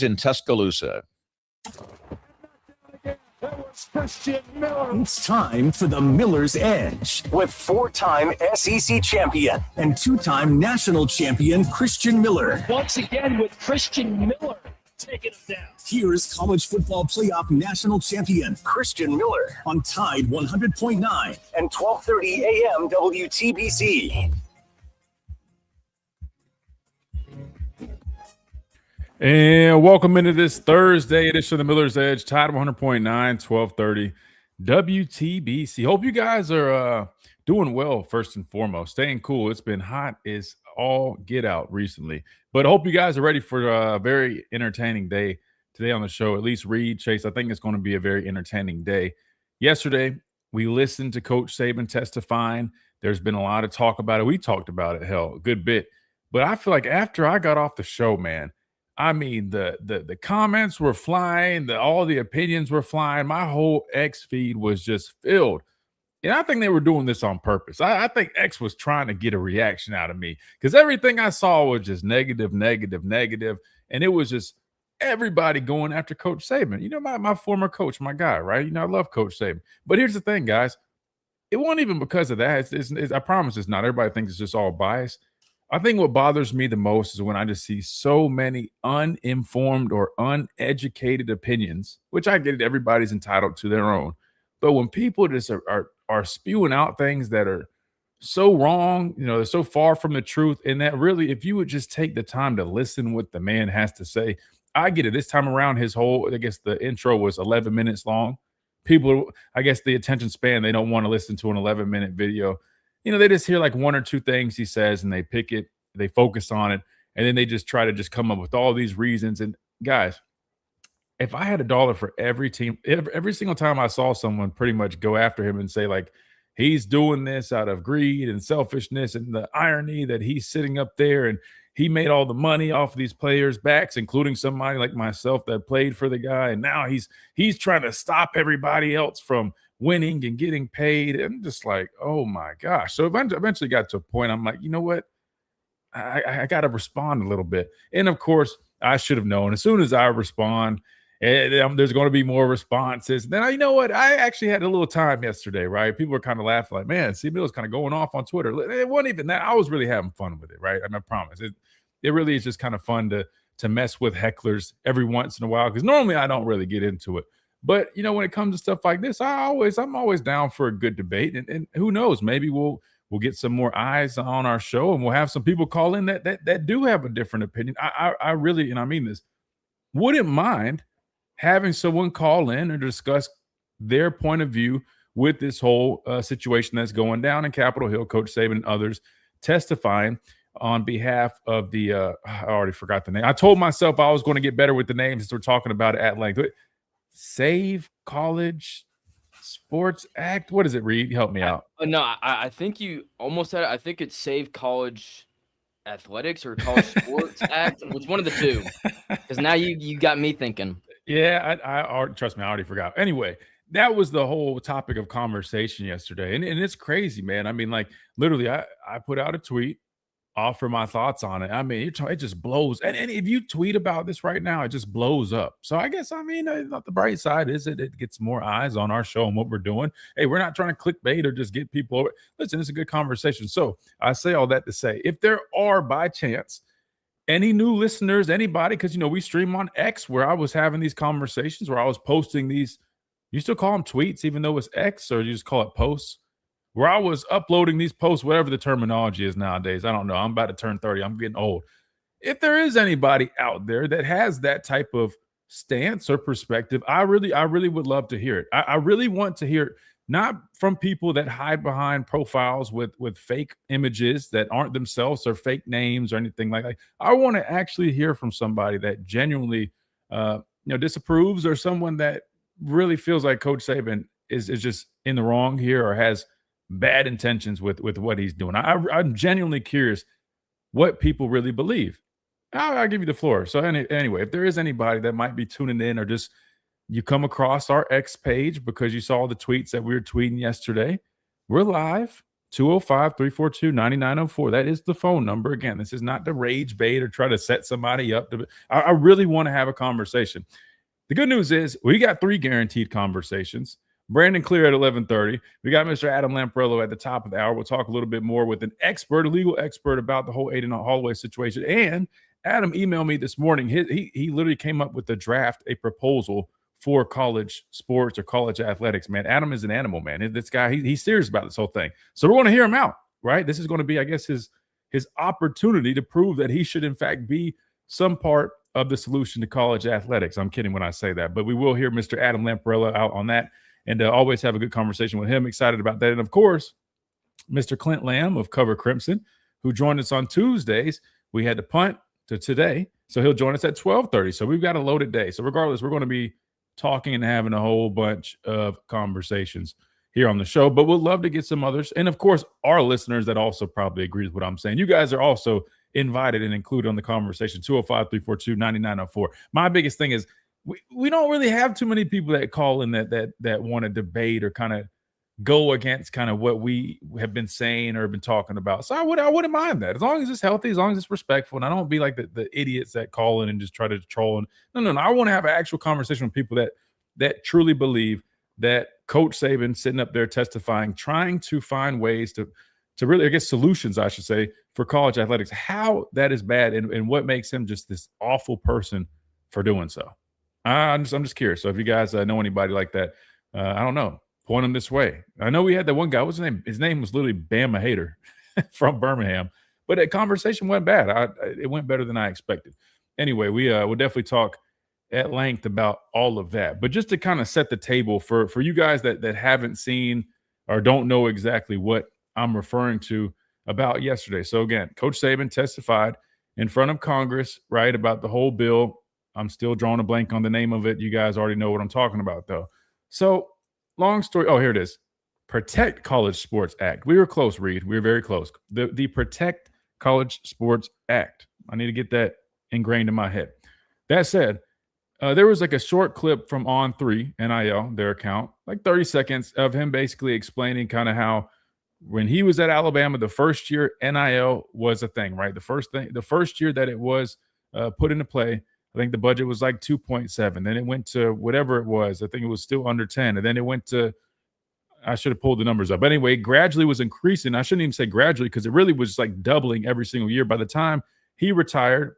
in Tuscaloosa. It's time for the Miller's Edge with four-time SEC champion and two-time national champion Christian Miller. Once again with Christian Miller taking him down. Here's college football playoff national champion Christian Miller on Tide 100.9 and 12:30 a.m. WTBC. And welcome into this Thursday edition of the Miller's Edge, Tide 100.9, 12:30 WTBC. Hope you guys are doing well, first and foremost. Staying cool. It's been hot as all get out recently. But I hope you guys are ready for a very entertaining day today on the show. At least Reed, Chase, I think it's going to be a very entertaining day. Yesterday, we listened to Coach Saban testifying. There's been a lot of talk about it. We talked about it, hell, a good bit. But I feel like after I got off the show, man, I mean, the comments were flying, all the opinions were flying. My whole X feed was just filled. And I think they were doing this on purpose. I think X was trying to get a reaction out of me because everything I saw was just negative. And it was just everybody going after Coach Saban. You know, my former coach, my guy, right? You know, I love Coach Saban. But here's the thing, guys. It wasn't even because of that. I promise it's not. Everybody thinks it's just all bias. I think what bothers me the most is when I just see so many uninformed or uneducated opinions, which I get it, everybody's entitled to their own. But when people just are spewing out things that are so wrong, you know, they're so far from the truth, and that really, if you would just take the time to listen what the man has to say, I get it. This time around, I guess the intro was 11 minutes long. People, I guess the attention span, they don't want to listen to an 11-minute video. You know, they just hear like one or two things he says and they pick it, they focus on it, and then they just try to just come up with all these reasons. And guys, if I had $1 for every team, every single time I saw someone pretty much go after him and say like, he's doing this out of greed and selfishness and the irony that he's sitting up there and he made all the money off of these players' backs, including somebody like myself that played for the guy. And now he's trying to stop everybody else from winning and getting paid. And I'm just like, oh my gosh. So eventually got to a point, I'm like, you know what? I got to respond a little bit. And of course, I should have known as soon as I respond, there's going to be more responses. Then you know what? I actually had a little time yesterday, right? People were kind of laughing like, man, C. Miller's kind of going off on Twitter. It wasn't even that. I was really having fun with it, right? I promise. It really is just kind of fun to mess with hecklers every once in a while because normally I don't really get into it. But, you know, when it comes to stuff like this, I'm always down for a good debate. And who knows, maybe we'll get some more eyes on our show and we'll have some people call in that do have a different opinion. I really, and I mean this, wouldn't mind having someone call in or discuss their point of view with this whole situation that's going down in Capitol Hill, Coach Saban and others testifying on behalf of the I already forgot the name. I told myself I was going to get better with the names since we're talking about it at length. Save College Sports Act. What does it read? Help me out. No, I think you almost said it. I think it's Save College Athletics or College Sports Act. It's one of the two. Because now you got me thinking. Yeah, I trust me, I already forgot. Anyway, that was the whole topic of conversation yesterday. And it's crazy, man. I mean, like literally, I put out a tweet, offer my thoughts on it. I mean, it just blows. And if you tweet about this right now, it just blows up. So I guess, I mean, the bright side is it gets more eyes on our show and what we're doing. Hey, we're not trying to clickbait or just get people over. Listen, it's a good conversation. So I say all that to say, if there are by chance any new listeners, anybody, because, you know, we stream on X where I was having these conversations where I was posting these, you still call them tweets, even though it's X, or you just call it posts? Where I was uploading these posts, whatever the terminology is nowadays. I don't know. I'm about to turn 30. I'm getting old. If there is anybody out there that has that type of stance or perspective, I really would love to hear it. I really want to hear it, not from people that hide behind profiles with fake images that aren't themselves or fake names or anything like that. I want to actually hear from somebody that genuinely disapproves, or someone that really feels like Coach Saban is just in the wrong here or has bad intentions with what he's doing. I'm genuinely curious what people really believe. I'll give you the floor. So anyway, if there is anybody that might be tuning in, or just you come across our X page because you saw the tweets that we were tweeting yesterday, we're live. 205-342-9904. That is the phone number. Again, this is not to rage bait or try to set somebody up. I really want to have a conversation. The good news is we got 3 guaranteed conversations. Brandon Clear at 11:30. We got Mr. Adam Lamparello at the top of the hour. We'll talk a little bit more with an expert, a legal expert, about the whole Aiden Holloway situation. And Adam emailed me this morning. He literally came up with a draft, a proposal for college sports or college athletics, man. Adam is an animal, man. This guy, he's serious about this whole thing. So we're going to hear him out, right? This is going to be, I guess, his opportunity to prove that he should, in fact, be some part of the solution to college athletics. I'm kidding when I say that, but we will hear Mr. Adam Lamparello out on that, and always have a good conversation with him. Excited about that. And, of course, Mr. Clint Lamb of Cover Crimson, who joined us on Tuesdays. We had to punt to today, so he'll join us at 12:30. So we've got a loaded day. So regardless, we're going to be talking and having a whole bunch of conversations here on the show, but we'd love to get some others. And of course, our listeners that also probably agree with what I'm saying. You guys are also invited and included on the conversation. 205-342-9904. My biggest thing is we don't really have too many people that call in that want to debate or kind of go against kind of what we have been saying or been talking about. So I wouldn't mind that, as long as it's healthy, as long as it's respectful, and I don't be like the idiots that call in and just try to troll. And no. I want to have an actual conversation with people that truly believe that Coach Saban sitting up there testifying, trying to find ways to really, I guess, solutions, I should say, for college athletics, how that is bad and what makes him just this awful person for doing so. I'm just curious. So if you guys know anybody like that, I don't know, point them this way. I know we had that one guy. What's his name? His name was literally Bama Hater from Birmingham. But that conversation went bad. It went better than I expected. Anyway, we'll definitely talk at length about all of that. But just to kind of set the table for you guys that haven't seen or don't know exactly what I'm referring to about yesterday. So again, Coach Saban testified in front of Congress, right, about the whole bill. I'm still drawing a blank on the name of it. You guys already know what I'm talking about, though. So long story. Oh, here it is. Protect College Sports Act. We were close, Reed. We were very close. The Protect College Sports Act. I need to get that ingrained in my head. That said, there was like a short clip from On3 NIL, their account, like 30 seconds of him basically explaining kind of how when he was at Alabama, the first year NIL was a thing, right? The first year that it was put into play, I think the budget was like 2.7. Then it went to whatever it was. I think it was still under 10. And then it went to, I should have pulled the numbers up. But anyway, gradually was increasing. I shouldn't even say gradually because it really was like doubling every single year. By the time he retired,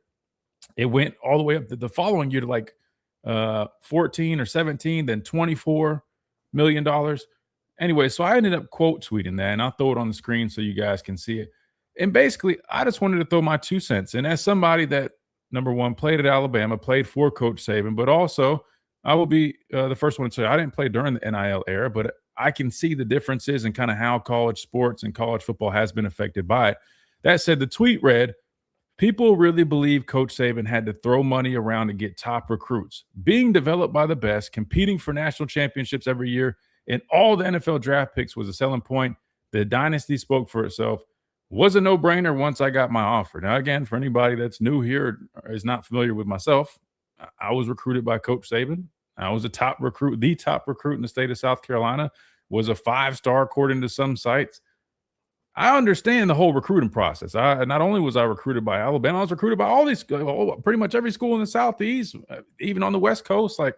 it went all the way up to the following year to like 14 or 17, then $24 million. Anyway, so I ended up quote tweeting that, and I'll throw it on the screen so you guys can see it. And basically, I just wanted to throw my 2 cents. And as somebody that, number one, played at Alabama, played for Coach Saban, but also I will be the first one to say I didn't play during the NIL era, but I can see the differences and kind of how college sports and college football has been affected by it. That said, the tweet read, "People really believe Coach Saban had to throw money around to get top recruits, being developed by the best, competing for national championships every year, and all the NFL draft picks was a selling point. The dynasty spoke for itself. Was a no-brainer once I got my offer." Now, again, for anybody that's new here or is not familiar with myself, I was recruited by Coach Saban. I was the top recruit in the state of South Carolina, was a 5-star according to some sites. I understand the whole recruiting process. Not only was I recruited by Alabama, I was recruited by all these, pretty much every school in the Southeast, even on the West Coast. Like,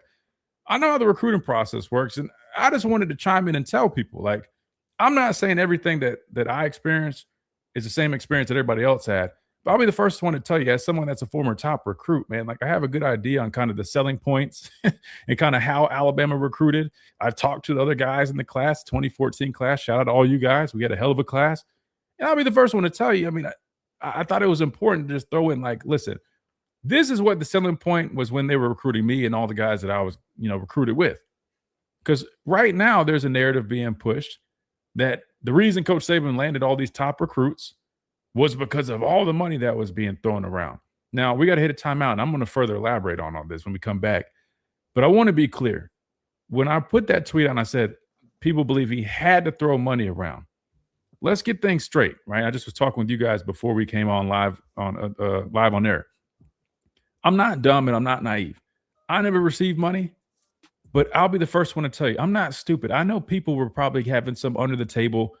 I know how the recruiting process works, and I just wanted to chime in and tell people, like, I'm not saying everything that I experienced is the same experience that everybody else had, but I'll be the first one to tell you, as someone that's a former top recruit, man, like I have a good idea on kind of the selling points and kind of how Alabama recruited. I've talked to the other guys in the class, 2014 class. Shout out to all you guys. We had a hell of a class. And I'll be the first one to tell you, I mean, I thought it was important to just throw in, like, listen, this is what the selling point was when they were recruiting me and all the guys that I was, recruited with. Because right now there's a narrative being pushed that the reason Coach Saban landed all these top recruits was because of all the money that was being thrown around. Now, we got to hit a timeout, and I'm going to further elaborate on all this when we come back. But I want to be clear. When I put that tweet out and I said people believe he had to throw money around, let's get things straight, right? I just was talking with you guys before we came on live on air. I'm not dumb and I'm not naive. I never received money, but I'll be the first one to tell you, I'm not stupid. I know people were probably having some under the table,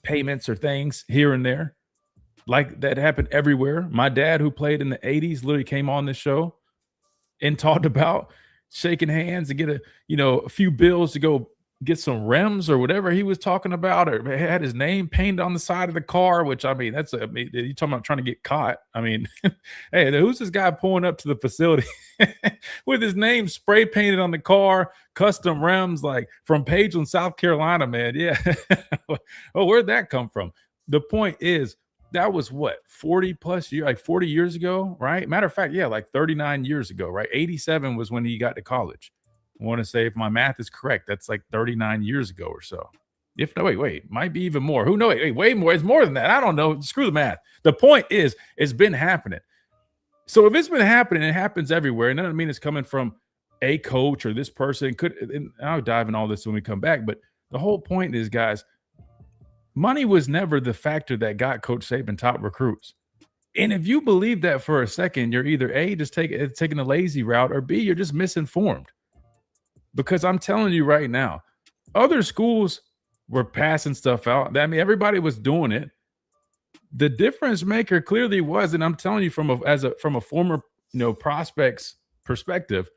payments or things here and there. Like that happened everywhere. My dad, who played in the 80s, literally came on this show and talked about shaking hands and get a few bills to go get some rims or whatever he was talking about, or had his name painted on the side of the car, which you're talking about trying to get caught. I mean, hey, who's this guy pulling up to the facility with his name spray painted on the car, custom rims, like from Pageland, South Carolina, man. Yeah. Oh, where'd that come from? The point is, that was what, 40 plus years, like 40 years ago, right? Matter of fact, yeah, like 39 years ago, right? 87 was when he got to college. I want to say, if my math is correct, that's like 39 years ago or so. Wait, might be even more. Who knows? Way more. It's more than that. I don't know. Screw the math. The point is, it's been happening. So if it's been happening, it happens everywhere. And that doesn't mean it's coming from a coach or this person. And I'll dive in all this when we come back. But the whole point is, guys, money was never the factor that got Coach Saban top recruits. And if you believe that for a second, you're either A, just taking a lazy route, or B, you're just misinformed. Because I'm telling you right now, other schools were passing stuff out. I mean, everybody was doing it. The difference maker clearly was, and I'm telling you from a former prospect's perspective,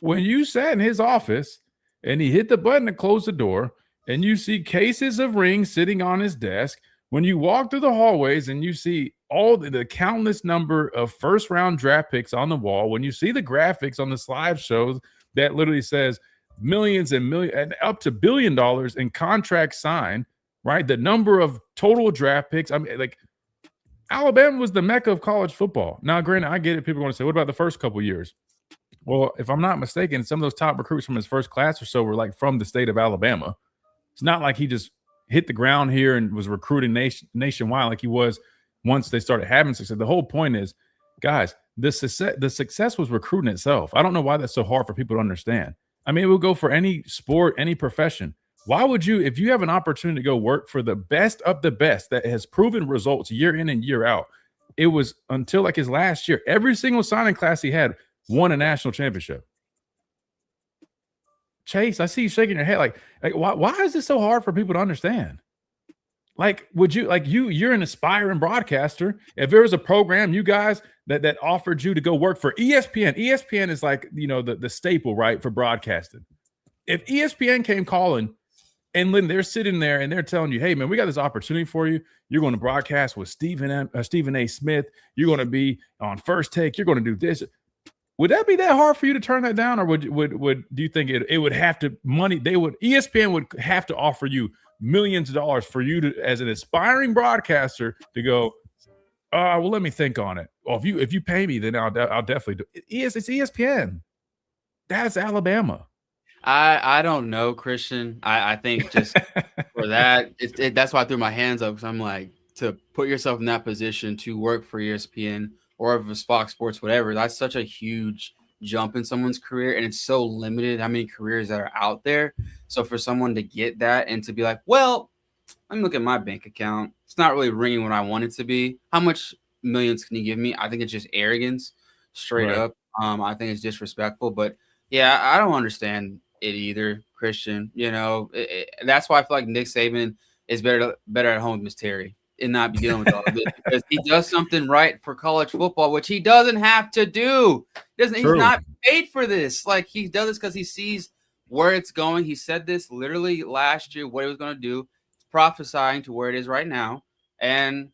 when you sat in his office and he hit the button to close the door, and you see cases of rings sitting on his desk, when you walk through the hallways and you see all the countless number of first-round draft picks on the wall, when you see the graphics on the slideshows that literally says millions and millions and up to $1 billion in contracts signed, right? The number of total draft picks. I mean, like, Alabama was the mecca of college football. Now, granted, I get it. People are going to say, what about the first couple years? Well, if I'm not mistaken, some of those top recruits from his first class or so were like from the state of Alabama. It's not like he just hit the ground here and was recruiting nationwide like he was once they started having success. The whole point is, guys, the success was recruiting itself. I don't know why that's so hard for people to understand. I mean, it would go for any sport, any profession. Why would you, if you have an opportunity to go work for the best of the best that has proven results year in and year out? It was until like his last year, every single signing class he had won a national championship. Chase, I see you shaking your head. Like why is this so hard for people to understand? Like, would you, like, you're an aspiring broadcaster. If there was a program, you guys, that offered you to go work for ESPN. ESPN is like, the staple, right, for broadcasting. If ESPN came calling and they're sitting there and they're telling you, hey, man, we got this opportunity for you. You're going to broadcast with Stephen A. Smith. You're going to be on First Take. You're going to do this. Would that be that hard for you to turn that down? Or would do you think it would have to ESPN would have to offer you millions of dollars for you to, as an aspiring broadcaster, to go, well, let me think on it. Well, if you pay me, then I'll definitely do it. It's ESPN. That's Alabama. I don't know, Christian. I think just for that, that's why I threw my hands up, because I'm like, to put yourself in that position to work for ESPN or if it's Fox Sports, whatever, that's such a huge jump in someone's career, and it's so limited how many careers that are out there. So for someone to get that and to be like, well, let me look at my bank account, it's not really ringing what I want it to be. How much millions can you give me? I think it's just arrogance, straight up. I think it's disrespectful. But yeah, I don't understand it either, Christian. That's why I feel like Nick Saban is better at home with Miss Terry and not be dealing with all of this, because he does something right for college football, which he doesn't have to do. He's not paid for this. Like, he does this because he sees where it's going. He said this literally last year, what he was going to do. It's prophesying to where it is right now. And,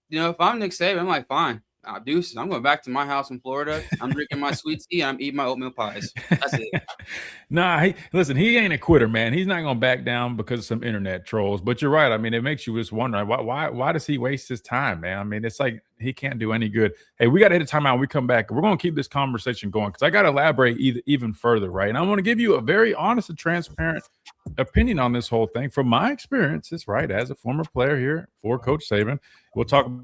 if I'm Nick Saban, I'm like, fine. Deuces. I'm going back to my house in Florida. I'm drinking my sweet tea. And I'm eating my oatmeal pies. That's it. He ain't a quitter, man. He's not going to back down because of some internet trolls. But you're right. I mean, it makes you just wonder, why does he waste his time, man? I mean, it's like he can't do any good. Hey, we got to hit a timeout. When we come back, we're going to keep this conversation going because I got to elaborate even further, right? And I want to give you a very honest and transparent opinion on this whole thing from my experiences, right, as a former player here for Coach Saban. We'll talk about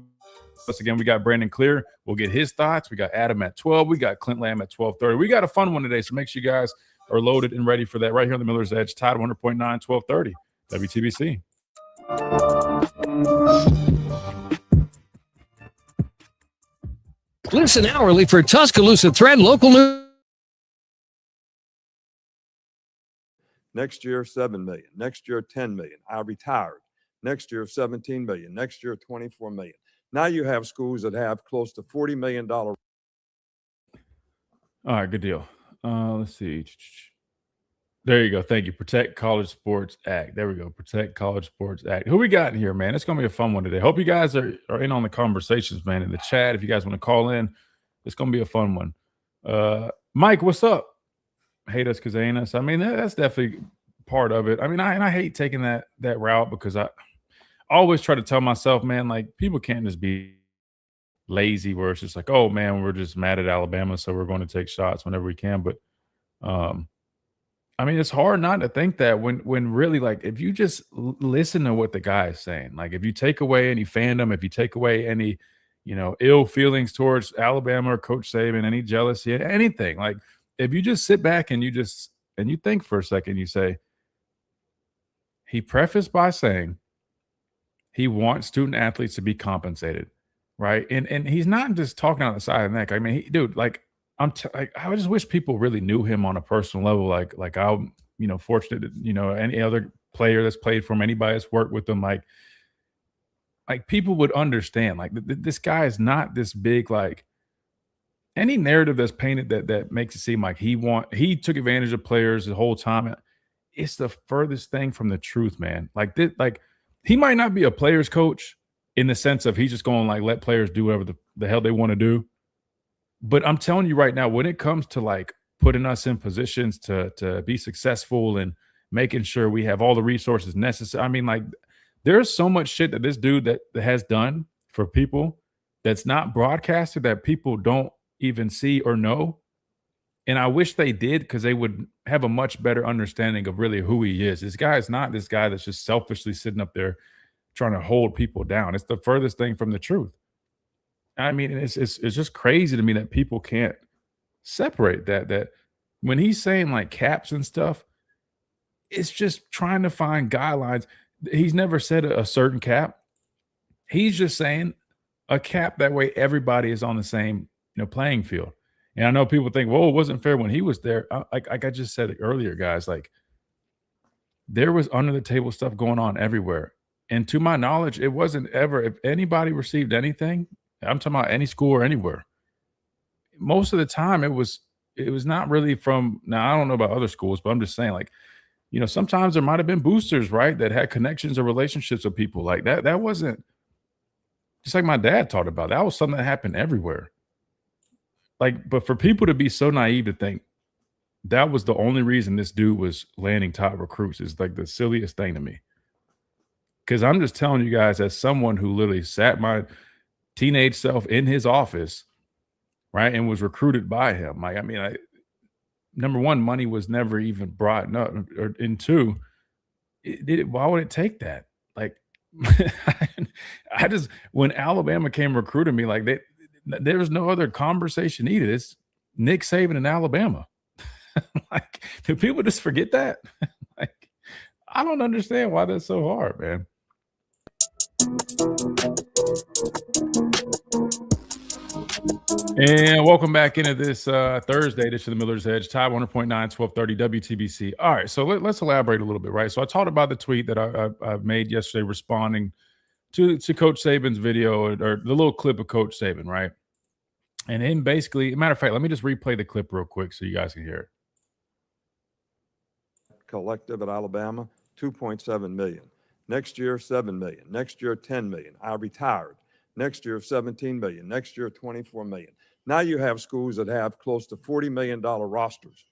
us again. We got Brandon Clear. We'll get his thoughts. We got Adam at 12. We got Clint Lamb at 12:30. We got a fun one today, so make sure you guys are loaded and ready for that right here on the Miller's Edge. Tide 100.9, 12:30, WTBC. Listen hourly for Tuscaloosa Thread local news. Next year, $7 million. Next year, $10 million. I retired. Next year, $17 million. Next year, $24 million. Now you have schools that have close to $40 million. All right, good deal. Let's see. There you go. Thank you. Protect College Sports Act. There we go. Protect College Sports Act. Who we got in here, man? It's going to be a fun one today. Hope you guys are in on the conversations, man, in the chat. If you guys want to call in, it's going to be a fun one. Mike, what's up? Hate us because they ain't us. I mean, that's definitely part of it. I mean, I hate taking that route because I always try to tell myself, man, like people can't just be lazy where it's just like, oh, man, we're just mad at Alabama, so we're going to take shots whenever we can. But, I mean, it's hard not to think that when really, like, if you just listen to what the guy is saying, like if you take away any fandom, if you take away any, ill feelings towards Alabama or Coach Saban, any jealousy, anything, like if you just sit back and you think for a second, you say, he prefaced by saying he wants student athletes to be compensated, right? And he's not just talking on the side of the neck. I mean, dude, like, I just wish people really knew him on a personal level. Like I'm, fortunate, any other player that's played for him, anybody that's worked with him, like people would understand. Like this guy is not this big. Like any narrative that's painted that makes it seem like he took advantage of players the whole time. It's the furthest thing from the truth, man. Like he might not be a player's coach in the sense of he's just going to like let players do whatever the hell they want to do. But I'm telling you right now, when it comes to like putting us in positions to be successful and making sure we have all the resources necessary, I mean, like there's so much shit that this dude that has done for people that's not broadcasted that people don't even see or know. And I wish they did because they would have a much better understanding of really who he is. This guy is not this guy that's just selfishly sitting up there trying to hold people down. It's the furthest thing from the truth. I mean, it's just crazy to me that people can't separate that when he's saying like caps and stuff, it's just trying to find guidelines. He's never said a certain cap. He's just saying a cap that way everybody is on the same playing field. And I know people think, well, it wasn't fair when he was there. Like I just said earlier, guys, like there was under the table stuff going on everywhere. And to my knowledge, it wasn't ever, if anybody received anything, I'm talking about any school or anywhere. Most of the time it was not really from, now I don't know about other schools, but I'm just saying like, sometimes there might've been boosters, right? That had connections or relationships with people like that. That wasn't just like my dad talked about. That was something that happened everywhere. Like, but for people to be so naive to think that was the only reason this dude was landing top recruits is like the silliest thing to me. Cause I'm just telling you guys as someone who literally sat my teenage self in his office, right, and was recruited by him. Like, I mean, number one, money was never even brought up, and two, why would it take that? Like, I just when Alabama came recruiting me, like there was no other conversation needed. It's Nick Saban in Alabama. Like, do people just forget that? Like, I don't understand why that's so hard, man. And welcome back into this Thursday edition of the Miller's Edge, Tide 100.9, 1230 WTBC. All right, so let's elaborate a little bit, right? So I talked about the tweet that I made yesterday responding to Coach Saban's video or the little clip of Coach Saban, right? And him basically, matter of fact, let me just replay the clip real quick so you guys can hear it. Collective at Alabama, $2.7 million. Next year, $7 million. Next year, $10 million. I retired. Next year, $17 million. Next year, $24 million. Now you have schools that have close to $40 million rosters.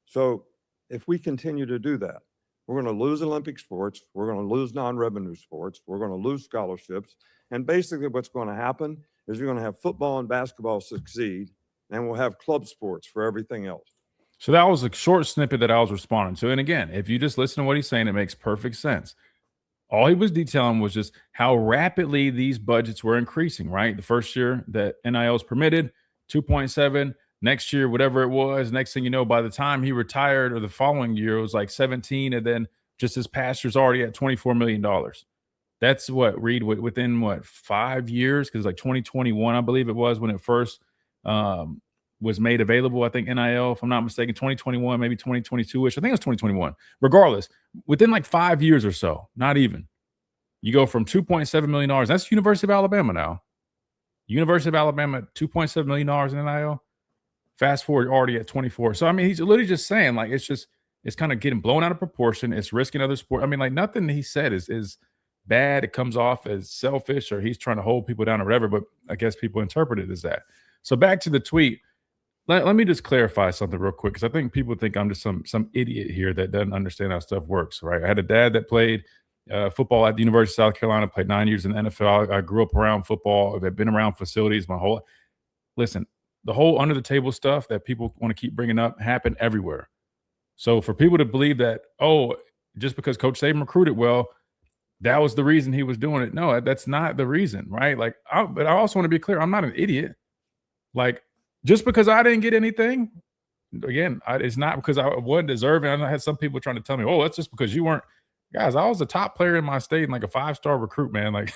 So if we continue to do that, we're going to lose Olympic sports. We're going to lose non-revenue sports. We're going to lose scholarships. And basically what's going to happen is you're going to have football and basketball succeed, and we'll have club sports for everything else. So that was a short snippet that I was responding to. And again, if you just listen to what he's saying, it makes perfect sense. All he was detailing was just how rapidly these budgets were increasing, right? The first year that NIL is permitted, 2.7. Next year, whatever it was, next thing you know, by the time he retired or the following year, it was like 17. And then just his past year's already at $24 million. That's what, Reed, within what, 5 years? Because like 2021, I believe it was when it first was made available. I think NIL, if I'm not mistaken, 2021, maybe 2022-ish. I think it was 2021. Regardless, within like 5 years or so, not even, You go from $2.7 million. That's University of Alabama now. University of Alabama, $2.7 million in NIL. Fast forward, already at 24. So, I mean, he's literally just saying, like, it's kind of getting blown out of proportion. It's risking other sport. I mean, like, nothing he said is bad. It comes off as selfish or he's trying to hold people down or whatever, but I guess people interpret it as that. So back to the tweet. Let me just clarify something real quick, because I think people think I'm just some idiot here that doesn't understand how stuff works, right? I had a dad that played football at the University of South Carolina, played 9 years in the NFL. I grew up around football. I've been around facilities my whole – listen, the whole under-the-table stuff that people want to keep bringing up happened everywhere. So for people to believe that, oh, just because Coach Saban recruited well, that was the reason he was doing it. No, that's not the reason, right? Like, but I also want to be clear. I'm not an idiot. Like, just because I didn't get anything, again, it's not because I wasn't deserving. I had some people trying to tell me, oh, that's just because you weren't. Guys, I was a top player in my state and like a 5-star recruit, man. Like,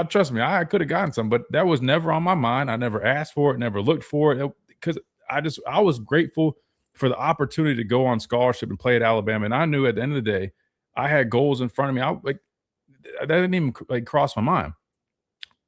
trust me, I could have gotten some, but that was never on my mind. I never asked for it, never looked for it, because I was grateful for the opportunity to go on scholarship and play at Alabama. And I knew at the end of the day, I had goals in front of me. That didn't even like cross my mind.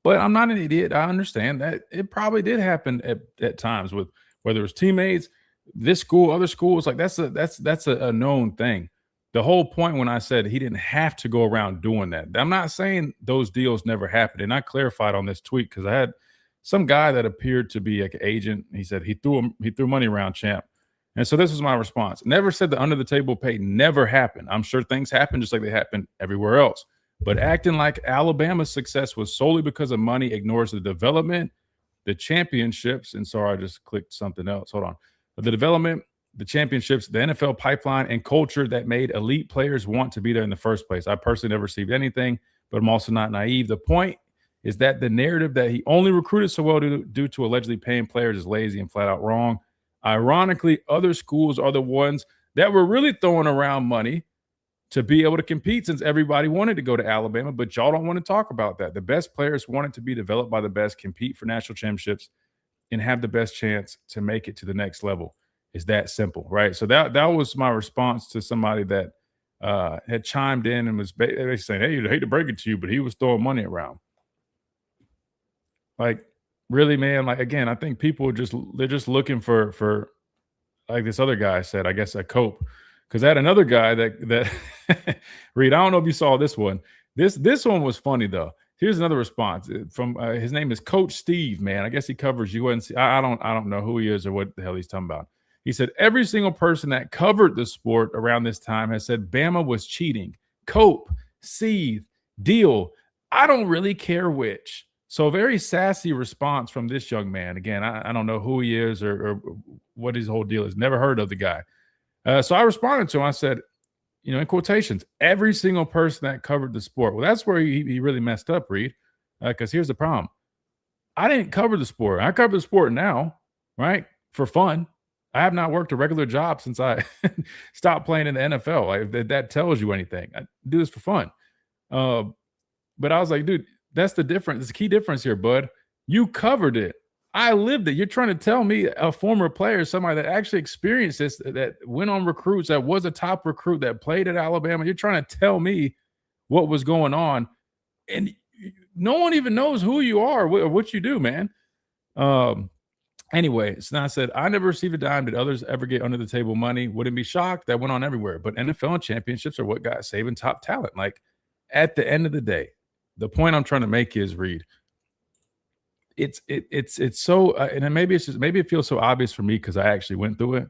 But I'm not an idiot. I understand that it probably did happen at times with whether it was teammates, this school, other schools. Like that's a known thing. The whole point when I said he didn't have to go around doing that, I'm not saying those deals never happened. And I clarified on this tweet because I had some guy that appeared to be like an agent. He said he threw money around, champ. And so this was my response. Never said the under the table pay never happened. I'm sure things happen just like they happen everywhere else. But acting like Alabama's success was solely because of money ignores the development, the championships. And sorry, I just clicked something else. Hold on. The development, the championships, the NFL pipeline, and culture that made elite players want to be there in the first place. I personally never received anything, but I'm also not naive. The point is that the narrative that he only recruited so well due to allegedly paying players is lazy and flat out wrong. Ironically, other schools are the ones that were really throwing around money to be able to compete, since everybody wanted to go to Alabama, but y'all don't want to talk about that. The best players wanted to be developed by the best, compete for national championships, and have the best chance to make it to the next level. It's that simple, right? So that was my response to somebody that had chimed in and was basically saying, hey, I hate to break it to you, but he was throwing money around. Like, really, man, like, again, I think people they're just looking for like this other guy said, I guess, a cope. Because I had another guy that Reed, I don't know if you saw this one. This one was funny, though. Here's another response from his name is Coach Steve, man. I guess he covers UNC. I don't know who he is or what the hell he's talking about. He said, every single person that covered the sport around this time has said Bama was cheating. Cope, seethe, deal. I don't really care which. So a very sassy response from this young man. Again, I don't know who he is or what his whole deal is. Never heard of the guy. So I responded to him. I said, in quotations, every single person that covered the sport. Well, that's where he really messed up, Reed, because here's the problem. I didn't cover the sport. I cover the sport now, right, for fun. I have not worked a regular job since I stopped playing in the NFL. Like, if that tells you anything. I do this for fun. But I was like, dude, that's the difference. It's the key difference here, bud. You covered it. I lived it. You're trying to tell me, a former player, somebody that actually experienced this, that went on recruits, that was a top recruit, that played at Alabama. You're trying to tell me what was going on, and no one even knows who you are or what you do, man. Anyway, so I said, I never received a dime. Did others ever get under the table money? Wouldn't be shocked. That went on everywhere. But NFL and championships are what got Saban top talent. Like, at the end of the day, the point I'm trying to make is, Reed, it's so and maybe it feels so obvious for me because I actually went through it,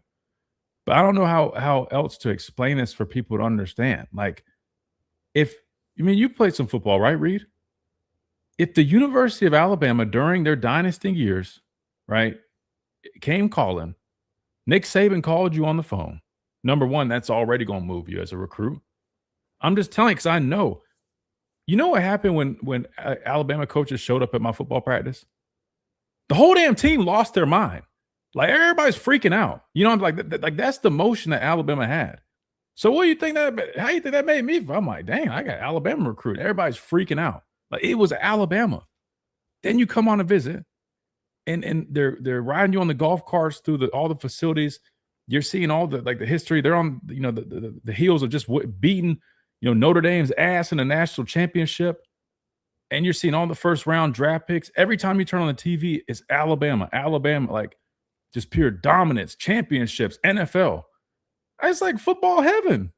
but I don't know how else to explain this for people to understand. Like, you played some football, right, Reed? If the University of Alabama during their dynasty years, right, came calling, Nick Saban called you on the phone, number one, that's already going to move you as a recruit. I'm just telling you because I know. You know what happened when Alabama coaches showed up at my football practice? The whole damn team lost their mind. Like, everybody's freaking out. I'm like that's the motion that Alabama had. So how do you think that made me feel? I'm like, dang, I got Alabama recruit. Everybody's freaking out. Like, it was Alabama. Then you come on a visit, and they're riding you on the golf carts through all the facilities. You're seeing all the history. They're on the heels of just beating Notre Dame's ass in the national championship, and you're seeing all the first round draft picks. Every time you turn on the TV, it's Alabama, like just pure dominance, championships, NFL. It's like football heaven.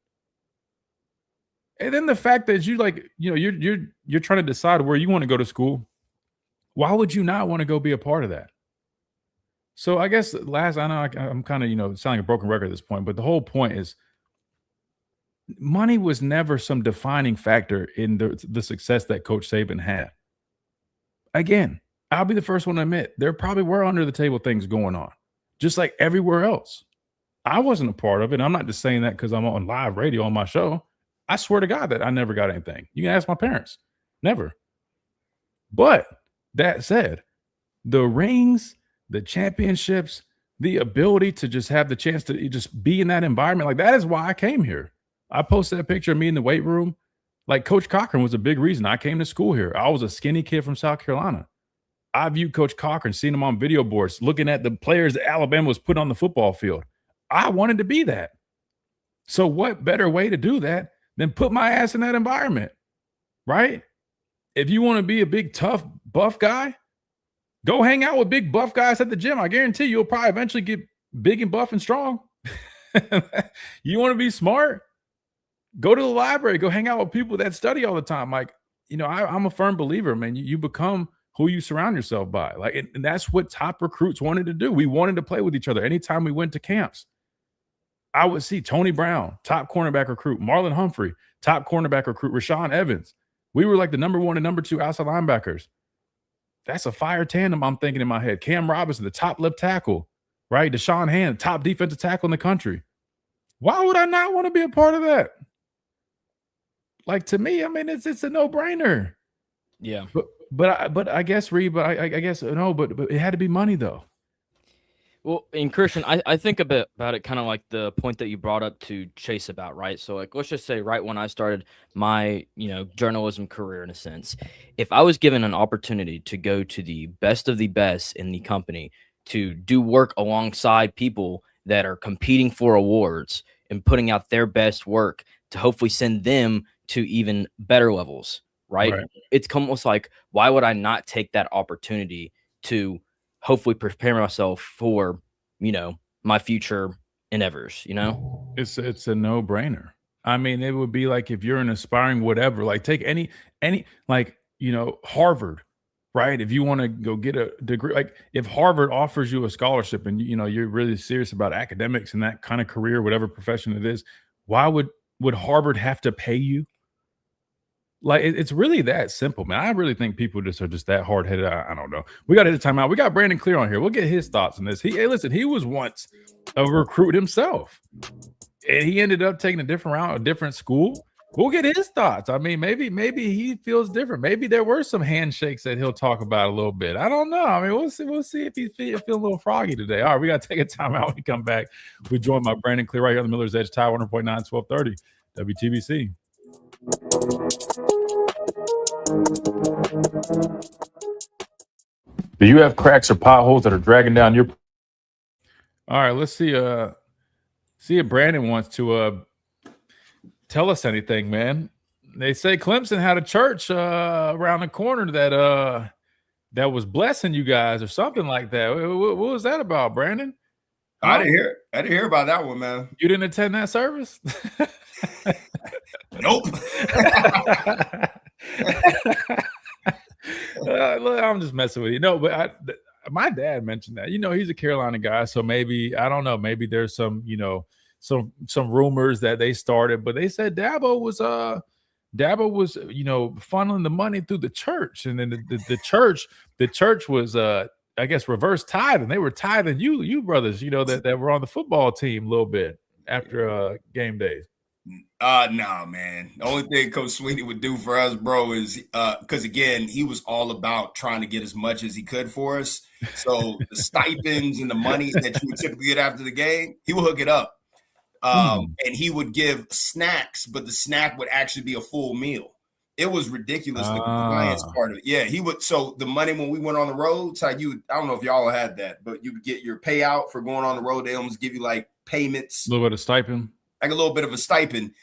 And then the fact that you're trying to decide where you want to go to school. Why would you not want to go be a part of that? So I guess I know I'm kind of, sounding a broken record at this point, but the whole point is money was never some defining factor in the success that Coach Saban had. Again, I'll be the first one to admit there probably were under the table things going on, just like everywhere else. I wasn't a part of it. I'm not just saying that because I'm on live radio on my show. I swear to God that I never got anything. You can ask my parents. Never. But that said, the rings, the championships, the ability to just have the chance to just be in that environment, like that is why I came here. I posted a picture of me in the weight room. Like Coach Cochran was a big reason I came to school here. I was a skinny kid from South Carolina. I viewed Coach Cochran, seeing him on video boards, looking at the players that Alabama was putting on the football field. I wanted to be that. So what better way to do that than put my ass in that environment, right? If you want to be a big, tough, buff guy, go hang out with big, buff guys at the gym. I guarantee you'll probably eventually get big and buff and strong. You want to be smart? Go to the library. Go hang out with people that study all the time. Like, I'm a firm believer, man. You become who you surround yourself by. Like, and that's what top recruits wanted to do. We wanted to play with each other. Anytime we went to camps, I would see Tony Brown, top cornerback recruit, Marlon Humphrey, top cornerback recruit, Rashawn Evans. We were like the number 1 and number 2 outside linebackers. That's a fire tandem, I'm thinking in my head. Cam Robinson, the top left tackle, right? Deshaun Hand, top defensive tackle in the country. Why would I not want to be a part of that? Like, to me, I mean, it's a no-brainer. Yeah. But I guess, Reed, I guess, no, but it had to be money, though. Well, and Christian, I think a bit about it kind of like the point that you brought up to Chase about, right? So, like, let's just say right when I started my, journalism career, in a sense, if I was given an opportunity to go to the best of the best in the company, to do work alongside people that are competing for awards and putting out their best work to hopefully send them to even better levels, right? It's almost like, why would I not take that opportunity to hopefully prepare myself for, my future endeavors, It's a no-brainer. I mean, it would be like if you're an aspiring whatever, like take any like, Harvard, right? If you want to go get a degree, like if Harvard offers you a scholarship and, you're really serious about academics and that kind of career, whatever profession it is, why would Harvard have to pay you? Like, it's really that simple, man. I really think people are just that hard-headed. I don't know. We got to hit a timeout. We got Brandon Clear on here. We'll get his thoughts on this. Listen, he was once a recruit himself, and he ended up taking a different route, a different school. We'll get his thoughts. I mean, maybe he feels different. Maybe there were some handshakes that he'll talk about a little bit. I don't know. I mean, we'll see if he feels a little froggy today. All right, we got to take a timeout. When we come back, we joined by Brandon Clear right here on the Miller's Edge, Tide 100.9, 1230, WTBC. Do you have cracks or potholes that are dragging down your? All right, let's see. See if Brandon wants to tell us anything, man. They say Clemson had a church around the corner that was blessing you guys or something like that. What was that about, Brandon? I didn't hear about that one, man. You didn't attend that service? Nope. I'm just messing with you. No, but my dad mentioned that. He's a Carolina guy, so maybe I don't know. Maybe there's some, some rumors that they started, but they said Dabo was funneling the money through the church, and then the church was I guess reverse tithing. They were tithing you brothers, that were on the football team a little bit after game days. Nah, man. The only thing Coach Sweeney would do for us, bro, is because again, he was all about trying to get as much as he could for us. So the stipends and the money that you would typically get after the game, he would hook it up. And he would give snacks, but the snack would actually be a full meal. It was ridiculous, the compliance part of it. Yeah, he would. So the money when we went on the road, I don't know if y'all had that, but you would get your payout for going on the road. They almost give you like payments. A little bit of stipend. Like a little bit of a stipend.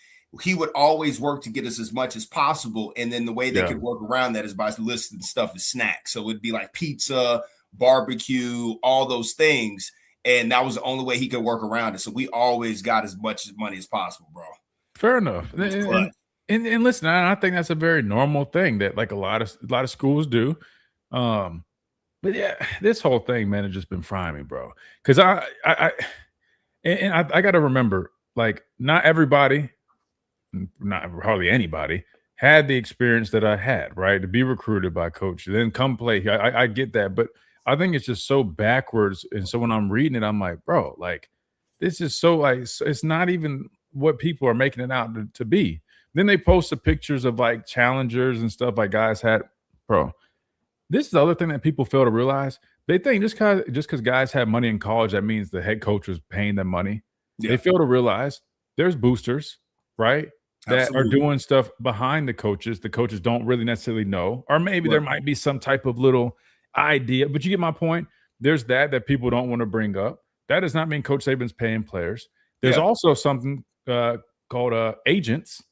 he would always work to get us as much as possible. And then the way they could work around that is by listing stuff as snacks. So it'd be like pizza, barbecue, all those things. And that was the only way he could work around it. So we always got as much money as possible, bro. Fair enough. And listen, I think that's a very normal thing that like a lot of schools do. But yeah, this whole thing, man, has just been frying me, bro. Because I got to remember, like, not everybody, not hardly anybody, had the experience that I had, right? To be recruited by coach, then come play here. I get that, but I think it's just so backwards. And so when I'm reading it, I'm like, bro, like, this is so like it's not even what people are making it out to be. Then they post the pictures of like challengers and stuff like guys had, bro. This is the other thing that people fail to realize. They think just because guys have money in college, that means the head coach was paying them money. Yeah. They fail to realize there's boosters, right, that are doing stuff behind the coaches. The coaches don't really necessarily know, or maybe there might be some type of little idea. But you get my point. There's that people don't want to bring up. That does not mean Coach Saban's paying players. There's also something called agents.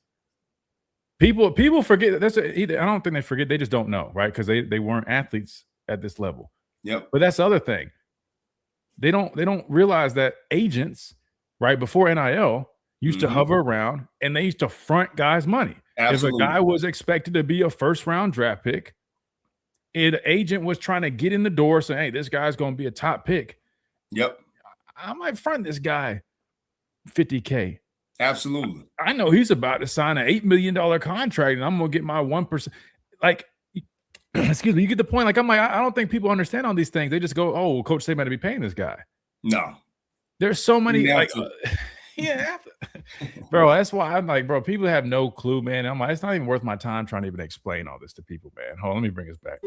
People forget that. I don't think they forget. They just don't know, right? Because they weren't athletes at this level. Yep. But that's the other thing. They don't realize that agents, right, before NIL used to hover around and they used to front guys' money. Absolutely. If a guy was expected to be a first-round draft pick, an agent was trying to get in the door saying, hey, this guy's going to be a top pick. Yep. I might front this guy $50K. Absolutely. I know he's about to sign an $8 million contract and I'm going to get my 1%. Like, excuse me, you get the point. Like, I'm like, I don't think people understand all these things. They just go, oh, well, Coach Saban to be paying this guy. No. There's so many. Like, yeah. Bro, that's why I'm like, bro, people have no clue, man. I'm like, it's not even worth my time trying to even explain all this to people, man. Hold on, let me bring us back.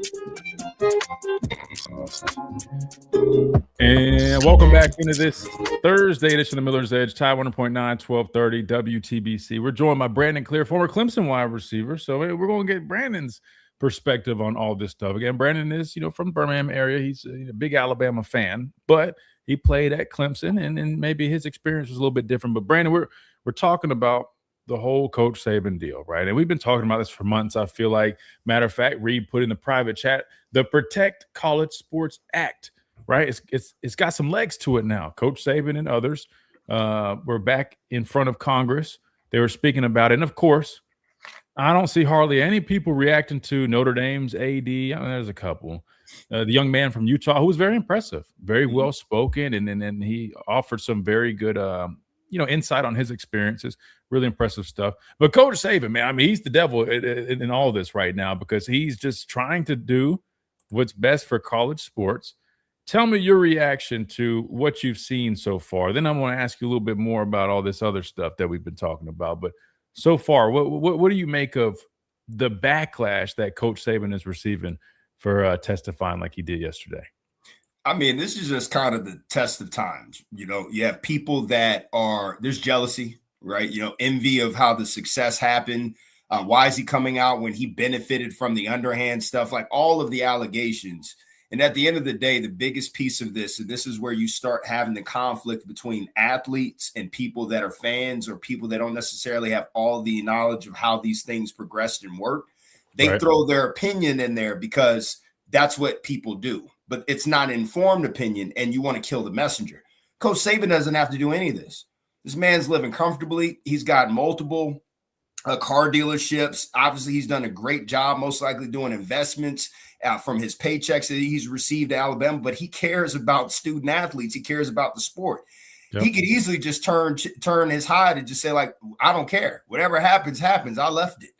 And welcome back into this Thursday edition of the Miller's Edge, Tide 100.9, 1230 WTBC. We're joined by Brandon Clear, former Clemson wide receiver. So we're going to get Brandon's perspective on all this stuff. Again, Brandon is, from Birmingham area. He's a big Alabama fan, but he played at Clemson, and maybe his experience was a little bit different. But Brandon, we're talking about the whole Coach Saban deal, right? And we've been talking about this for months. I feel like, matter of fact, Reed put in the private chat, the Protect College Sports Act, right? It's got some legs to it now. Coach Saban and others were back in front of Congress. They were speaking about it, and of course, I don't see hardly any people reacting to Notre Dame's AD. I mean, there's a couple. The young man from Utah who was very impressive, very well spoken, and he offered some very good, insight on his experiences. Really impressive stuff. But Coach Saban, man, I mean, he's the devil in all this right now because he's just trying to do what's best for college sports. Tell me your reaction to what you've seen so far. Then I'm going to ask you a little bit more about all this other stuff that we've been talking about. But so far, what do you make of the backlash that Coach Saban is receiving for testifying like he did yesterday? I mean, this is just kind of the test of times. You have people that there's jealousy, right? Envy of how the success happened. Why is he coming out when he benefited from the underhand stuff? Like all of the allegations. And at the end of the day, the biggest piece of this, and this is where you start having the conflict between athletes and people that are fans or people that don't necessarily have all the knowledge of how these things progressed and work. They throw their opinion in there because that's what people do. But it's not an informed opinion, and you want to kill the messenger. Coach Saban doesn't have to do any of this. This man's living comfortably. He's got multiple car dealerships. Obviously, he's done a great job, most likely doing investments from his paychecks that he's received at Alabama, but he cares about student athletes. He cares about the sport. Yep. He could easily just turn his hide and just say, like, I don't care. Whatever happens, happens. I left it.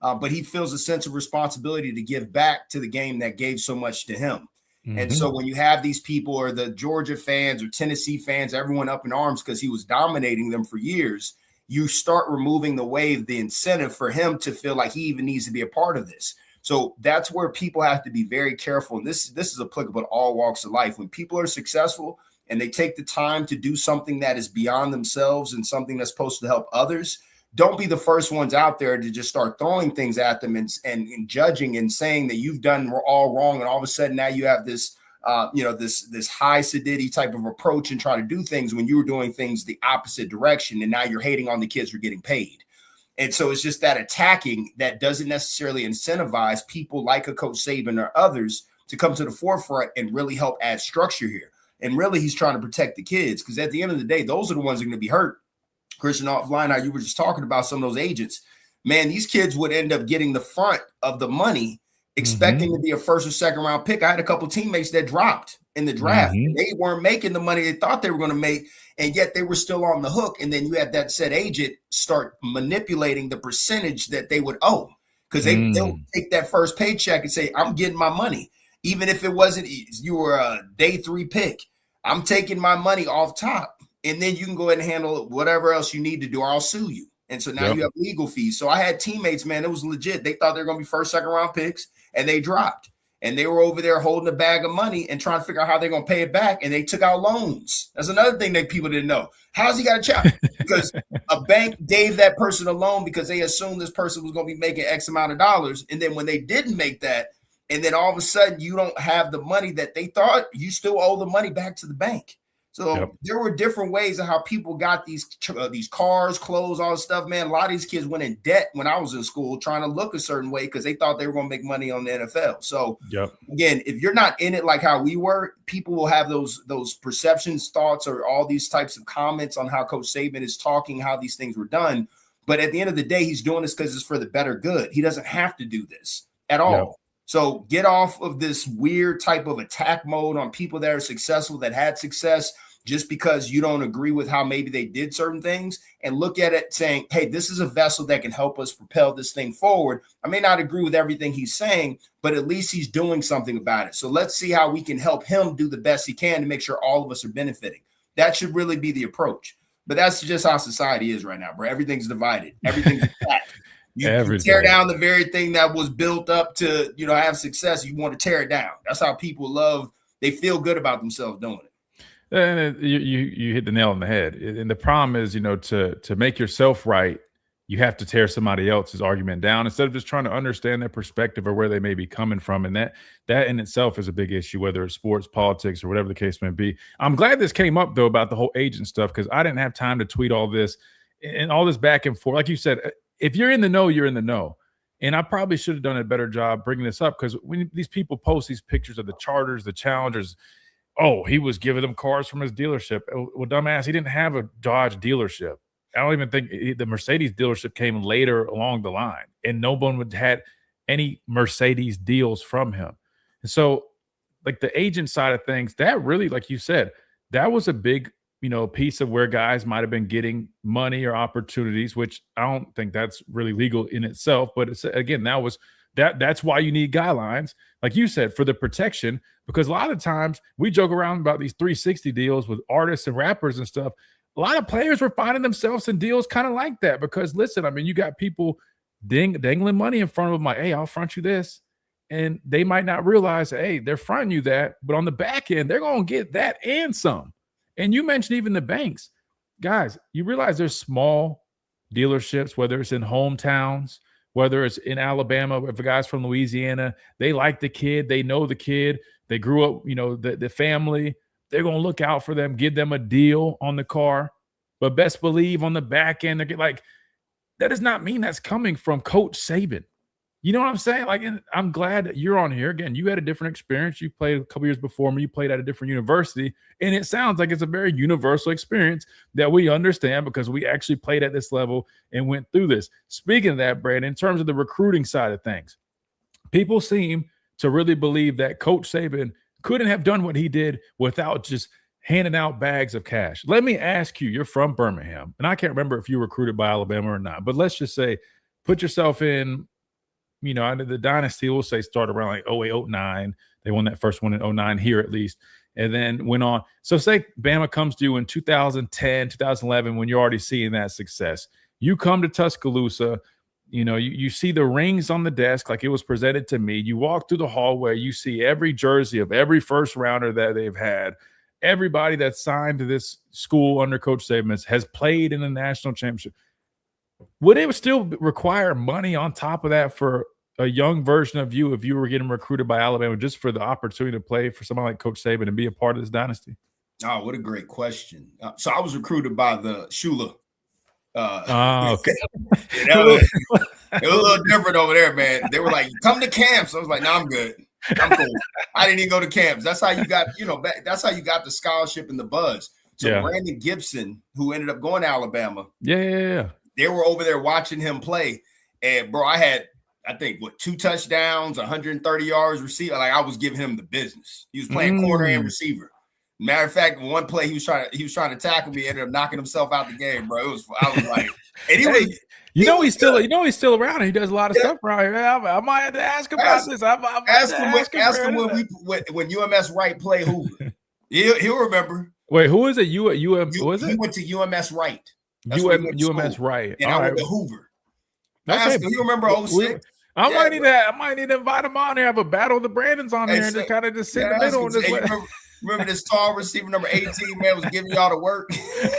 But he feels a sense of responsibility to give back to the game that gave so much to him. Mm-hmm. And so when you have these people or the Georgia fans or Tennessee fans, everyone up in arms because he was dominating them for years, you start removing the incentive for him to feel like he even needs to be a part of this. So that's where people have to be very careful. And this is applicable to all walks of life. When people are successful and they take the time to do something that is beyond themselves and something that's supposed to help others, don't be the first ones out there to just start throwing things at them and judging and saying that you've done all wrong. And all of a sudden now you have this, this high sedity type of approach and try to do things when you were doing things the opposite direction. And now you're hating on the kids who are getting paid. And so it's just that attacking that doesn't necessarily incentivize people like a Coach Saban or others to come to the forefront and really help add structure here. And really, he's trying to protect the kids, because at the end of the day, those are the ones that are going to be hurt. Christian, offline, how you were just talking about some of those agents. Man, these kids would end up getting the front of the money, expecting to be a first or second round pick. I had a couple teammates that dropped in the draft. They weren't making the money they thought they were going to make, and yet they were still on the hook. And then you had that said agent start manipulating the percentage that they would owe, because they'll take that first paycheck and say, I'm getting my money. Even if it wasn't, you were a day 3 pick, I'm taking my money off top. And then you can go ahead and handle whatever else you need to do, or I'll sue you. And so now you have legal fees. So I had teammates, man, it was legit. They thought they were going to be first, second round picks, and they dropped. And they were over there holding a bag of money and trying to figure out how they're going to pay it back. And they took out loans. That's another thing that people didn't know. How's he got a child? Because a bank gave that person a loan because they assumed this person was going to be making X amount of dollars. And then when they didn't make that, and then all of a sudden you don't have the money that they thought, you still owe the money back to the bank. So there were different ways of how people got these cars, clothes, all this stuff, man. A lot of these kids went in debt when I was in school trying to look a certain way because they thought they were going to make money on the NFL. So again, if you're not in it like how we were, people will have those perceptions, thoughts, or all these types of comments on how Coach Saban is talking, how these things were done. But at the end of the day, he's doing this because it's for the better good. He doesn't have to do this at all. So get off of this weird type of attack mode on people that are successful, that had success, just because you don't agree with how maybe they did certain things, and look at it saying, hey, this is a vessel that can help us propel this thing forward. I may not agree with everything he's saying, but at least he's doing something about it. So let's see how we can help him do the best he can to make sure all of us are benefiting. That should really be the approach. But that's just how society is right now, bro. Everything's divided. Everything's attacked. You tear down the very thing that was built up to, have success. You want to tear it down. That's how people love. They feel good about themselves doing it. And you hit the nail on the head. And the problem is, to make yourself right, you have to tear somebody else's argument down instead of just trying to understand their perspective or where they may be coming from. And that in itself is a big issue, whether it's sports, politics, or whatever the case may be. I'm glad this came up, though, about the whole agent stuff, because I didn't have time to tweet all this and all this back and forth. Like you said, if you're in the know, you're in the know. And I probably should have done a better job bringing this up, because when these people post these pictures of the Chargers, the Challengers, oh, he was giving them cars from his dealership. Well, dumbass, he didn't have a Dodge dealership. I don't even think the Mercedes dealership came later along the line, and no one would had any Mercedes deals from him. And so, like, the agent side of things, that really, like you said, that was a big, piece of where guys might have been getting money or opportunities, which I don't think that's really legal in itself. But it's, again, that's why you need guidelines, like you said, for the protection, because a lot of times we joke around about these 360 deals with artists and rappers and stuff. A lot of players were finding themselves in deals kind of like that, because listen, I mean, you got people dangling money in front of them like, hey, I'll front you this. And they might not realize, hey, they're fronting you that, but on the back end, they're going to get that and some. And you mentioned even the banks. Guys, you realize there's small dealerships, whether it's in hometowns, whether it's in Alabama, if a guy's from Louisiana, they like the kid, they know the kid, they grew up, the family, they're going to look out for them, give them a deal on the car. But best believe on the back end, they're like, that does not mean that's coming from Coach Saban. You know what I'm saying? Like, and I'm glad that you're on here. Again, you had a different experience. You played a couple years before me. You played at a different university. And it sounds like it's a very universal experience that we understand, because we actually played at this level and went through this. Speaking of that, Brad, in terms of the recruiting side of things, people seem to really believe that Coach Saban couldn't have done what he did without just handing out bags of cash. Let me ask you, you're from Birmingham, and I can't remember if you were recruited by Alabama or not, but let's just say, put yourself in, the dynasty, we'll say, started around like 08, 09. They won that first one in 09 here at least, and then went on. So say Bama comes to you in 2010, 2011, when you're already seeing that success. You come to Tuscaloosa, you see the rings on the desk like it was presented to me. You walk through the hallway, you see every jersey of every first rounder that they've had. Everybody that's signed to this school under Coach Saban has played in the national championship. Would it still require money on top of that for a young version of you if you were getting recruited by Alabama just for the opportunity to play for someone like Coach Saban and be a part of this dynasty? Oh, what a great question. So I was recruited by the Shula. Okay. It was a little different over there, man. They were like, "Come to camps." I was like, "No, I'm good. I'm cool." I didn't even go to camps. That's how you got, that's how you got the scholarship and the buzz. So Brandon Gibson, who ended up going to Alabama, yeah, they were over there watching him play, and bro, I think 2 touchdowns, 130 yards receiver. Like I was giving him the business. He was playing corner and receiver. Matter of fact, one play he was trying to tackle me, ended up knocking himself out the game, bro. I was like, and he's still around. And he does a lot of stuff right here. I might have to ask about this. Ask him when UMS Wright play Hoover. He'll remember. Wait, who is it? Who is it? He went to UMS Wright. UMS Wright. And I went to Hoover. Ask him. You remember 06? I might need to invite him on here. Have a battle of the Brandons on here and just kind of just sit in the middle. Remember this tall receiver number 18, man, was giving y'all the work.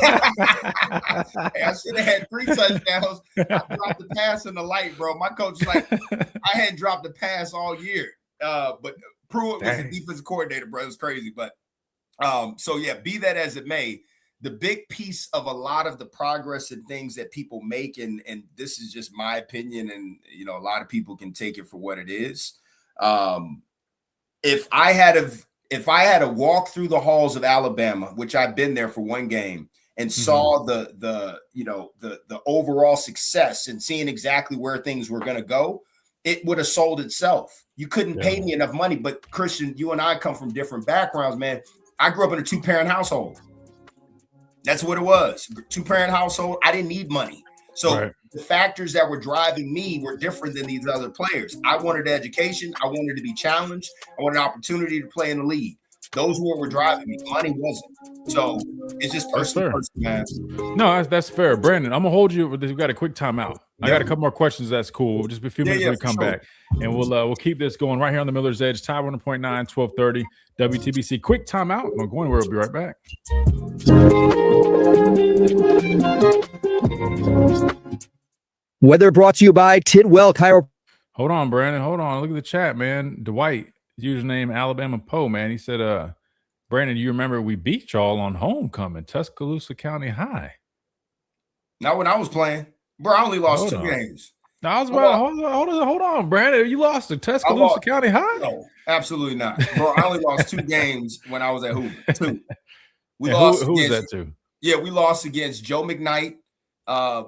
I should have had 3 touchdowns. I dropped the pass in the light, bro. My coach was like, I hadn't dropped the pass all year. But Pruitt was the defensive coordinator, bro. It was crazy. But be that as it may, the big piece of a lot of the progress and things that people make, and this is just my opinion, and a lot of people can take it for what it is. If I had to walk through the halls of Alabama, which I've been there for 1 game, and saw the overall success and seeing exactly where things were going to go, it would have sold itself. You couldn't pay me enough money. But Christian, you and I come from different backgrounds, man. I grew up in a 2-parent household. That's what it was. 2-parent household. I didn't need money. So the factors that were driving me were different than these other players. I wanted education. I wanted to be challenged. I wanted an opportunity to play in the league. Those were driving me. Money wasn't. So it's just personal, man. No, that's fair. Brandon, I'm going to hold you. We've got a quick timeout. I got a couple more questions. That's cool. Just a few minutes when we come back. And we'll keep this going right here on the Miller's Edge. Tide 100.9, 1230 WTBC. Quick timeout. I'm going anywhere. We'll be right back. Weather brought to you by Tidwell Chiropractic. Hold on, Brandon. Hold on. Look at the chat, man. Dwight, username Alabama Poe, man. He said, Brandon, you remember we beat y'all on homecoming, Tuscaloosa County High. Not when I was playing. Bro, I only lost 2 games. I was about hold on, Brandon. You lost to Tuscaloosa County High? No, absolutely not. Bro, I only lost 2 games when I was at Hoover. 2. We lost who was that to? Yeah, we lost against Joe McKnight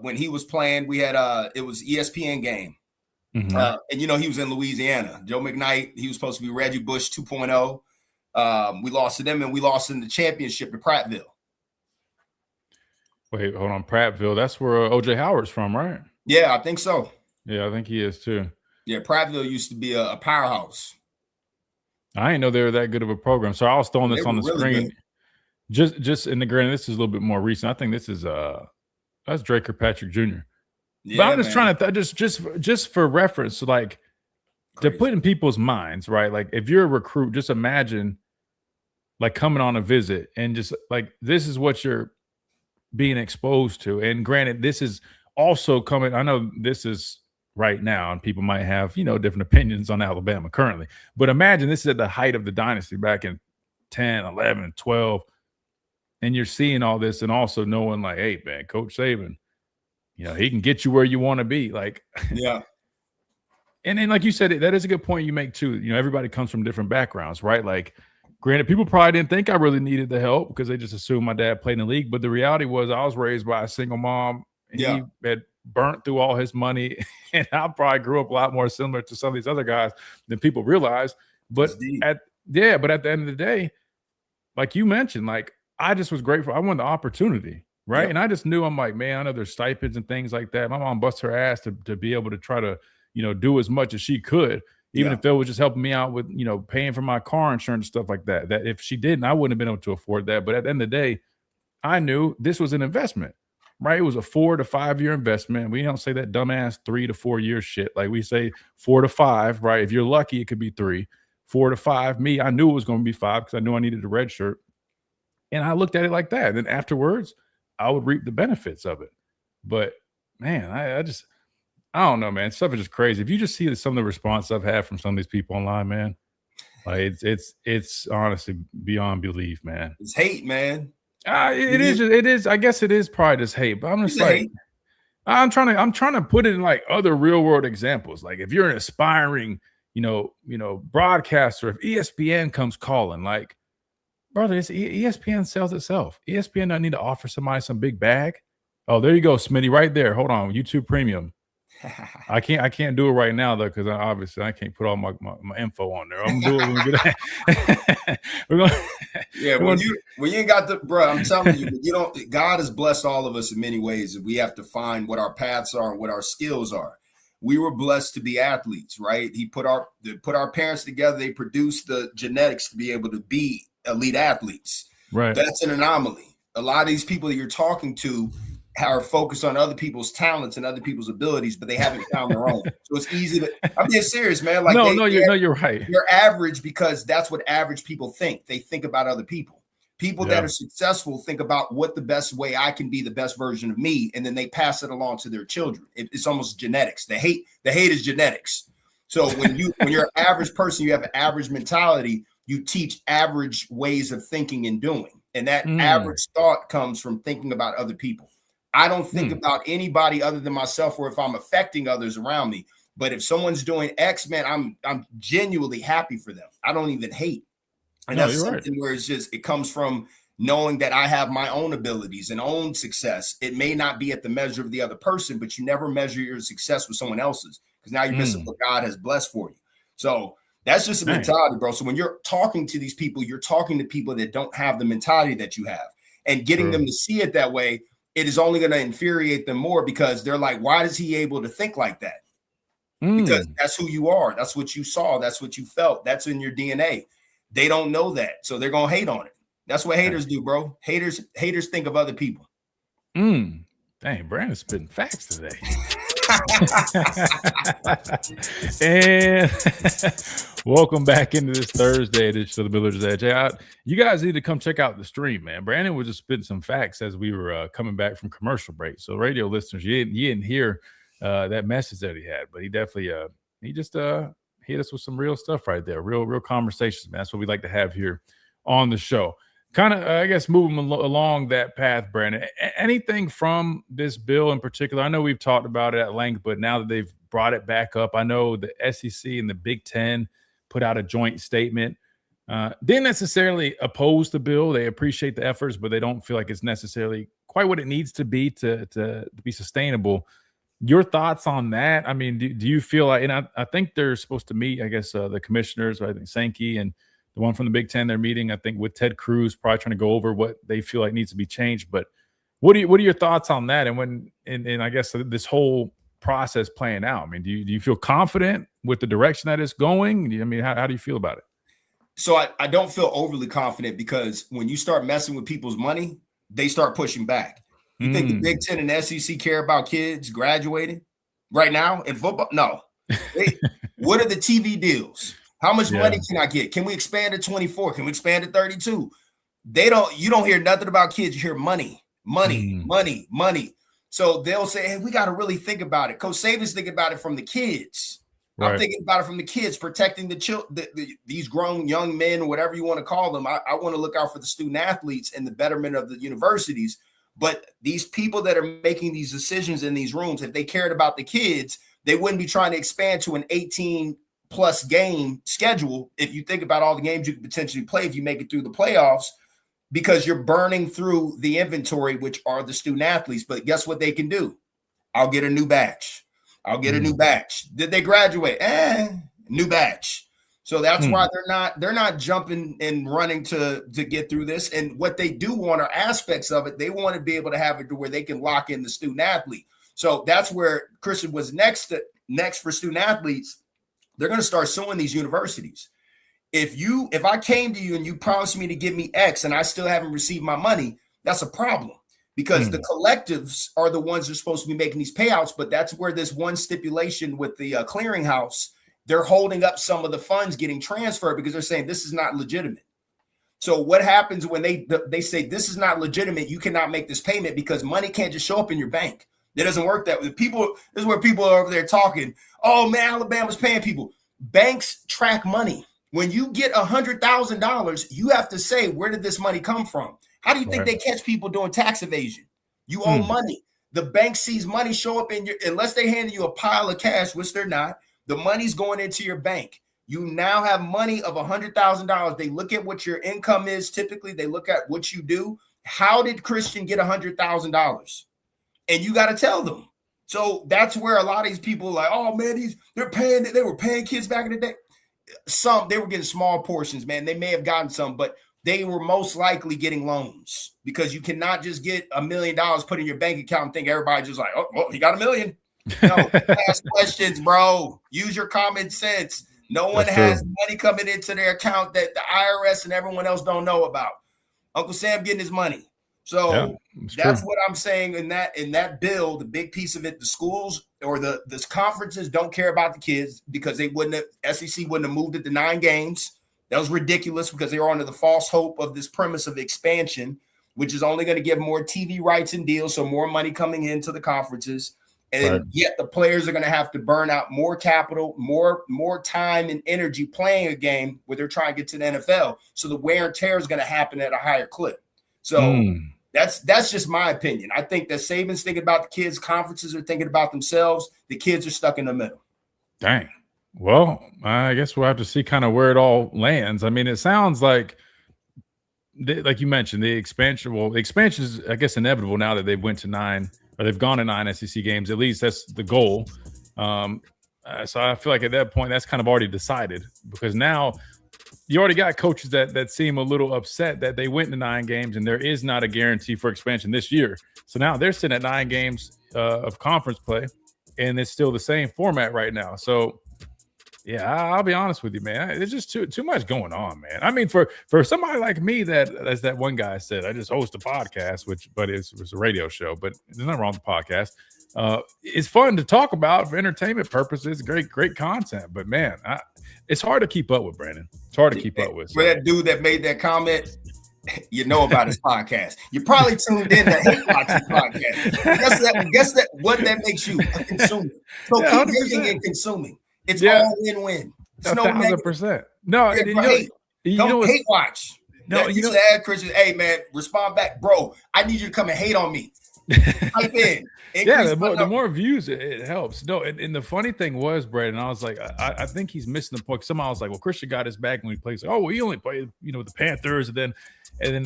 when he was playing. We had it was ESPN game. And he was in Louisiana. Joe McKnight, he was supposed to be Reggie Bush 2.0. We lost to them, and we lost in the championship to Prattville. Wait, hold on. Prattville. That's where OJ Howard's from, right? Yeah, I think so. Yeah, I think he is too. Yeah, Prattville used to be a powerhouse. I didn't know they were that good of a program. So I was throwing this on the screen. Good. Just in the granted, this is a little bit more recent. I think this is that's Drake Kirkpatrick Jr. Yeah, but I'm just trying to just for reference, like to put in people's minds, right? Like if you're a recruit, just imagine like coming on a visit and just like this is what you're being exposed to. And granted, this is also coming. I know this is right now, and people might have different opinions on Alabama currently. But imagine this is at the height of the dynasty back in 10, 11, 12. And you're seeing all this and also knowing like, hey, man, Coach Saban, he can get you where you want to be. Like, yeah. And then, like you said, that is a good point you make too. Everybody comes from different backgrounds, right? Like, granted, people probably didn't think I really needed the help because they just assumed my dad played in the league. But the reality was I was raised by a single mom. And he had burnt through all his money. And I probably grew up a lot more similar to some of these other guys than people realize. But at the end of the day, like you mentioned, like, I just was grateful. I wanted the opportunity, right? And I just knew, I'm like, man, I know there's stipends and things like that. My mom busts her ass to be able to try to, do as much as she could, even if it was just helping me out with, paying for my car insurance, stuff like that. That if she didn't, I wouldn't have been able to afford that. But at the end of the day, I knew this was an investment, right? It was a 4 to 5 year investment. We don't say that dumbass 3 to 4 year shit. Like we say 4 to 5, right? If you're lucky, it could be 3, 4 to 5. Me, I knew it was going to be 5 because I knew I needed a red shirt. And I looked at it like that. And then afterwards, I would reap the benefits of it. But man, I don't know, man. Stuff is just crazy. If you just see some of the response I've had from some of these people online, man, like it's honestly beyond belief, man. It's hate, man. It is. I guess it is probably just hate. But I'm just like, I'm trying to put it in like other real world examples. Like if you're an aspiring, broadcaster, if ESPN comes calling, like, brother, ESPN sells itself. ESPN doesn't need to offer somebody some big bag. Oh, there you go, Smitty, right there. Hold on, YouTube Premium. I can't do it right now though, because obviously I can't put all my info on there. I'm gonna do it when we get we're gonna, yeah, when you ain't got the bro, I'm telling you, you don't. God has blessed all of us in many ways, and we have to find what our paths are and what our skills are. We were blessed to be athletes, right? He put our parents together. They produced the genetics to be able to be elite athletes. Right. That's an anomaly. A lot of these people that you're talking to are focused on other people's talents and other people's abilities, but they haven't found their own. So it's easy to. I'm being serious, man. Like you're right. You're average because that's what average people think. They think about other people. People that are successful think about what the best way I can be the best version of me, and then they pass it along to their children. It's almost genetics. The hate is genetics. So when you're an average person, you have an average mentality. You teach average ways of thinking and doing, and that average thought comes from thinking about other people. I don't think about anybody other than myself, or if I'm affecting others around me. But if someone's doing X, man, I'm genuinely happy for them. I don't even hate. And that's something where it comes from knowing that I have my own abilities and own success. It may not be at the measure of the other person, but you never measure your success with someone else's, because now you're missing what God has blessed for you. So that's just a mentality, bro. So when you're talking to these people, you're talking to people that don't have the mentality that you have, and getting them to see it that way, it is only going to infuriate them more, because they're like, why is he able to think like that? Because that's who you are. That's what you saw. That's what you felt. That's in your DNA. They don't know that. So they're going to hate on it. That's what haters do, bro. Haters think of other people. Dang, Brandon's spitting facts today. And welcome back into this Thursday edition of the Miller's Edge. You guys need to come check out the stream, man. Brandon was just spitting some facts as we were coming back from commercial break. So radio listeners, you didn't hear that message that he had, but he definitely he just hit us with some real stuff right there. Real conversations, man. That's what we like to have here on the show. Kind of, I guess, moving along that path, Brandon. Anything from this bill in particular? I know we've talked about it at length, but now that they've brought it back up, I know the SEC and the Big Ten put out a joint statement. Didn't necessarily oppose the bill. They appreciate the efforts, but they don't feel like it's necessarily quite what it needs to be to be sustainable. Your thoughts on that? I mean, do you feel like, and I think they're supposed to meet, I guess, the commissioners, I think Sankey and the one from the Big Ten, they're meeting, I think, with Ted Cruz, probably trying to go over what they feel like needs to be changed. But what are your thoughts on that? And I guess this whole process playing out? I mean, do you feel confident with the direction that it's going? I mean, how do you feel about it? So I don't feel overly confident, because when you start messing with people's money, they start pushing back. You think the Big Ten and the SEC care about kids graduating right now in football? No. What are the TV deals? How much money can I get? Can we expand to 24? Can we expand to 32? You don't hear nothing about kids. You hear money. So they'll say, hey, we got to really think about it. Coach Saban's thinking about it from the kids. Right. I'm thinking about it from the kids, protecting these grown young men, whatever you want to call them. I want to look out for the student athletes and the betterment of the universities. But these people that are making these decisions in these rooms, if they cared about the kids, they wouldn't be trying to expand to an 18-plus game schedule. If you think about all the games you could potentially play if you make it through the playoffs, because you're burning through the inventory, which are the student athletes. But guess what they can do? I'll get a new batch. Did they graduate? New batch. So that's why they're not jumping and running to get through this. And what they do want are aspects of it. They want to be able to have it to where they can lock in the student athlete. So that's where Christian was next for student athletes. They're going to start suing these universities. If I came to you and you promised me to give me X and I still haven't received my money, that's a problem, because the collectives are the ones that are supposed to be making these payouts. But that's where this one stipulation with the clearinghouse, they're holding up some of the funds getting transferred because they're saying this is not legitimate. So what happens when they say this is not legitimate? You cannot make this payment because money can't just show up in your bank. It doesn't work that way. This is where people are over there talking, oh man, Alabama's paying people. Banks track money. When you get $100,000, you have to say, where did this money come from? How do you think they catch people doing tax evasion? You owe money. the bank sees money show up in your, unless they hand you a pile of cash, which they're not, the money's going into your bank. You now have money of $100,000. They look at what your income is. Typically, they look at what you do. How did Christian get $100,000? And you got to tell them. So that's where a lot of these people are like, oh man, they were paying kids back in the day. Some, they were getting small portions, man. They may have gotten some, but they were most likely getting loans, because you cannot just get $1 million put in your bank account and think everybody just like, oh, well, he got $1 million. No, ask questions, bro. Use your common sense. No one has money coming into their account that the IRS and everyone else don't know about. Uncle Sam getting his money. So that's what I'm saying in that bill. The big piece of it, the schools or the conferences don't care about the kids, because they SEC wouldn't have moved it to 9 games. That was ridiculous, because they were under the false hope of this premise of expansion, which is only going to give more TV rights and deals, so more money coming into the conferences. And yet the players are going to have to burn out more capital, more time and energy playing a game where they're trying to get to the NFL. So the wear and tear is going to happen at a higher clip. So that's just my opinion. I think that Saban's thinking about the kids, conferences are thinking about themselves. The kids are stuck in the middle. Dang. Well, I guess we'll have to see kind of where it all lands. I mean, it sounds like you mentioned, the expansion. Well, the expansion is, I guess, inevitable now that they've went to 9, or they've gone to 9 SEC games. At least that's the goal. So I feel like at that point, that's kind of already decided, because now you already got coaches that seem a little upset that they went to 9 games and there is not a guarantee for expansion this year. So now they're sitting at 9 games of conference play, and it's still the same format right now. So yeah, I'll be honest with you, man. There's just too much going on, man. I mean, for somebody like me, that, as that one guy said, I just host a podcast, but it was a radio show, but there's nothing wrong with the podcast. It's fun to talk about for entertainment purposes. Great content, but man, it's hard to keep up with, Brandon. It's hard to keep up with. For that dude that made that comment, you know about his podcast. You probably tuned in to hate watching podcast. Guess what that makes you a consumer. So keep hating and consuming. It's all win-win. It's no 1,000%. No, don't hate watch. No, you should add Christian. Hey man, respond back, bro. I need you to come and hate on me. Type in. The more views, it helps. No, and the funny thing was, Brandon, I was like, I think he's missing the point. Somehow I was like, well, Christian got his back when he plays. Like, oh, well, he only played, with the Panthers, and then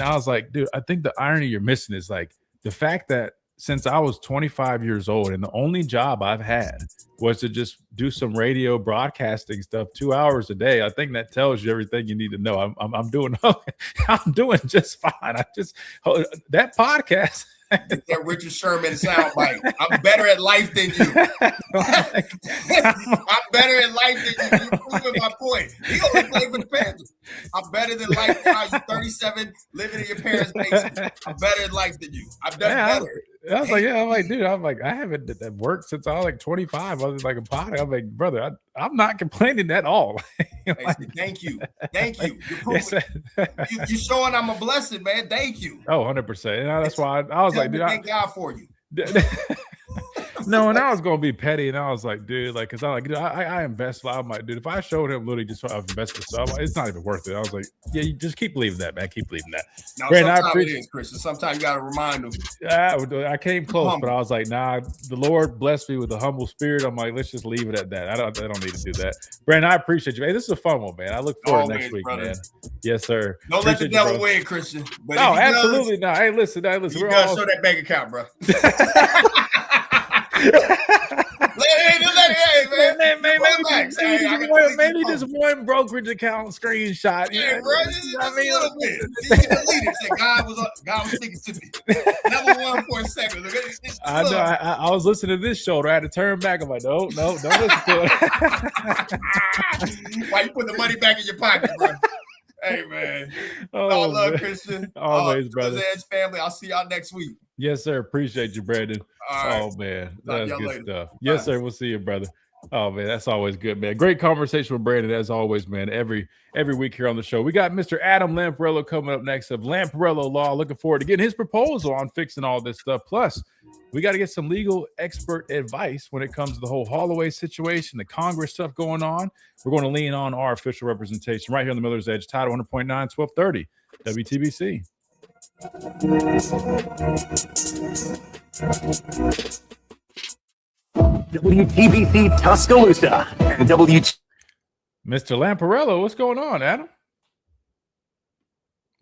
I was like, dude, I think the irony you're missing is like the fact that since I was 25 years old, and the only job I've had was to just do some radio broadcasting stuff 2 hours a day. I think that tells you everything you need to know. I'm doing just fine. That podcast. That Richard Sherman soundbite. I'm better at life than you. I'm better at life than you. You're proving my point. He only played for the Panthers. I'm better than life now. You're 37, living in your parents' basement. I'm better at life than you. I've done better. I was like, dude, I haven't worked since I was like 25. I was like a potty. I'm like, brother, I'm not complaining at all. Thank you. You're showing I'm a blessing, man. Thank you. Oh, 100%. That's why I was like, dude, thank God for you. No, and I was gonna be petty, and I was like, dude, like, cause I like, dude, I invest. I'm like, dude, if I showed him literally just I've invested stuff, it's not even worth it. I was like, yeah, you just keep believing that, man. Keep believing that. No, Brandon, I appreciate it, Christian. Sometimes you gotta remind them. I came close, but I was like, nah, the Lord blessed me with a humble spirit. I'm like, let's just leave it at that. I don't need to do that. Brandon, I appreciate you. Hey, this is a fun one, man. I look forward to next week, brother. Man. Yes, sir. Don't let the devil win, Christian. But no, absolutely not. Hey, listen. You gotta show that bank account, bro. Maybe just one brokerage account screenshot. Yeah, bro. I mean, a little bit. You can delete it. God was speaking to me. Never one for a second. I know. I was listening to this show. I had to turn back. I'm like, no, don't listen to it. Why you put the money back in your pocket, bro? Hey, man. All love, Christian. Always, brother. Edge family. I'll see y'all next week. Yes, sir. Appreciate you, Brandon. Right. Oh, man. That's good later. stuff. Yes, sir. We'll see you, brother. Oh, man. That's always good, man. Great conversation with Brandon, as always, man. Every week here on the show. We got Mr. Adam Lamparello coming up next of Lamparello Law. Looking forward to getting his proposal on fixing all this stuff. Plus, we got to get some legal expert advice when it comes to the whole Holloway situation, the Congress stuff going on. We're going to lean on our official representation right here on the Miller's Edge, Title 100.9, 1230, WTBC. WTBC Tuscaloosa and Mr. Lamparello, what's going on, Adam?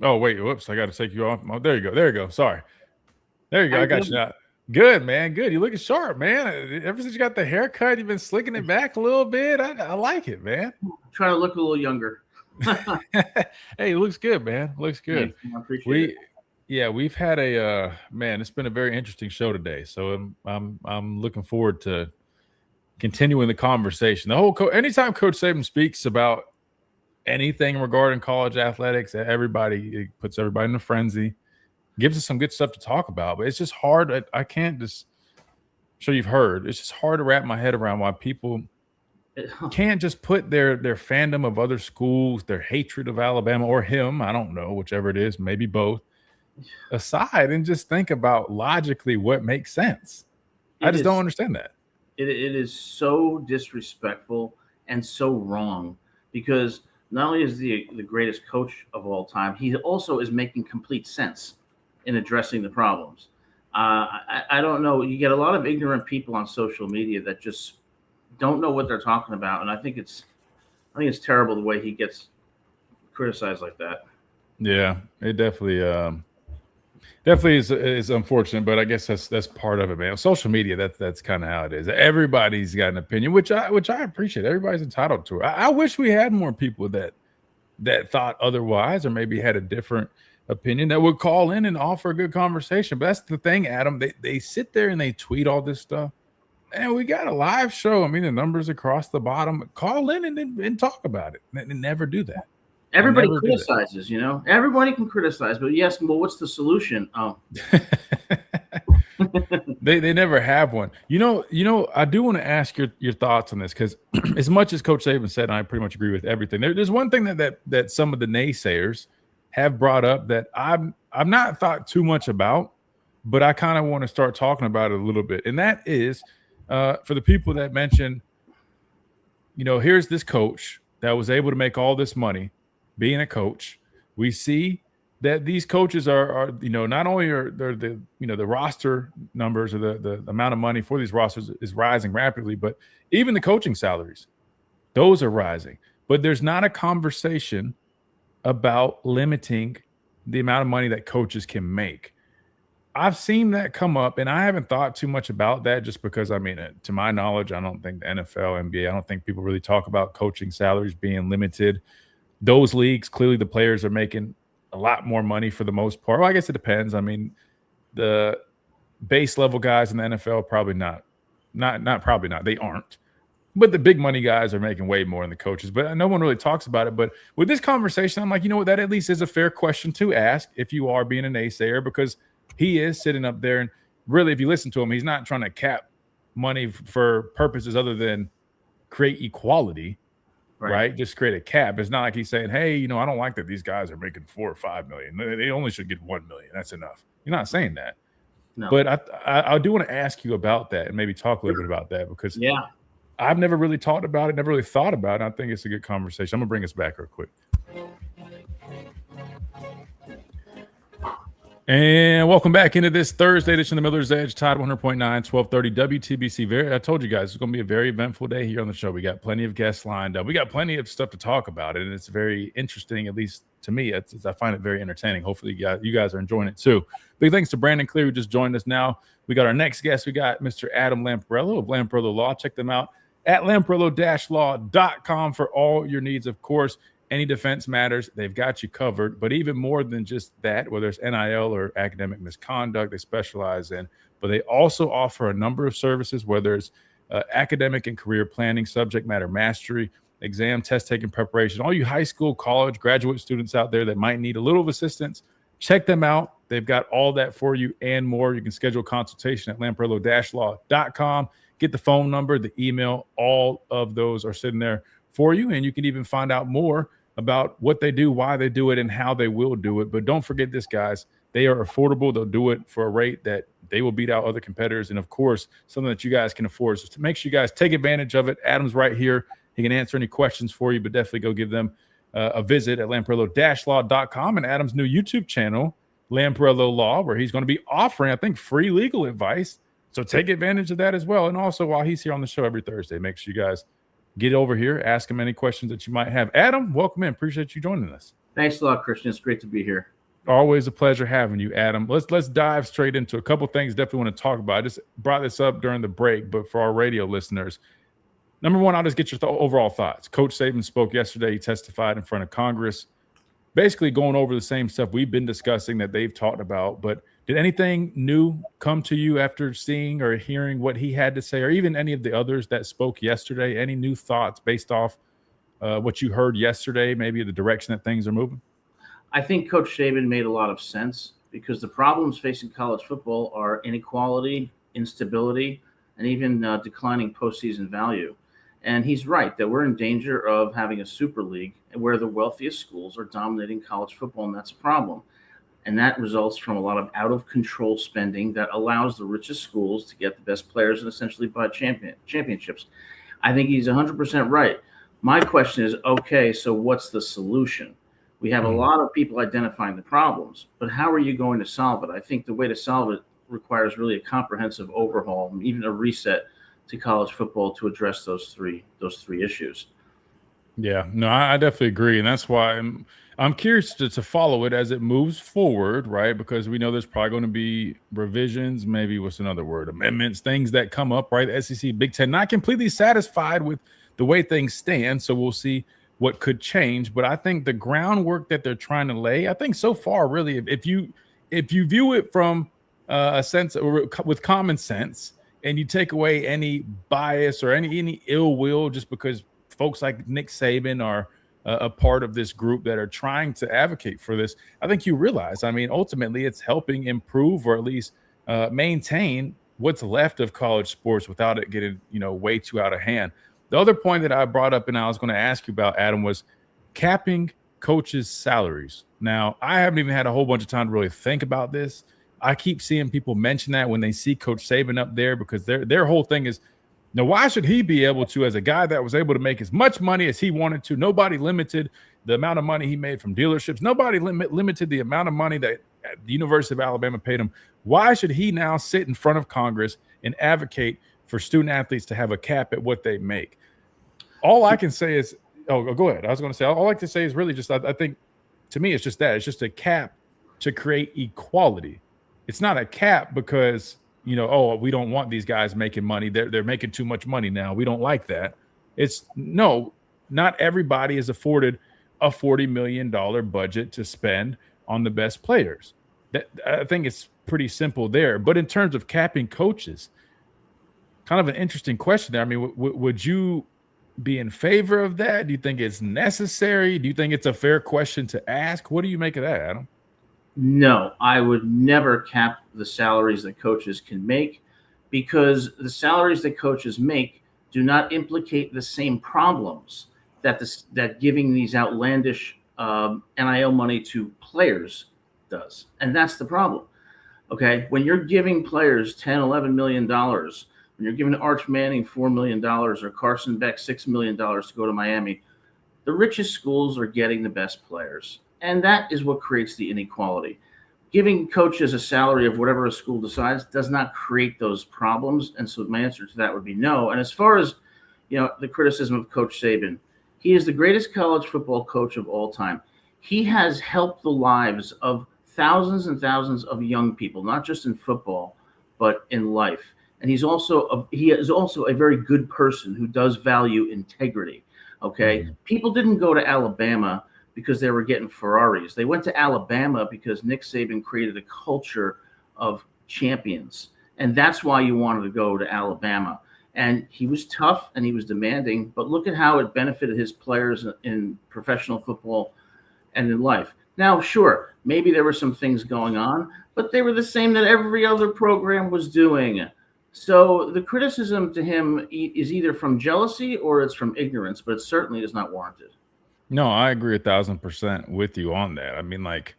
Oh, wait, whoops, I got to take you off. Oh, there you go. Sorry. There you go. I got you now. Good, man. Good. You're looking sharp, man. Ever since you got the haircut, you've been slicking it back a little bit. I like it, man. Trying to look a little younger. Hey, it looks good, man. Looks good. I appreciate it. Yeah, we've had a man. It's been a very interesting show today. So I'm looking forward to continuing the conversation. The whole anytime Coach Saban speaks about anything regarding college athletics, it puts everybody in a frenzy. Gives us some good stuff to talk about, but it's just hard. I can't just. I'm sure you've heard. It's just hard to wrap my head around why people can't just put their fandom of other schools, their hatred of Alabama or him, I don't know, whichever it is, maybe both, aside and just think about logically what makes sense. I just don't understand that. It is so disrespectful and so wrong because not only is the greatest coach of all time, he also is making complete sense in addressing the problems. I don't know. You get a lot of ignorant people on social media that just don't know what they're talking about, and I think it's terrible the way he gets criticized like that. Yeah, it definitely is unfortunate, but I guess that's part of it, man. Social media, that's kind of how it is. Everybody's got an opinion, which I appreciate. Everybody's entitled to it. I wish we had more people that thought otherwise, or maybe had a different opinion that would call in and offer a good conversation. But that's the thing, Adam. They sit there and they tweet all this stuff, and we got a live show. I mean, the numbers across the bottom. Call in and talk about it. They never do that. Everybody criticizes, you know. Everybody can criticize, but you ask them, well, what's the solution? Oh, they never have one. You know. I do want to ask your thoughts on this because, as much as Coach Saban said, and I pretty much agree with everything. There's one thing that some of the naysayers have brought up that I've not thought too much about, but I kind of want to start talking about it a little bit, and that is for the people that mention, here's this coach that was able to make all this money being a coach. We see that these coaches are not only are the roster numbers or the amount of money for these rosters is rising rapidly, but even the coaching salaries, those are rising. But there's not a conversation about limiting the amount of money that coaches can make. I've seen that come up, and I haven't thought too much about that just because, to my knowledge, I don't think the NFL, NBA, I don't think people really talk about coaching salaries being limited. Those leagues, clearly the players are making a lot more money for the most part. Well, I guess it depends. The base level guys in the NFL, probably not. Not probably not. They aren't. But the big money guys are making way more than the coaches. But no one really talks about it. But with this conversation, I'm like, that at least is a fair question to ask if you are being a naysayer, because he is sitting up there. And really, if you listen to him, he's not trying to cap money for purposes other than create equality, right? Just create a cap. It's not like he's saying, hey, I don't like that these guys are making $4 or $5 million. They only should get $1 million. That's enough. You're not saying that. No. But I do want to ask you about that and maybe talk a little bit about that because I've never really talked about it, never really thought about it. I think it's a good conversation. I'm going to bring us back real quick. And welcome back into this Thursday edition of the Miller's Edge, Tide 100.9, 1230 WTBC. I told you guys it's going to be a very eventful day here on the show. We got plenty of guests lined up. We got plenty of stuff to talk about it, and it's very interesting, at least to me. I find it very entertaining. Hopefully you guys are enjoying it too. Big thanks to Brandon Clear, who just joined us now. We got our next guest. We got Mr. Adam Lamparello of Lamparello Law. Check them out at lamparello-law.com for all your needs, of course. Any defense matters, they've got you covered. But even more than just that, whether it's NIL or academic misconduct, they specialize in. But they also offer a number of services, whether it's academic and career planning, subject matter mastery, exam, test taking preparation. All you high school, college, graduate students out there that might need a little assistance, check them out. They've got all that for you and more. You can schedule a consultation at lamparello-law.com. Get the phone number, the email. All of those are sitting there for you. And you can even find out more about what they do, why they do it, and how they will do it. But don't forget this, guys. They are affordable. They'll do it for a rate that they will beat out other competitors. And, of course, something that you guys can afford. So make sure you guys take advantage of it. Adam's right here. He can answer any questions for you, but definitely go give them a visit at lamparello-law.com. And Adam's new YouTube channel, Lamparello Law, where he's going to be offering, I think, free legal advice. So take advantage of that as well. And also, while he's here on the show every Thursday, make sure you guys get over here, ask him any questions that you might have. Adam, welcome in. Appreciate you joining us. Thanks a lot, Christian. It's great to be here. Always a pleasure having you, Adam. Let's dive straight into a couple things definitely want to talk about. I just brought this up during the break, but for our radio listeners, number one, I'll just get your overall thoughts. Coach Saban spoke yesterday. He testified in front of Congress, basically going over the same stuff we've been discussing that they've talked about. But did anything new come to you after seeing or hearing what he had to say, or even any of the others that spoke yesterday? Any new thoughts based off what you heard yesterday, maybe the direction that things are moving? I think Coach Saban made a lot of sense because the problems facing college football are inequality, instability, and even declining postseason value. And he's right that we're in danger of having a super league where the wealthiest schools are dominating college football, and that's a problem. And that results from a lot of out-of-control spending that allows the richest schools to get the best players and essentially buy championships. I think he's 100% right. My question is, okay, so what's the solution? We have a lot of people identifying the problems, but how are you going to solve it? I think the way to solve it requires really a comprehensive overhaul, even a reset to college football to address those three issues. Yeah, no, I definitely agree. And that's why I'm curious to follow it as it moves forward, right? Because we know there's probably going to be revisions, maybe what's another word, amendments, things that come up, right? The SEC, Big Ten, not completely satisfied with the way things stand. So we'll see what could change. But I think the groundwork that they're trying to lay, I think so far, really, if you view it from a sense or with common sense, and you take away any bias or any ill will just because folks like Nick Saban are a part of this group that are trying to advocate for this, I think you realize, I mean, ultimately it's helping improve or at least maintain what's left of college sports without it getting, way too out of hand. The other point that I brought up and I was going to ask you about, Adam, was capping coaches' salaries. Now, I haven't even had a whole bunch of time to really think about this. I keep seeing people mention that when they see Coach Saban up there because their whole thing is, now, why should he be able to, as a guy that was able to make as much money as he wanted to? Nobody limited the amount of money he made from dealerships. Nobody limited the amount of money that the University of Alabama paid him. Why should he now sit in front of Congress and advocate for student athletes to have a cap at what they make? All I can say is, go ahead. I was going to say, all I can say is really just, I think, to me, it's just that. It's just a cap to create equality. It's not a cap because, we don't want these guys making money. They're making too much money now. We don't like that. It's no, not everybody is afforded a $40 million budget to spend on the best players. I think it's pretty simple there. But in terms of capping coaches, kind of an interesting question there. I mean, would you be in favor of that? Do you think it's necessary? Do you think it's a fair question to ask? What do you make of that, Adam? No, I would never cap the salaries that coaches can make because the salaries that coaches make do not implicate the same problems that giving these outlandish NIL money to players does. And that's the problem. Okay, when you're giving players $10, $11 million, when you're giving Arch Manning $4 million or Carson Beck $6 million to go to Miami, the richest schools are getting the best players. And that is what creates the inequality. Giving coaches a salary of whatever a school decides does not create those problems. And so my answer to that would be no. And as far as, the criticism of Coach Saban, he is the greatest college football coach of all time. He has helped the lives of thousands and thousands of young people, not just in football, but in life. And he is also a very good person who does value integrity. Okay. Mm-hmm. People didn't go to Alabama because they were getting Ferraris. They went to Alabama because Nick Saban created a culture of champions. And that's why you wanted to go to Alabama. And he was tough and he was demanding, but look at how it benefited his players in professional football and in life. Now, sure, maybe there were some things going on, but they were the same that every other program was doing. So the criticism to him is either from jealousy or it's from ignorance, but it certainly is not warranted. No, I agree 1,000% with you on that. I mean, like,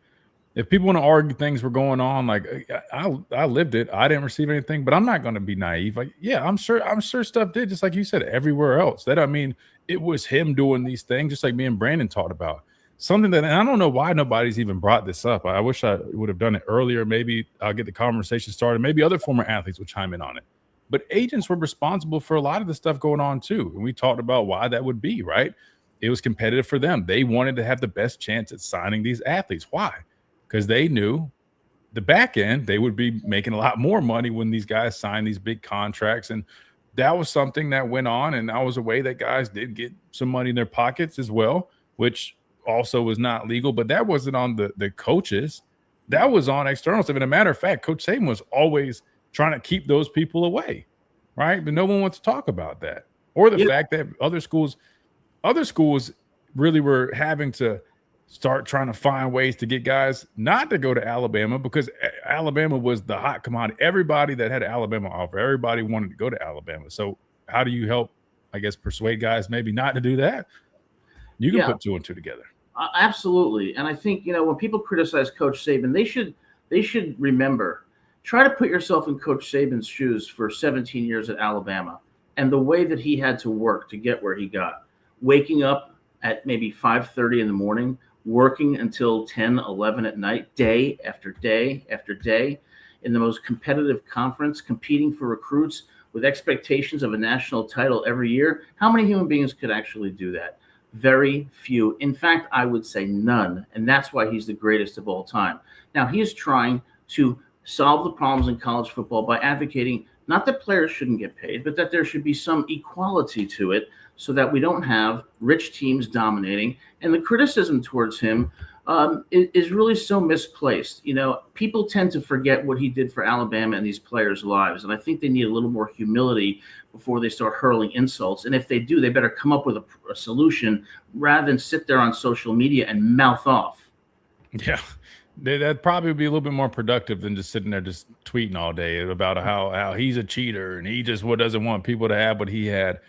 if people want to argue things were going on, like I lived it. I didn't receive anything, but I'm not going to be naive. Like, yeah, I'm sure stuff did, just like you said, everywhere else. That, I mean, it was him doing these things, just like me and Brandon talked about. something that, and I don't know why nobody's even brought this up. I wish I would have done it earlier. Maybe I'll get the conversation started. Maybe other former athletes will chime in on it. But agents were responsible for a lot of the stuff going on too. And we talked about why that would be, right? It was competitive for them. They wanted to have the best chance at signing these athletes. Why? Because they knew the back end, they would be making a lot more money when these guys signed these big contracts. And that was something that went on. And that was a way that guys did get some money in their pockets as well, which also was not legal. But that wasn't on the coaches. That was on external stuff. And a matter of fact, Coach Saban was always trying to keep those people away, right? But no one wants to talk about that. Or the fact that other schools really were having to start trying to find ways to get guys not to go to Alabama, because Alabama was the hot commodity. Everybody that had an Alabama offer, everybody wanted to go to Alabama. So how do you help, I guess, persuade guys maybe not to do that? You can put 2 and 2 together. Absolutely. And I think, when people criticize Coach Saban, they should remember, try to put yourself in Coach Saban's shoes for 17 years at Alabama and the way that he had to work to get where he got. Waking up at maybe 5:30 in the morning, working until 10, 11 at night, day after day after day, in the most competitive conference, competing for recruits with expectations of a national title every year. How many human beings could actually do that? Very few. In fact, I would say none. And that's why he's the greatest of all time. Now, he is trying to solve the problems in college football by advocating not that players shouldn't get paid, but that there should be some equality to it, so that we don't have rich teams dominating. And the criticism towards him is really so misplaced. People tend to forget what he did for Alabama and these players' lives. And I think they need a little more humility before they start hurling insults. And if they do, they better come up with a solution rather than sit there on social media and mouth off. Yeah. That probably would be a little bit more productive than just sitting there just tweeting all day about how he's a cheater and he just doesn't want people to have what he had.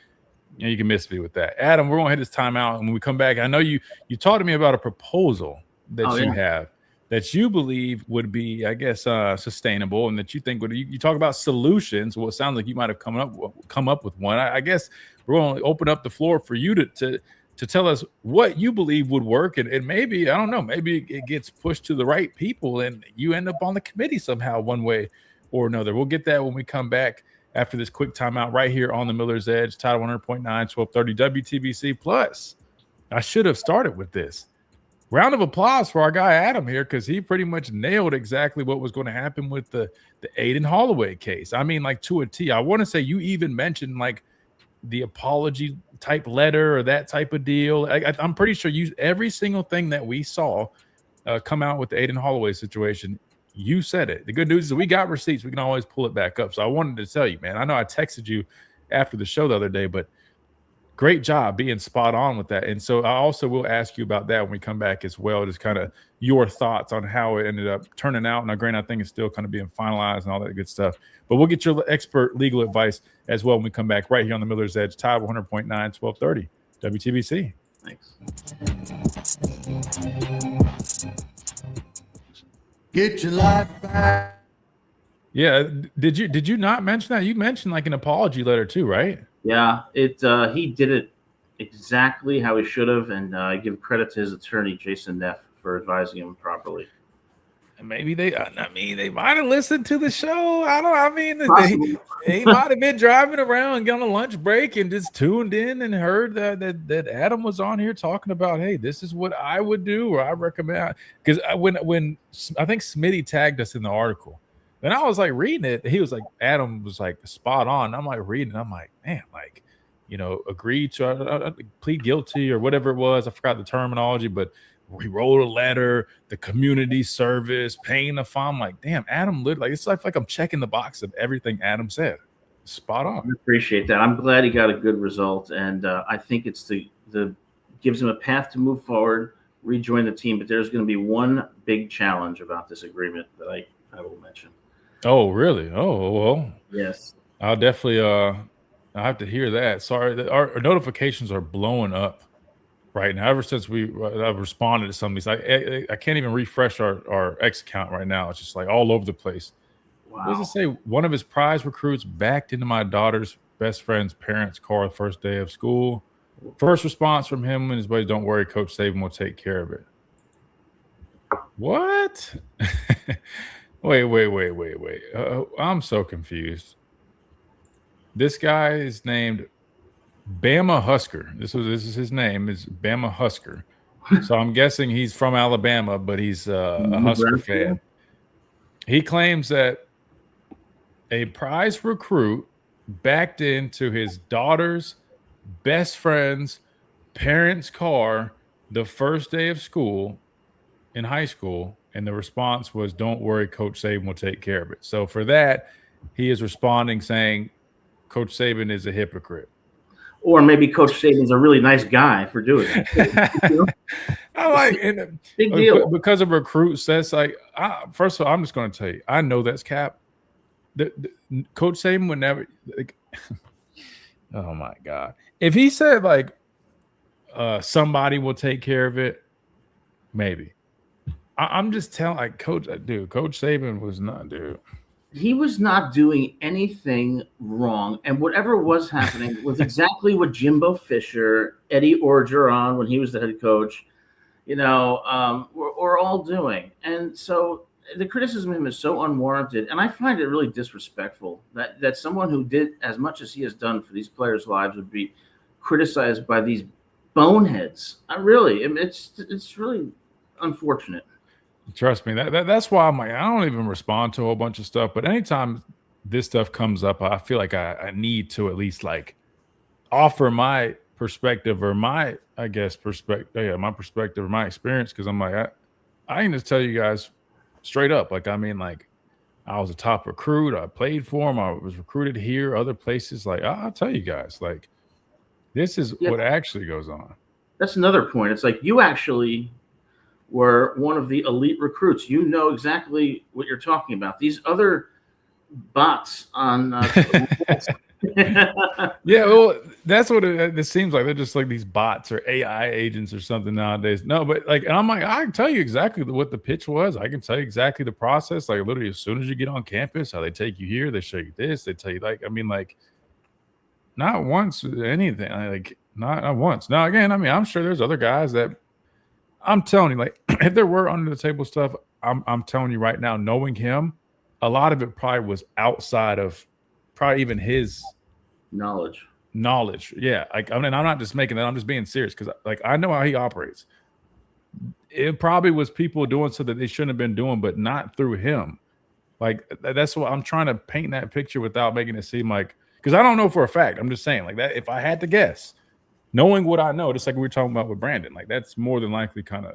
You can miss me with that. Adam, we're going to hit this time out. And when we come back, I know you talked to me about a proposal that you have that you believe would be, I guess, sustainable, and that you think you talk about solutions. Well, it sounds like you might have come up with one. I guess we're going to open up the floor for you to tell us what you believe would work. And maybe, I don't know, maybe it gets pushed to the right people and you end up on the committee somehow, one way or another. We'll get that when we come back after this quick timeout right here on the Miller's Edge, Title 100.9, 1230 WTBC. Plus, I should have started with this. Round of applause for our guy Adam here, because he pretty much nailed exactly what was going to happen with the Aiden Holloway case. I mean, like to a T. I want to say you even mentioned like the apology type letter or that type of deal. I'm pretty sure every single thing that we saw come out with the Aiden Holloway situation, you said it. The good news is we got receipts. We can always pull it back up. So I wanted to tell you, man, I know I texted you after the show the other day, but great job being spot on with that. And so I also will ask you about that when we come back as well, just kind of your thoughts on how it ended up turning out. Now, granted, I think it's still kind of being finalized and all that good stuff, but we'll get your expert legal advice as well when we come back right here on the Miller's Edge, Tide 100.9, 1230 WTBC. Thanks. Get your life back. Yeah. Did you not mention that? You mentioned like an apology letter too, right? Yeah, he did it exactly how he should have, and I give credit to his attorney, Jason Neff, for advising him properly. And maybe they might have listened to the show. They might have been driving around, getting on a lunch break, and just tuned in and heard that Adam was on here talking about, hey, this is what I would do, or I recommend. Because when I think Smitty tagged us in the article, and I was like reading it, he was like, Adam was like spot on. I'm like reading, I'm like, man, like, agreed to plead guilty or whatever it was. I forgot the terminology, but he wrote a letter, the community service, paying the fine. I'm like, damn, Adam, literally, it's like I'm checking the box of everything Adam said. Spot on. I appreciate that. I'm glad he got a good result, and I think it's the gives him a path to move forward, rejoin the team. But there's going to be one big challenge about this agreement that I will mention. Oh, really? Oh, well. Yes. I'll definitely I have to hear that. Sorry, our notifications are blowing up right now. Ever since I've responded to some of these, I can't even refresh our X account right now. It's just like all over the place. Wow. What does it say? One of his prize recruits backed into my daughter's best friend's parents' car the first day of school. First response from him and his buddies, don't worry, Coach Saban will take care of it. What? Wait. I'm so confused. This guy is named Bama Husker. This is his name is Bama Husker. So I'm guessing he's from Alabama, but he's a Husker fan. He claims that a prize recruit backed into his daughter's best friend's parents' car the first day of school in high school, and the response was, "Don't worry, Coach Saban will take care of it." So for that, he is responding saying, "Coach Saban is a hypocrite." Or maybe Coach Saban's a really nice guy for doing it. I like big deal because of recruits. That's like, first of all, I'm just going to tell you, I know that's cap. Coach Saban would never. Like, oh my God! If he said like somebody will take care of it, maybe. I'm just telling, like, Coach Saban was not, dude. He was not doing anything wrong, and whatever was happening was exactly what Jimbo Fisher, Eddie Orgeron, when he was the head coach, were all doing. And so the criticism of him is so unwarranted, and I find it really disrespectful that someone who did as much as he has done for these players' lives would be criticized by these boneheads. It's really unfortunate. Trust me, that's why I'm like, I don't even respond to a whole bunch of stuff. But anytime this stuff comes up, I feel like I need to at least like offer my perspective or my, I guess, my perspective or my experience. Because I'm like, I can just tell you guys straight up. Like, I mean, like, I was a top recruit. I played for him. I was recruited here, other places. Like, I'll tell you guys, like, this is what actually goes on. That's another point. It's like you actually were one of the elite recruits. You know exactly what you're talking about. These other bots on yeah, well, that's what it seems like. They're just like these bots or AI agents or something nowadays. No, but like, and I'm like, I can tell you exactly what the pitch was. I can tell you exactly the process. Like, literally, as soon as you get on campus, how they take you here, they show you this, they tell you, like, I mean, like, not once anything, like, not once. Now, again, I mean, I'm sure there's other guys that I'm telling you, like, if there were under the table stuff, I'm telling you right now, knowing him, a lot of it probably was outside of probably even his knowledge. Yeah. Like, I mean, I'm not just making that, I'm just being serious because, like, I know how he operates. It probably was people doing stuff that they shouldn't have been doing, but not through him. Like, that's what I'm trying to paint that picture without making it seem like, because I don't know for a fact. I'm just saying, like, that if I had to guess, knowing what I know, just like we were talking about with Brandon, like, that's more than likely kind of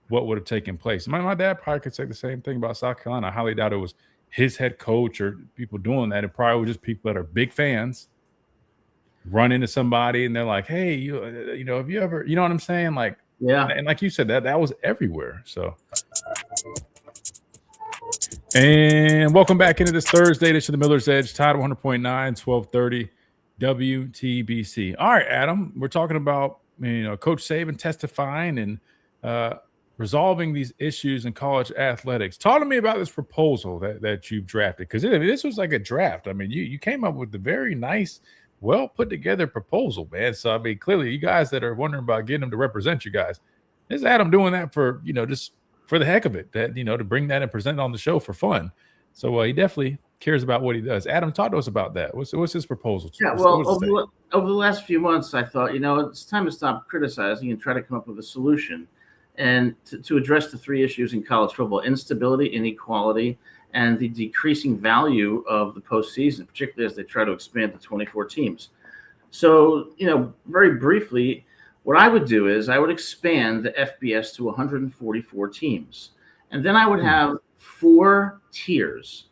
what would have taken place. My dad probably could say the same thing about South Carolina. I highly doubt it was his head coach or people doing that. It probably was just people that are big fans run into somebody and they're like, hey, you know, have you ever, you know what I'm saying? Like, yeah. And like you said, that was everywhere. So, and welcome back into this Thursday edition of the Miller's Edge, Tide 100.9, 1230 WTBC. All right, Adam, we're talking about, Coach Saban testifying and resolving these issues in college athletics. Talk to me about this proposal that you've drafted, because this was like a draft. I mean, you came up with a very nice, well put together proposal, man. So, I mean, clearly you guys that are wondering about getting him to represent you guys, this is Adam doing that for, just for the heck of it, that, to bring that and present it on the show for fun. So he definitely cares about what he does. Adam, talk to us about that. What's his proposal? Yeah, well, over the last few months, I thought, it's time to stop criticizing and try to come up with a solution. And to address the three issues in college football: instability, inequality, and the decreasing value of the postseason, particularly as they try to expand to 24 teams. So, very briefly, what I would do is I would expand the FBS to 144 teams. And then I would have 4 tiers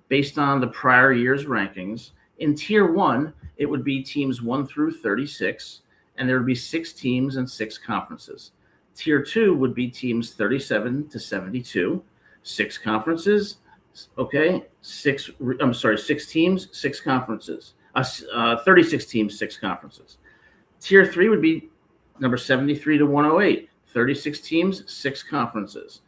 based on the prior year's rankings. In tier 1, it would be teams 1 through 36, and there would be 6 teams and 6 conferences. Tier 2 would be teams 37 to 72, 6 conferences. Okay, 6 teams, 6 conferences. 36 teams, 6 conferences. Tier 3 would be number 73 to 108, 36 teams, 6 conferences.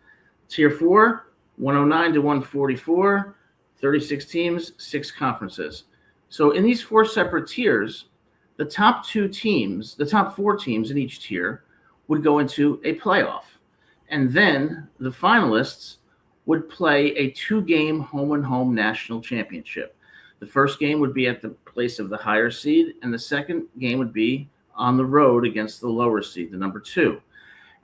Tier 4, 109 to 144, 36 teams, 6 conferences. So in these 4 separate tiers, the top 4 teams in each tier would go into a playoff. And then the finalists would play a 2-game home-and-home national championship. The first game would be at the place of the higher seed, and the second game would be on the road against the lower seed, the number 2.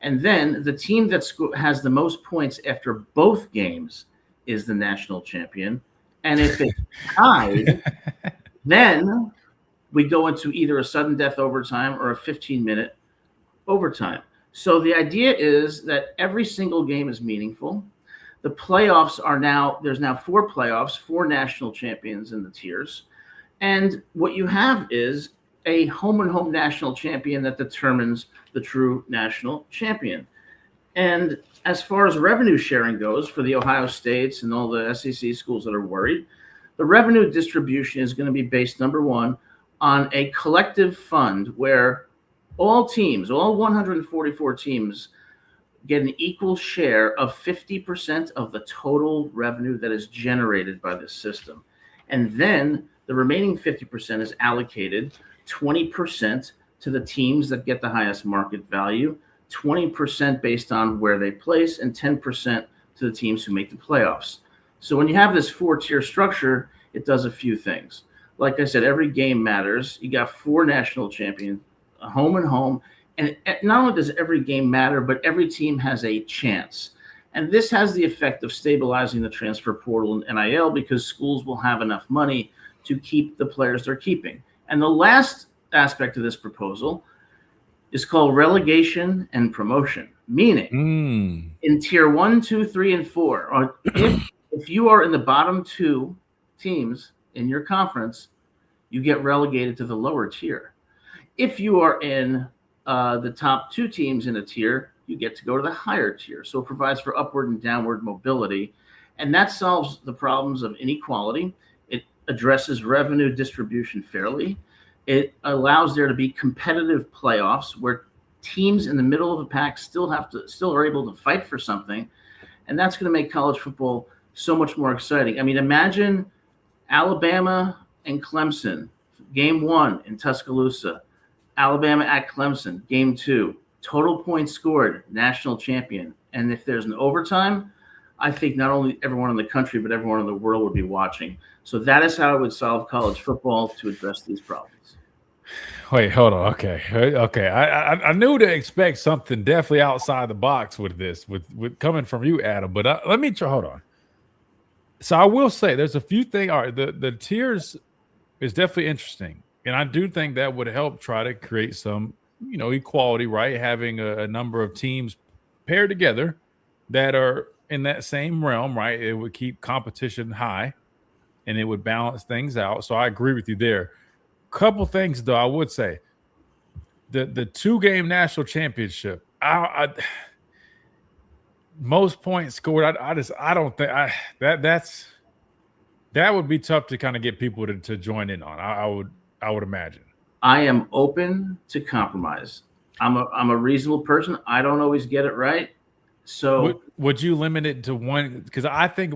And then the team that has the most points after both games is the national champion. And if it's tied, then we go into either a sudden death overtime or a 15-minute overtime. So the idea is that every single game is meaningful. The playoffs there's now 4 playoffs, 4 national champions in the tiers. And what you have is a home and home national champion that determines the true national champion. And as far as revenue sharing goes for the Ohio States and all the SEC schools that are worried, the revenue distribution is going to be based, number one, on a collective fund where all 144 teams, get an equal share of 50% of the total revenue that is generated by this system. And then the remaining 50% is allocated 20% to the teams that get the highest market value, 20% based on where they place, and 10% to the teams who make the playoffs. So when you have this 4-tier structure, it does a few things. Like I said, every game matters. You got 4 national champions, home and home. And not only does every game matter, but every team has a chance. And this has the effect of stabilizing the transfer portal and NIL because schools will have enough money to keep the players they're keeping. And the last aspect of this proposal is called relegation and promotion, meaning in tier 1, 2, 3, and 4, or if you are in the bottom 2 teams in your conference, you get relegated to the lower tier. If you are in the top 2 teams in a tier, you get to go to the higher tier. So it provides for upward and downward mobility. And that solves the problems of inequality. It addresses revenue distribution fairly. It allows there to be competitive playoffs where teams in the middle of the pack still are able to fight for something. And that's going to make college football so much more exciting. I mean, imagine Alabama and Clemson, game 1 in Tuscaloosa. Alabama at Clemson, game 2, total points scored, national champion. And if there's an overtime, I think not only everyone in the country, but everyone in the world would be watching. So that is how I would solve college football to address these problems. Wait, hold on. Okay. I knew to expect something definitely outside the box with this, with coming from you, Adam. But let me try. Hold on. So I will say there's a few things. All right, the tiers is definitely interesting. And I do think that would help try to create some, equality, right? Having a number of teams paired together that are in that same realm, right? It would keep competition high and it would balance things out. So I agree with you there. Couple things, though, I would say. The 2-game national championship, most points scored. I don't think that would be tough to kind of get people to join in on. I would imagine. I am open to compromise. I'm a reasonable person. I don't always get it right. So would you limit it to one? Because I think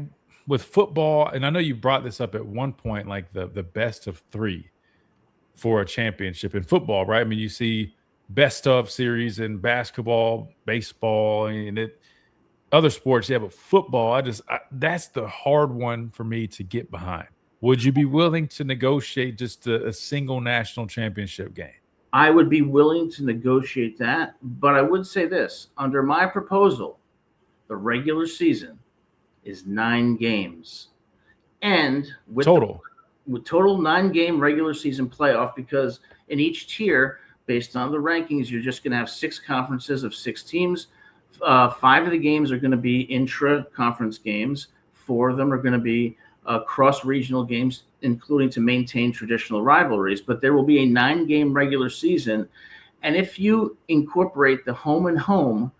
with football, and I know you brought this up at one point, like the best of 3 for a championship in football, right? I mean, you see best of series in basketball, baseball, and other sports, yeah, but football, that's the hard one for me to get behind. Would you be willing to negotiate just a single national championship game? I would be willing to negotiate that, but I would say this. Under my proposal, the regular season is 9 games. And with total 9-game regular season playoff, because in each tier, based on the rankings, you're just going to have 6 conferences of 6 teams. 5 of the games are going to be intra-conference games. 4 of them are going to be cross-regional games, including to maintain traditional rivalries. But there will be a 9-game regular season. And if you incorporate the home and home,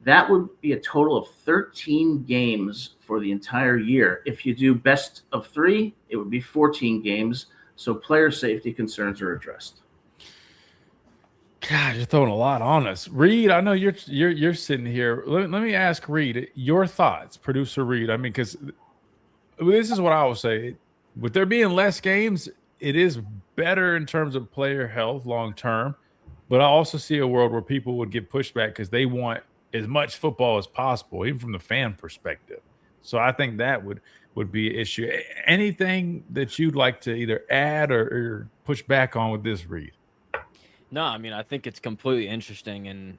that would be a total of 13 games for the entire year. If you do best of 3, it would be 14 games. So player safety concerns are addressed. God, you're throwing a lot on us, Reed. I know you're sitting here. Let me ask Reed your thoughts, producer Reed. I mean, because this is what I will say. With there being less games, it is better in terms of player health long term. But I also see a world where people would get pushed back because they want as much football as possible, even from the fan perspective. So I think that would be an issue. Anything that you'd like to either add or push back on with this, Reed? No, I mean, I think it's completely interesting, and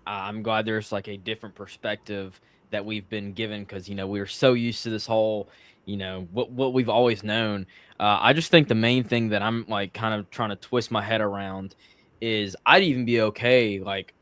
I'm glad there's like a different perspective that we've been given because we are so used to this whole, what we've always known. I just think the main thing that I'm like kind of trying to twist my head around is I'd even be okay, like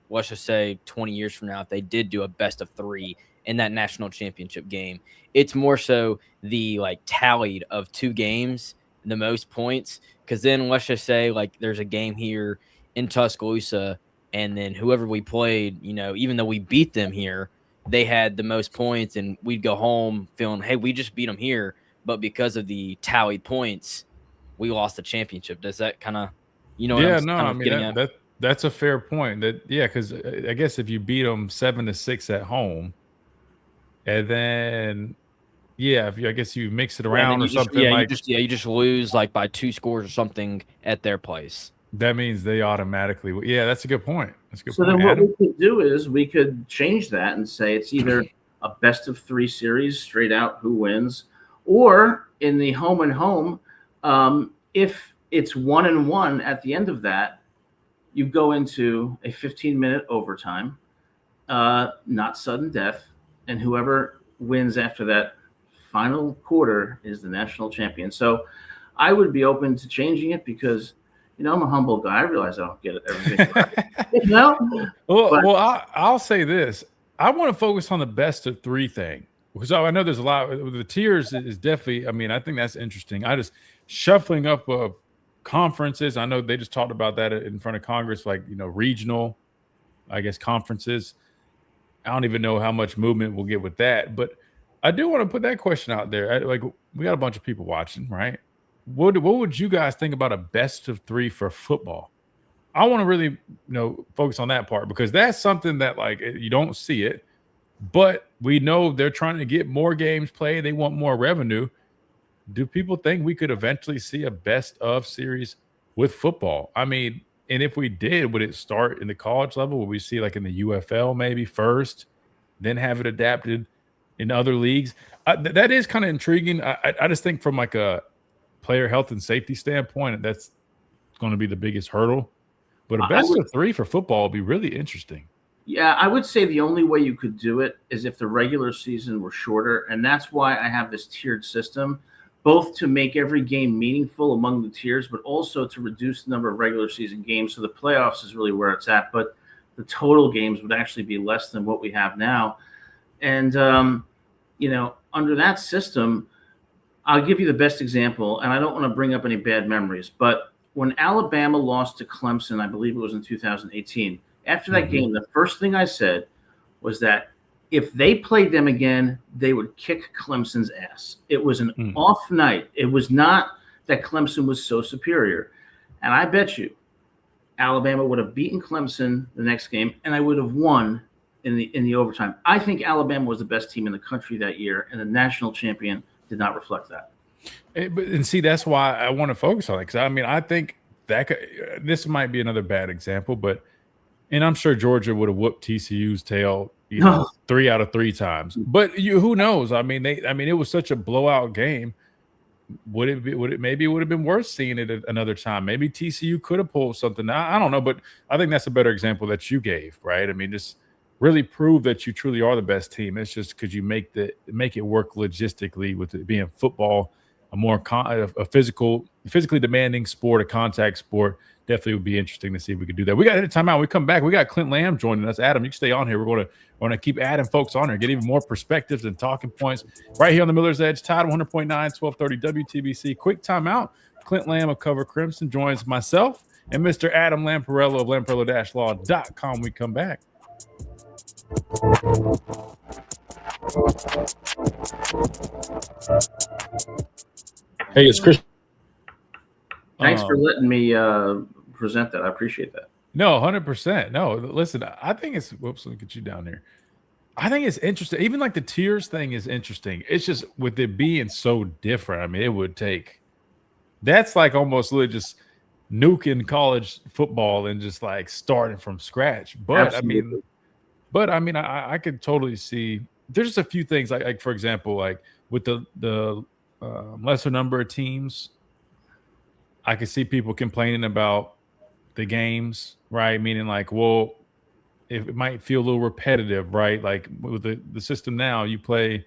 let's just say 20 years from now if they did do a best of 3 in that national championship game. It's more so the like tallied of 2 games, the most points. Because then let's just say like there's a game here in Tuscaloosa, and then whoever we played, even though we beat them here, they had the most points, and we'd go home feeling, hey, we just beat them here, but because of the tallied points, we lost the championship. Does that kind of, what Yeah, I'm no, kind I of mean getting at? that's a fair point. Because I guess if you beat them 7-6 at home, and then I guess you mix it Yeah, and then around or something you just lose like by 2 scores or something at their place. that means they automatically. Yeah, that's a good point. That's a good So point. then what Adam? we could do is we could change that and say it's either a best of 3 series straight out who wins, or in the home and home, if it's 1-1 at the end of that, you go into a 15-minute overtime, not sudden death, and whoever wins after that final quarter is the national champion. So I would be open to changing it because I'm a humble guy. I realize I don't get everything right. Well, I'll say this. I want to focus on the best of 3 thing because I know there's a lot. The tiers is definitely. I mean, I think that's interesting. I just shuffling up conferences. I know they just talked about that in front of Congress, like regional, I guess conferences. I don't even know how much movement we'll get with that, but I do want to put that question out there. Like, we got a bunch of people watching, right? What would you guys think about a best of 3 for football? I want to really, focus on that part because that's something that like you don't see it, but we know they're trying to get more games played. They want more revenue. Do people think we could eventually see a best of series with football? I mean, and if we did, would it start in the college level? Would we see like in the UFL maybe first, then have it adapted in other leagues? That is kind of intriguing. I just think from like a player health and safety standpoint, that's going to be the biggest hurdle. But a best of 3 for football would be really interesting. Yeah, I would say the only way you could do it is if the regular season were shorter, and that's why I have this tiered system, both to make every game meaningful among the tiers, but also to reduce the number of regular season games. So the playoffs is really where it's at, but the total games would actually be less than what we have now. And, under that system, I'll give you the best example, and I don't want to bring up any bad memories, but when Alabama lost to Clemson, I believe it was in 2018, after that game, the first thing I said was that if they played them again, they would kick Clemson's ass. It was an off night. It was not that Clemson was so superior. And I bet you Alabama would have beaten Clemson the next game, and I would have won in the overtime. I think Alabama was the best team in the country that year, and the national champion did not reflect that. And see, that's why I want to focus on it because I mean, I think that this might be another bad example, and I'm sure Georgia would have whooped TCU's tail, 3 out of 3 times. But who knows? I mean, it was such a blowout game. Maybe it would have been worth seeing it another time. Maybe TCU could have pulled something. I don't know, but I think that's a better example that you gave, right? I mean, just really prove that you truly are the best team. It's just because you make it work logistically with it being football, a more physically demanding sport, a contact sport. Definitely would be interesting to see if we could do that. We got to hit a timeout. When we come back, we got Clint Lamb joining us. Adam, you can stay on here. We're going to keep adding folks on here, get even more perspectives and talking points right here on the Miller's Edge. Tide 100.9, 1230 WTBC. Quick timeout. Clint Lamb of Cover Crimson joins myself and Mr. Adam Lamparello of Lamparello-law.com. We come back. Hey, it's Chris. Thanks for letting me present that. I appreciate that. No, 100%. No, listen, I think it's – whoops, let me get you down here. I think it's interesting. Even like the tiers thing is interesting. It's just with it being so different, I mean, it would take – that's like almost literally just nuking college football and just like starting from scratch. But, Absolutely. I mean, But I mean, I could totally see there's just a few things like for example, like with the lesser number of teams, I could see people complaining about the games, right? Meaning like, well, it might feel a little repetitive, right? Like with the system now, you play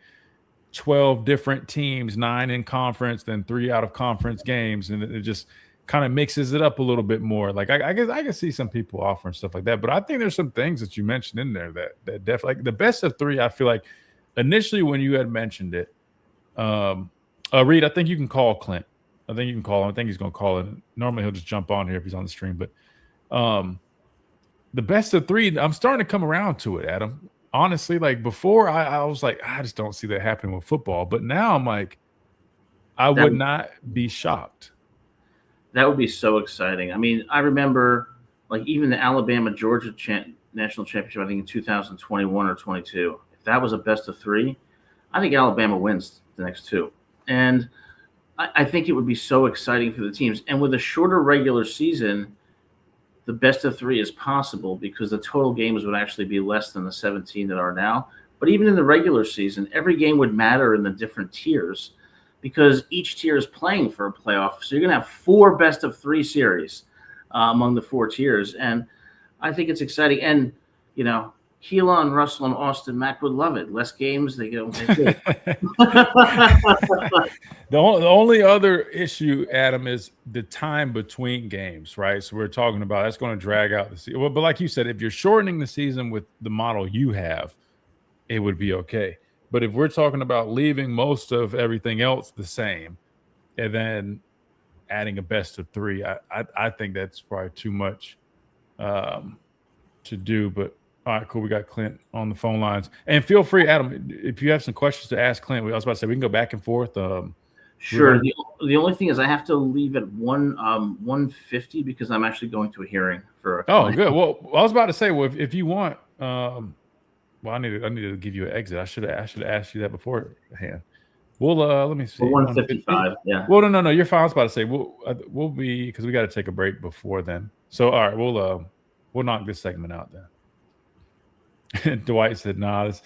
12 different teams, 9 in conference, then 3 out of conference games, and it just kind of mixes it up a little bit more. Like I guess I can see some people offering stuff like that, but I think there's some things that you mentioned in there that definitely like the best of 3. I feel like initially when you had mentioned it, Reed, I think you can call Clint. I think you can call him. I think he's going to call it. Normally he'll just jump on here if he's on the stream, but the best of 3, I'm starting to come around to it, Adam. Honestly, like before, I was like, I just don't see that happening with football. But now I'm like, I would not be shocked. That would be so exciting. I mean, I remember like even the Alabama-Georgia national championship, I think in 2021 or 22. If that was a best of 3, I think Alabama wins the next 2. And I think it would be so exciting for the teams. And with a shorter regular season, the best of 3 is possible because the total games would actually be less than the 17 that are now. But even in the regular season, every game would matter in the different tiers because each tier is playing for a playoff. So you're going to have 4 best of 3 series among the 4 tiers. And I think it's exciting. And, you know, Keelan, Russell, and Austin Mack would love it. Less games, they get the only other issue, Adam, is the time between games, right? So we're talking about that's going to drag out the season. Well, but like you said, if you're shortening the season with the model you have, it would be okay. But if we're talking about leaving most of everything else the same and then adding a best of 3, I think that's probably too much to do. But all right, cool. We got Clint on the phone lines. And feel free, Adam, if you have some questions to ask Clint, I was about to say we can go back and forth. Sure. The only thing is I have to leave at 1:50 because I'm actually going to a hearing for a client. Good. Well, I was about to say, well, if you want, well, I need to give you an exit. I should have asked you that beforehand. Well, let me see. 1:55. Yeah. Well, no. You're fine. I was about to say we'll be because we got to take a break before then. So all right, we'll knock this segment out then. Dwight said, "Nah, this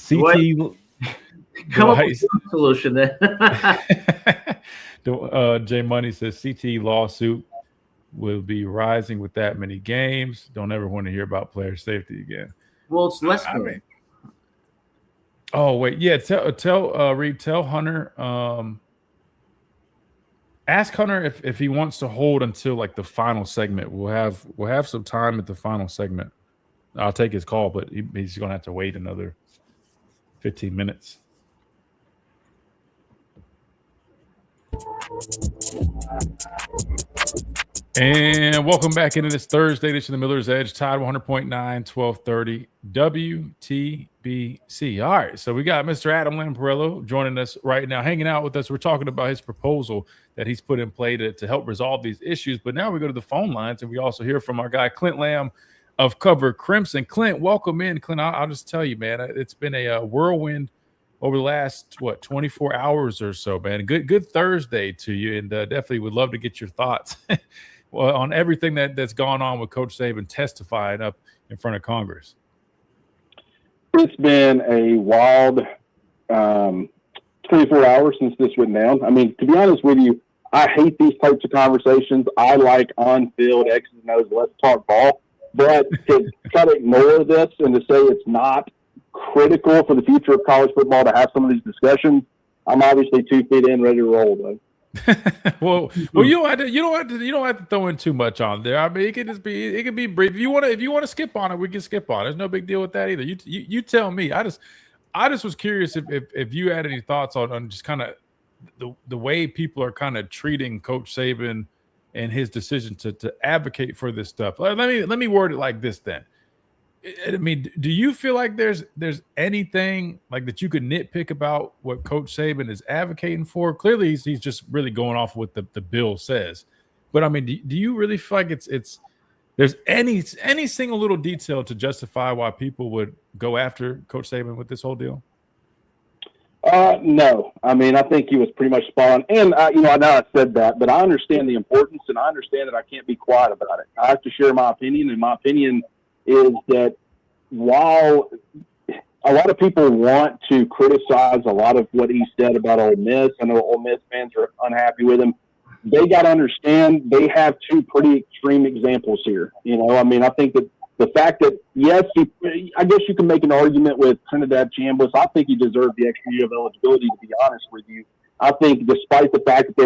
CT." Come up with a solution then. Jay Money says CT lawsuit will be rising with that many games. Don't ever want to hear about player safety again. Well, it's less. Oh wait, yeah. Tell Reed, tell Hunter. Ask Hunter if he wants to hold until like the final segment. We'll have some time at the final segment. I'll take his call, but he's going to have to wait another 15 minutes. And welcome back into this Thursday edition of the Miller's Edge, Tide 100.9, 1230 WTBC. All right, so we got Mr. Adam Lamparello joining us right now, hanging out with us. We're talking about his proposal that he's put in play to help resolve these issues. But now we go to the phone lines, and we also hear from our guy, Clint Lamb of Cover Crimson. Clint, welcome in. Clint, I'll just tell you, man, it's been a whirlwind over the last 24 hours or so, man. Good Thursday to you, and definitely would love to get your thoughts on everything that's gone on with Coach Saban testifying up in front of Congress. It's been a wild 24 hours since this went down. I mean, to be honest with you, I hate these types of conversations. I like on-field X's and O's, let's talk ball. But to try to ignore this and to say it's not critical for the future of college football to have some of these discussions, I'm obviously 2 feet in, ready to roll, though. well, you don't have to throw in too much on there. I mean, it could be brief. If you want to skip on it, we can skip on it. There's no big deal with that either. You tell me. I just was curious if you had any thoughts on just kind of the way people are kind of treating Coach Saban and his decision to advocate for this stuff. Let me word it like this then. I mean, do you feel like there's anything like that you could nitpick about what Coach Saban is advocating for? Clearly, he's just really going off what the bill says. But I mean, do you really feel like there's any single little detail to justify why people would go after Coach Saban with this whole deal? No. I mean, I think he was pretty much spot on. And, I know I said that, but I understand the importance, and I understand that I can't be quiet about it. I have to share my opinion, and my opinion is that while a lot of people want to criticize a lot of what he said about Ole Miss, I know Ole Miss fans are unhappy with him. They got to understand they have two pretty extreme examples here. I mean, I think that the fact that, yes, I guess you can make an argument with Trinidad Chambliss. I think he deserved the extra year of eligibility, to be honest with you. I think despite the fact that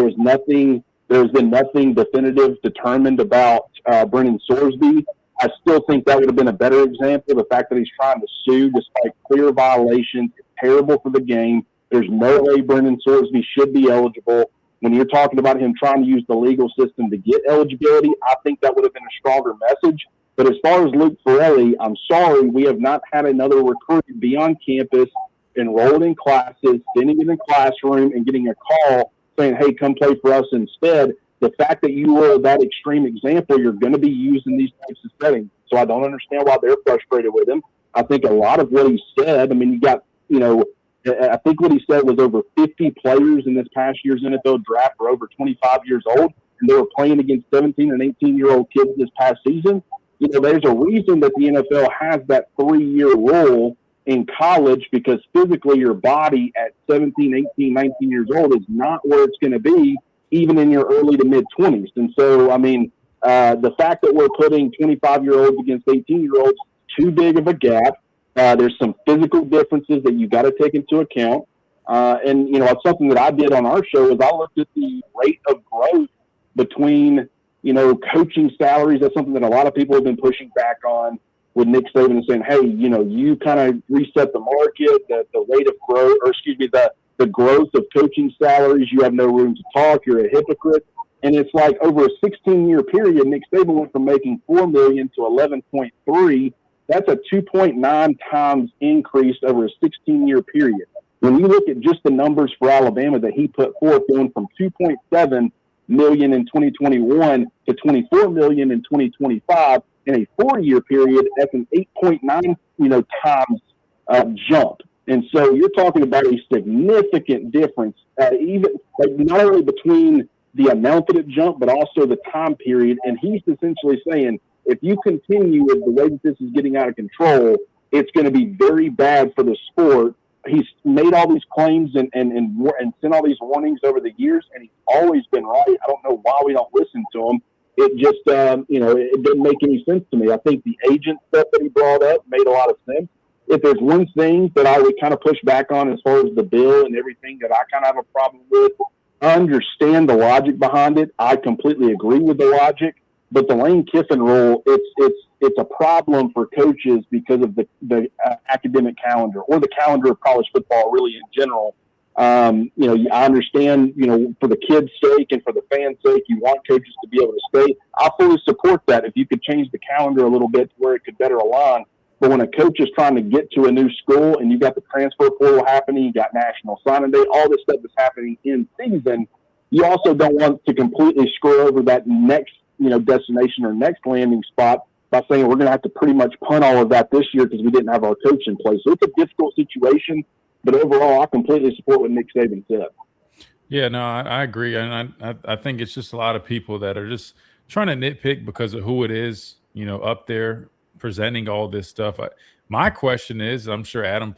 there's been nothing definitive determined about Brennan Sorsby, I still think that would have been a better example. The fact that he's trying to sue despite clear violations is terrible for the game. There's no way Brennan Sorsby should be eligible. When you're talking about him trying to use the legal system to get eligibility, I think that would have been a stronger message. But as far as Luke Ferrelli, I'm sorry, we have not had another recruit be on campus, enrolled in classes, sitting in the classroom, and getting a call saying, hey, come play for us instead. The fact that you were that extreme example, you're going to be used in these types of settings. So I don't understand why they're frustrated with him. I think a lot of what he said, I mean, I think what he said was over 50 players in this past year's NFL draft were over 25 years old, and they were playing against 17 and 18-year-old kids this past season. There's a reason that the NFL has that 3-year rule in college, because physically your body at 17, 18, 19 years old is not where it's going to be even in your early to mid-20s. And so, I mean, the fact that we're putting 25-year-olds against 18-year-olds, too big of a gap. There's some physical differences that you got to take into account. And it's something that I did on our show is I looked at the rate of growth between, coaching salaries. That's something that a lot of people have been pushing back on with Nick Saban and saying, hey, you kind of reset the market, the rate of growth, the growth of coaching salaries. You have no room to talk. You're a hypocrite. And it's like over a 16-year period, Nick Saban went from making $4 million to 11.3. That's a 2.9 times increase over a 16-year period. When you look at just the numbers for Alabama that he put forth, going from 2.7 million in 2021 to 24 million in 2025 in a 4-year period, that's an 8.9 times jump. And so you're talking about a significant difference, even not only between the amount that it jumped, but also the time period. And he's essentially saying, if you continue with the way that this is getting out of control, it's going to be very bad for the sport. He's made all these claims and sent all these warnings over the years, and he's always been right. I don't know why we don't listen to him. It just, it didn't make any sense to me. I think the agent stuff that he brought up made a lot of sense. If there's one thing that I would kind of push back on as far as the bill and everything that I kind of have a problem with, I understand the logic behind it. I completely agree with the logic. But the Lane Kiffin rule, it's a problem for coaches because of the academic calendar, or the calendar of college football really in general. I understand, for the kids' sake and for the fans' sake, you want coaches to be able to stay. I fully support that if you could change the calendar a little bit to where it could better align. But when a coach is trying to get to a new school and you got the transfer portal happening, you got National Signing Day, all this stuff is happening in season, you also don't want to completely screw over that next destination or next landing spot by saying we're going to have to pretty much punt all of that this year because we didn't have our coach in place. So it's a difficult situation, but overall, I completely support what Nick Saban said. Yeah, no, I agree. And I think it's just a lot of people that are just trying to nitpick because of who it is, up there presenting all this stuff. My question is, I'm sure Adam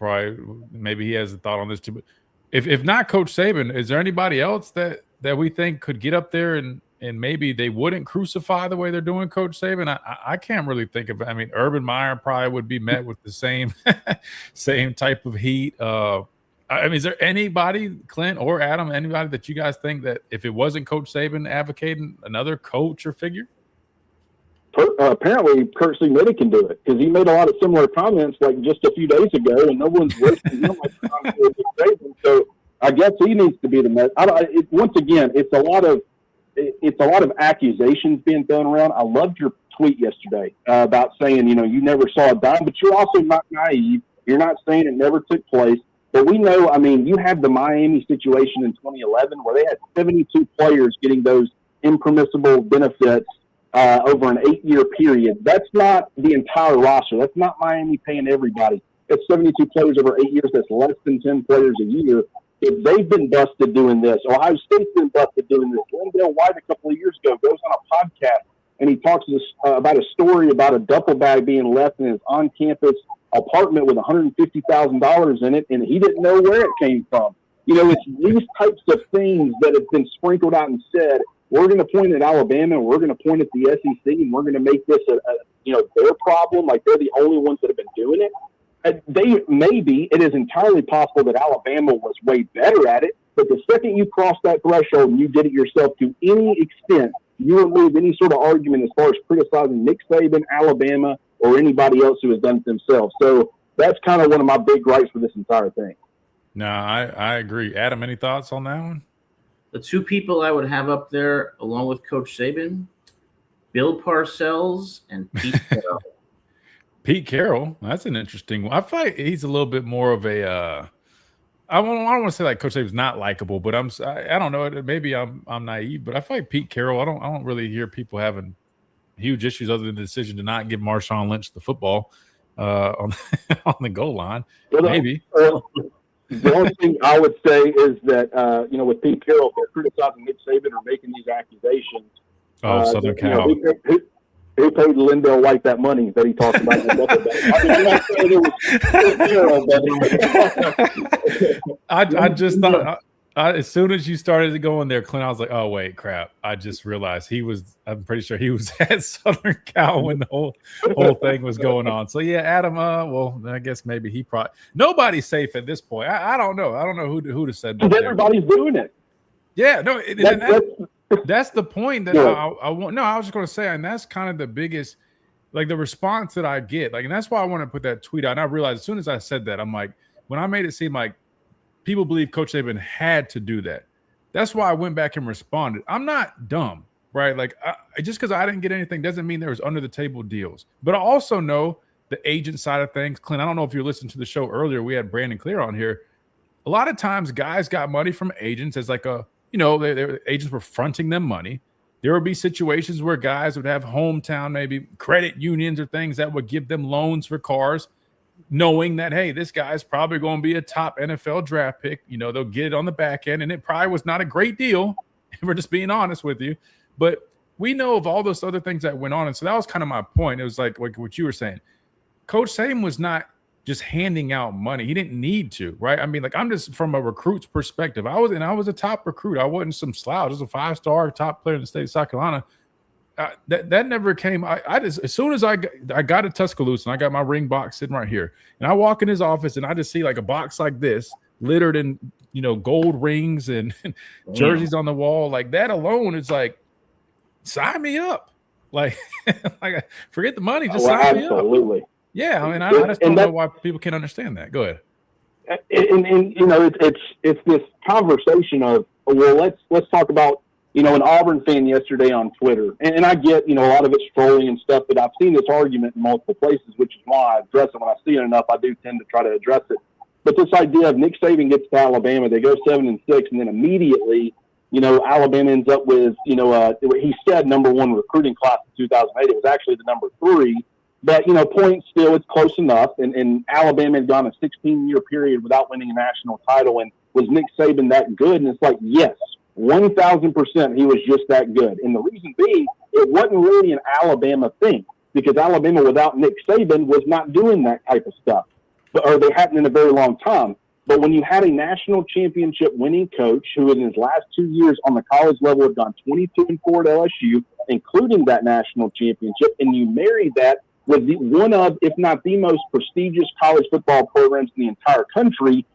maybe he has a thought on this too, but if not Coach Saban, is there anybody else that we think could get up there and maybe they wouldn't crucify the way they're doing Coach Saban? I can't really think of it. I mean, Urban Meyer probably would be met with the same type of heat. Is there anybody, Clint or Adam, anybody that you guys think that if it wasn't Coach Saban advocating, another coach or figure? Apparently, Kurt Singleton can do it because he made a lot of similar comments like just a few days ago, and no one's listening. So I guess he needs to be the most. Once again, it's a lot of accusations being thrown around. I loved your tweet yesterday about saying, you never saw a dime, but you're also not naive. You're not saying it never took place. But we know, you had the Miami situation in 2011 where they had 72 players getting those impermissible benefits over an 8-year period. That's not the entire roster. That's not Miami paying everybody. It's 72 players over 8 years. That's less than 10 players a year. If they've been busted doing this, Ohio State's been busted doing this. Wendell White a couple of years ago goes on a podcast and he talks about a story about a duffel bag being left in his on-campus apartment with $150,000 in it, and he didn't know where it came from. It's these types of things that have been sprinkled out and said, we're going to point at Alabama, and we're going to point at the SEC, and we're going to make this their problem, like they're the only ones that have been doing it. It is entirely possible that Alabama was way better at it, but the second you cross that threshold and you did it yourself to any extent, you remove any sort of argument as far as criticizing Nick Saban, Alabama, or anybody else who has done it themselves. So that's kind of one of my big gripes for this entire thing. No, I agree. Adam, any thoughts on that one? The two people I would have up there, along with Coach Saban, Bill Parcells and Pete Carroll. Pete Carroll, that's an interesting one. I feel like he's a little bit more of a I don't want to say like Coach Saban's not likable, but I don't know. Maybe I'm naive, but I feel like Pete Carroll, I don't really hear people having huge issues other than the decision to not give Marshawn Lynch the football on the goal line. Maybe. The only thing I would say is that, with Pete Carroll, if they're criticizing Nick Saban or making these accusations. Southern Cal. Who paid Lindell White that money that he talked about? I just thought, as soon as you started going there, Clint, I was like, oh, wait, crap. I just realized I'm pretty sure he was at Southern Cal when the whole thing was going on. So, yeah, Adam, well, I guess maybe nobody's safe at this point. I don't know. I don't know who to say. Everybody's doing it. Yeah, no, that's the point that I want. No, I was just going to say, and that's kind of the biggest, like the response that I get. Like, and that's why I want to put that tweet out. And I realized as soon as I said that, I'm like, when I made it seem like people believe Coach Saban had to do that. That's why I went back and responded. I'm not dumb, right? Like, just because I didn't get anything doesn't mean there was under the table deals. But I also know the agent side of things. Clint, I don't know if you listened to the show earlier. We had Brandon Clear on here. A lot of times guys got money from agents as like their agents were fronting them money. There would be situations where guys would have hometown, maybe credit unions or things that would give them loans for cars, knowing that, hey, this guy's probably going to be a top NFL draft pick. They'll get it on the back end, and it probably was not a great deal, if we're just being honest with you. But we know of all those other things that went on, and so that was kind of my point. It was like what you were saying. Coach Saban was not just handing out money. He didn't need to, right? I mean, like, I'm just from a recruit's perspective. I was a top recruit. I wasn't some slouch. I was a 5-star top player in the state of South Carolina. That never came. I just, as soon as I got to Tuscaloosa and I got my ring box sitting right here, and I walk in his office and I just see like a box like this littered in gold rings and jerseys on the wall. Like, that alone is like, sign me up. Like, forget the money, just sign me up. Absolutely. Yeah, I mean, I just don't know why people can't understand that. Go ahead. And it's this conversation of, well, let's talk about an Auburn fan yesterday on Twitter, and I get a lot of it's trolling and stuff, but I've seen this argument in multiple places, which is why I address it when I see it enough. I do tend to try to address it. But this idea of Nick Saban gets to Alabama, they go 7-6, and then immediately, Alabama ends up with he said number 1 recruiting class in 2008. It was actually the number 3. But, points still, it's close enough. And Alabama had gone a 16-year period without winning a national title. And was Nick Saban that good? And it's like, yes, 1,000% he was just that good. And the reason being, it wasn't really an Alabama thing, because Alabama without Nick Saban was not doing that type of stuff, or they hadn't in a very long time. But when you had a national championship winning coach who in his last 2 years on the college level had gone 22-4 at LSU, including that national championship, and you married that with one of, if not the most prestigious college football programs in the entire country,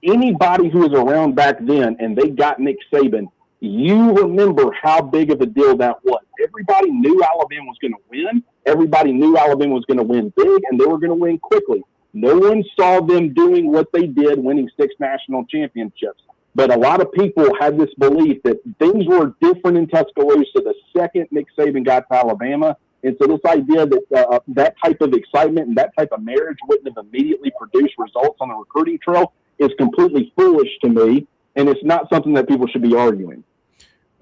anybody who was around back then and they got Nick Saban, you remember how big of a deal that was. Everybody knew Alabama was going to win. Everybody knew Alabama was going to win big, and they were going to win quickly. No one saw them doing what they did, winning 6 national championships. But a lot of people had this belief that things were different in Tuscaloosa the second Nick Saban got to Alabama. And so this idea that that type of excitement and that type of marriage wouldn't have immediately produced results on the recruiting trail is completely foolish to me, and it's not something that people should be arguing.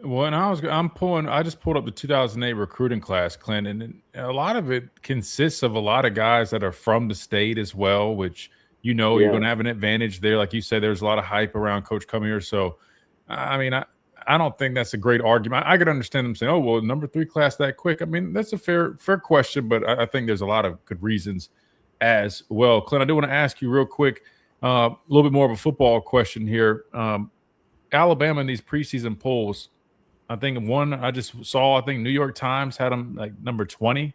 Well, and I just pulled up the 2008 recruiting class, Clint, and a lot of it consists of a lot of guys that are from the state as well, which you're going to have an advantage there. Like you said, there's a lot of hype around Coach coming here. So, I mean, I don't think that's a great argument. I could understand them saying, oh, well, number 3 class that quick. I mean, that's a fair question, but I think there's a lot of good reasons as well. Clint, I do want to ask you real quick, a little bit more of a football question here. Alabama in these preseason polls, I think one I just saw, I think New York Times had them like number 20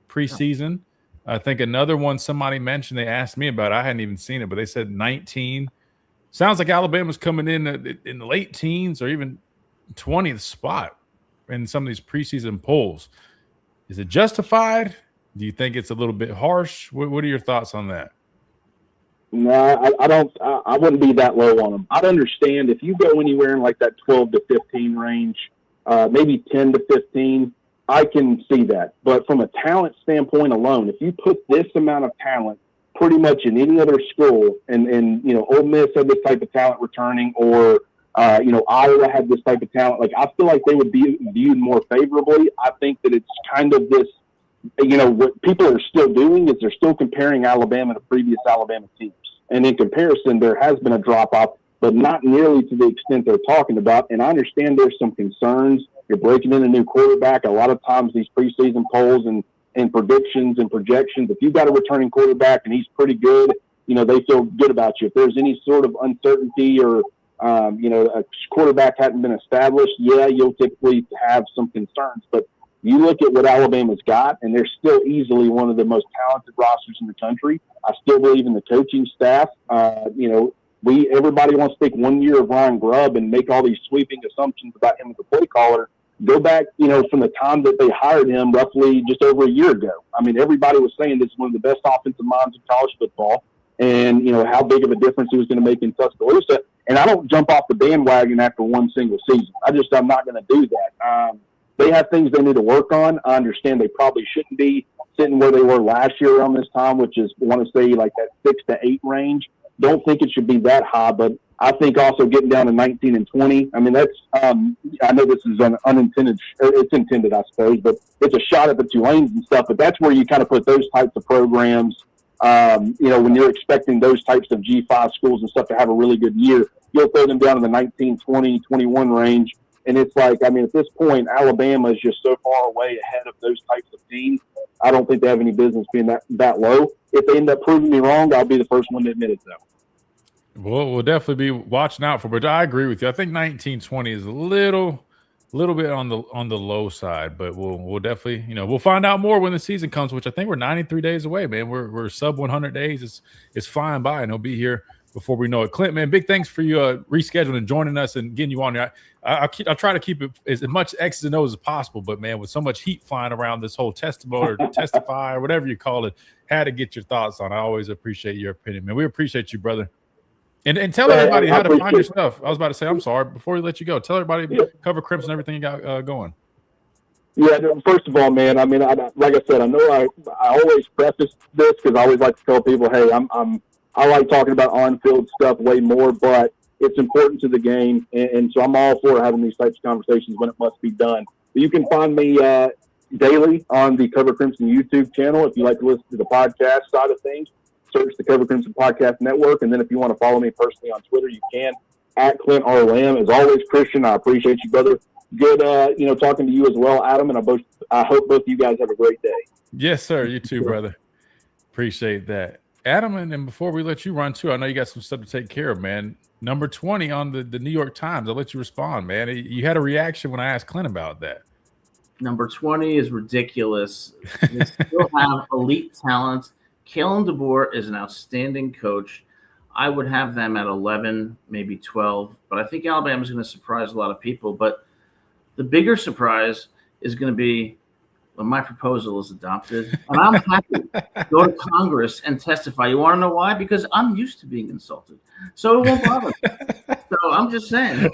preseason. I think another one somebody mentioned, they asked me about it. I hadn't even seen it, but they said 19. Sounds like Alabama's coming in the late teens or even 20th spot in some of these preseason polls. Is it justified? Do you think it's a little bit harsh? What are your thoughts on that? No, I don't. I wouldn't be that low on them. I'd understand if you go anywhere in like that 12 to 15 range, maybe 10 to 15. I can see that. But from a talent standpoint alone, if you put this amount of talent pretty much in any other school, and Ole Miss had this type of talent returning, or Iowa had this type of talent, like I feel like they would be viewed more favorably. I think that it's kind of this. What people are still doing is they're still comparing Alabama to previous Alabama teams. And in comparison, there has been a drop-off, but not nearly to the extent they're talking about. And I understand there's some concerns. You're breaking in a new quarterback. A lot of times these preseason polls and predictions and projections, if you've got a returning quarterback and he's pretty good, they feel good about you. If there's any sort of uncertainty or, a quarterback hadn't been established, you'll typically have some concerns. But you look at what Alabama's got, and they're still easily one of the most talented rosters in the country. I still believe in the coaching staff. Everybody wants to take 1 year of Ryan Grubb and make all these sweeping assumptions about him as a play caller. Go back, from the time that they hired him roughly just over a year ago. I mean, everybody was saying this is one of the best offensive minds in college football, and, how big of a difference he was going to make in Tuscaloosa. And I don't jump off the bandwagon after one single season. I'm not going to do that. They have things they need to work on. I understand they probably shouldn't be sitting where they were last year around this time, which is, I want to say, like that 6 to 8 range. Don't think it should be that high, but I think also getting down to 19 and 20. I mean, that's I know this is an unintended. It's intended, I suppose, but it's a shot at the Tulanes and stuff. But that's where you kind of put those types of programs. When you're expecting those types of G5 schools and stuff to have a really good year, you'll throw them down in the 19, 20, 21 range. And it's like, at this point, Alabama is just so far away ahead of those types of teams. I don't think they have any business being that low. If they end up proving me wrong, I'll be the first one to admit it, though. Well, we'll definitely be watching out for it. But I agree with you. I think 19-20 is a little bit on the low side, but we'll definitely, we'll find out more when the season comes, which I think we're 93 days away, man. We're sub 100 days. It's flying by, and he'll be here before we know it. Clint, man, big thanks for you rescheduling and joining us and getting you on there. I try to keep it as much X's and O's as possible, but man, with so much heat flying around this whole testimony or testify or whatever you call it, had to get your thoughts on. I always appreciate your opinion, man. We appreciate you, brother. And tell everybody how to find your stuff. I was about to say, I'm sorry, before we let you go, tell everybody Cover Crimson, everything you got going. Yeah, first of all, man, like I said, I know I always preface this because I always like to tell people, hey, I like talking about on-field stuff way more, but it's important to the game, and so I'm all for having these types of conversations when it must be done. But you can find me daily on the Cover Crimson YouTube channel. If you like to listen to the podcast side of things, search the Cover Crimson Podcast Network, and then if you want to follow me personally on Twitter, you can, at Clint R. Lamb. As always, Christian, I appreciate you, brother. Good, talking to you as well, Adam, and I hope both of you guys have a great day. Yes, sir. You too, brother. Appreciate that. Adam, and before we let you run too, I know you got some stuff to take care of, man. Number 20 on the New York Times. I'll let you respond, man. You had a reaction when I asked Clint about that. Number 20 is ridiculous. They still have elite talent. Kalen DeBoer is an outstanding coach. I would have them at 11, maybe 12, but I think Alabama's going to surprise a lot of people. But the bigger surprise is going to be when my proposal is adopted, and I'm happy to go to Congress and testify. You want to know why? Because I'm used to being insulted, so it won't bother me. So I'm just saying.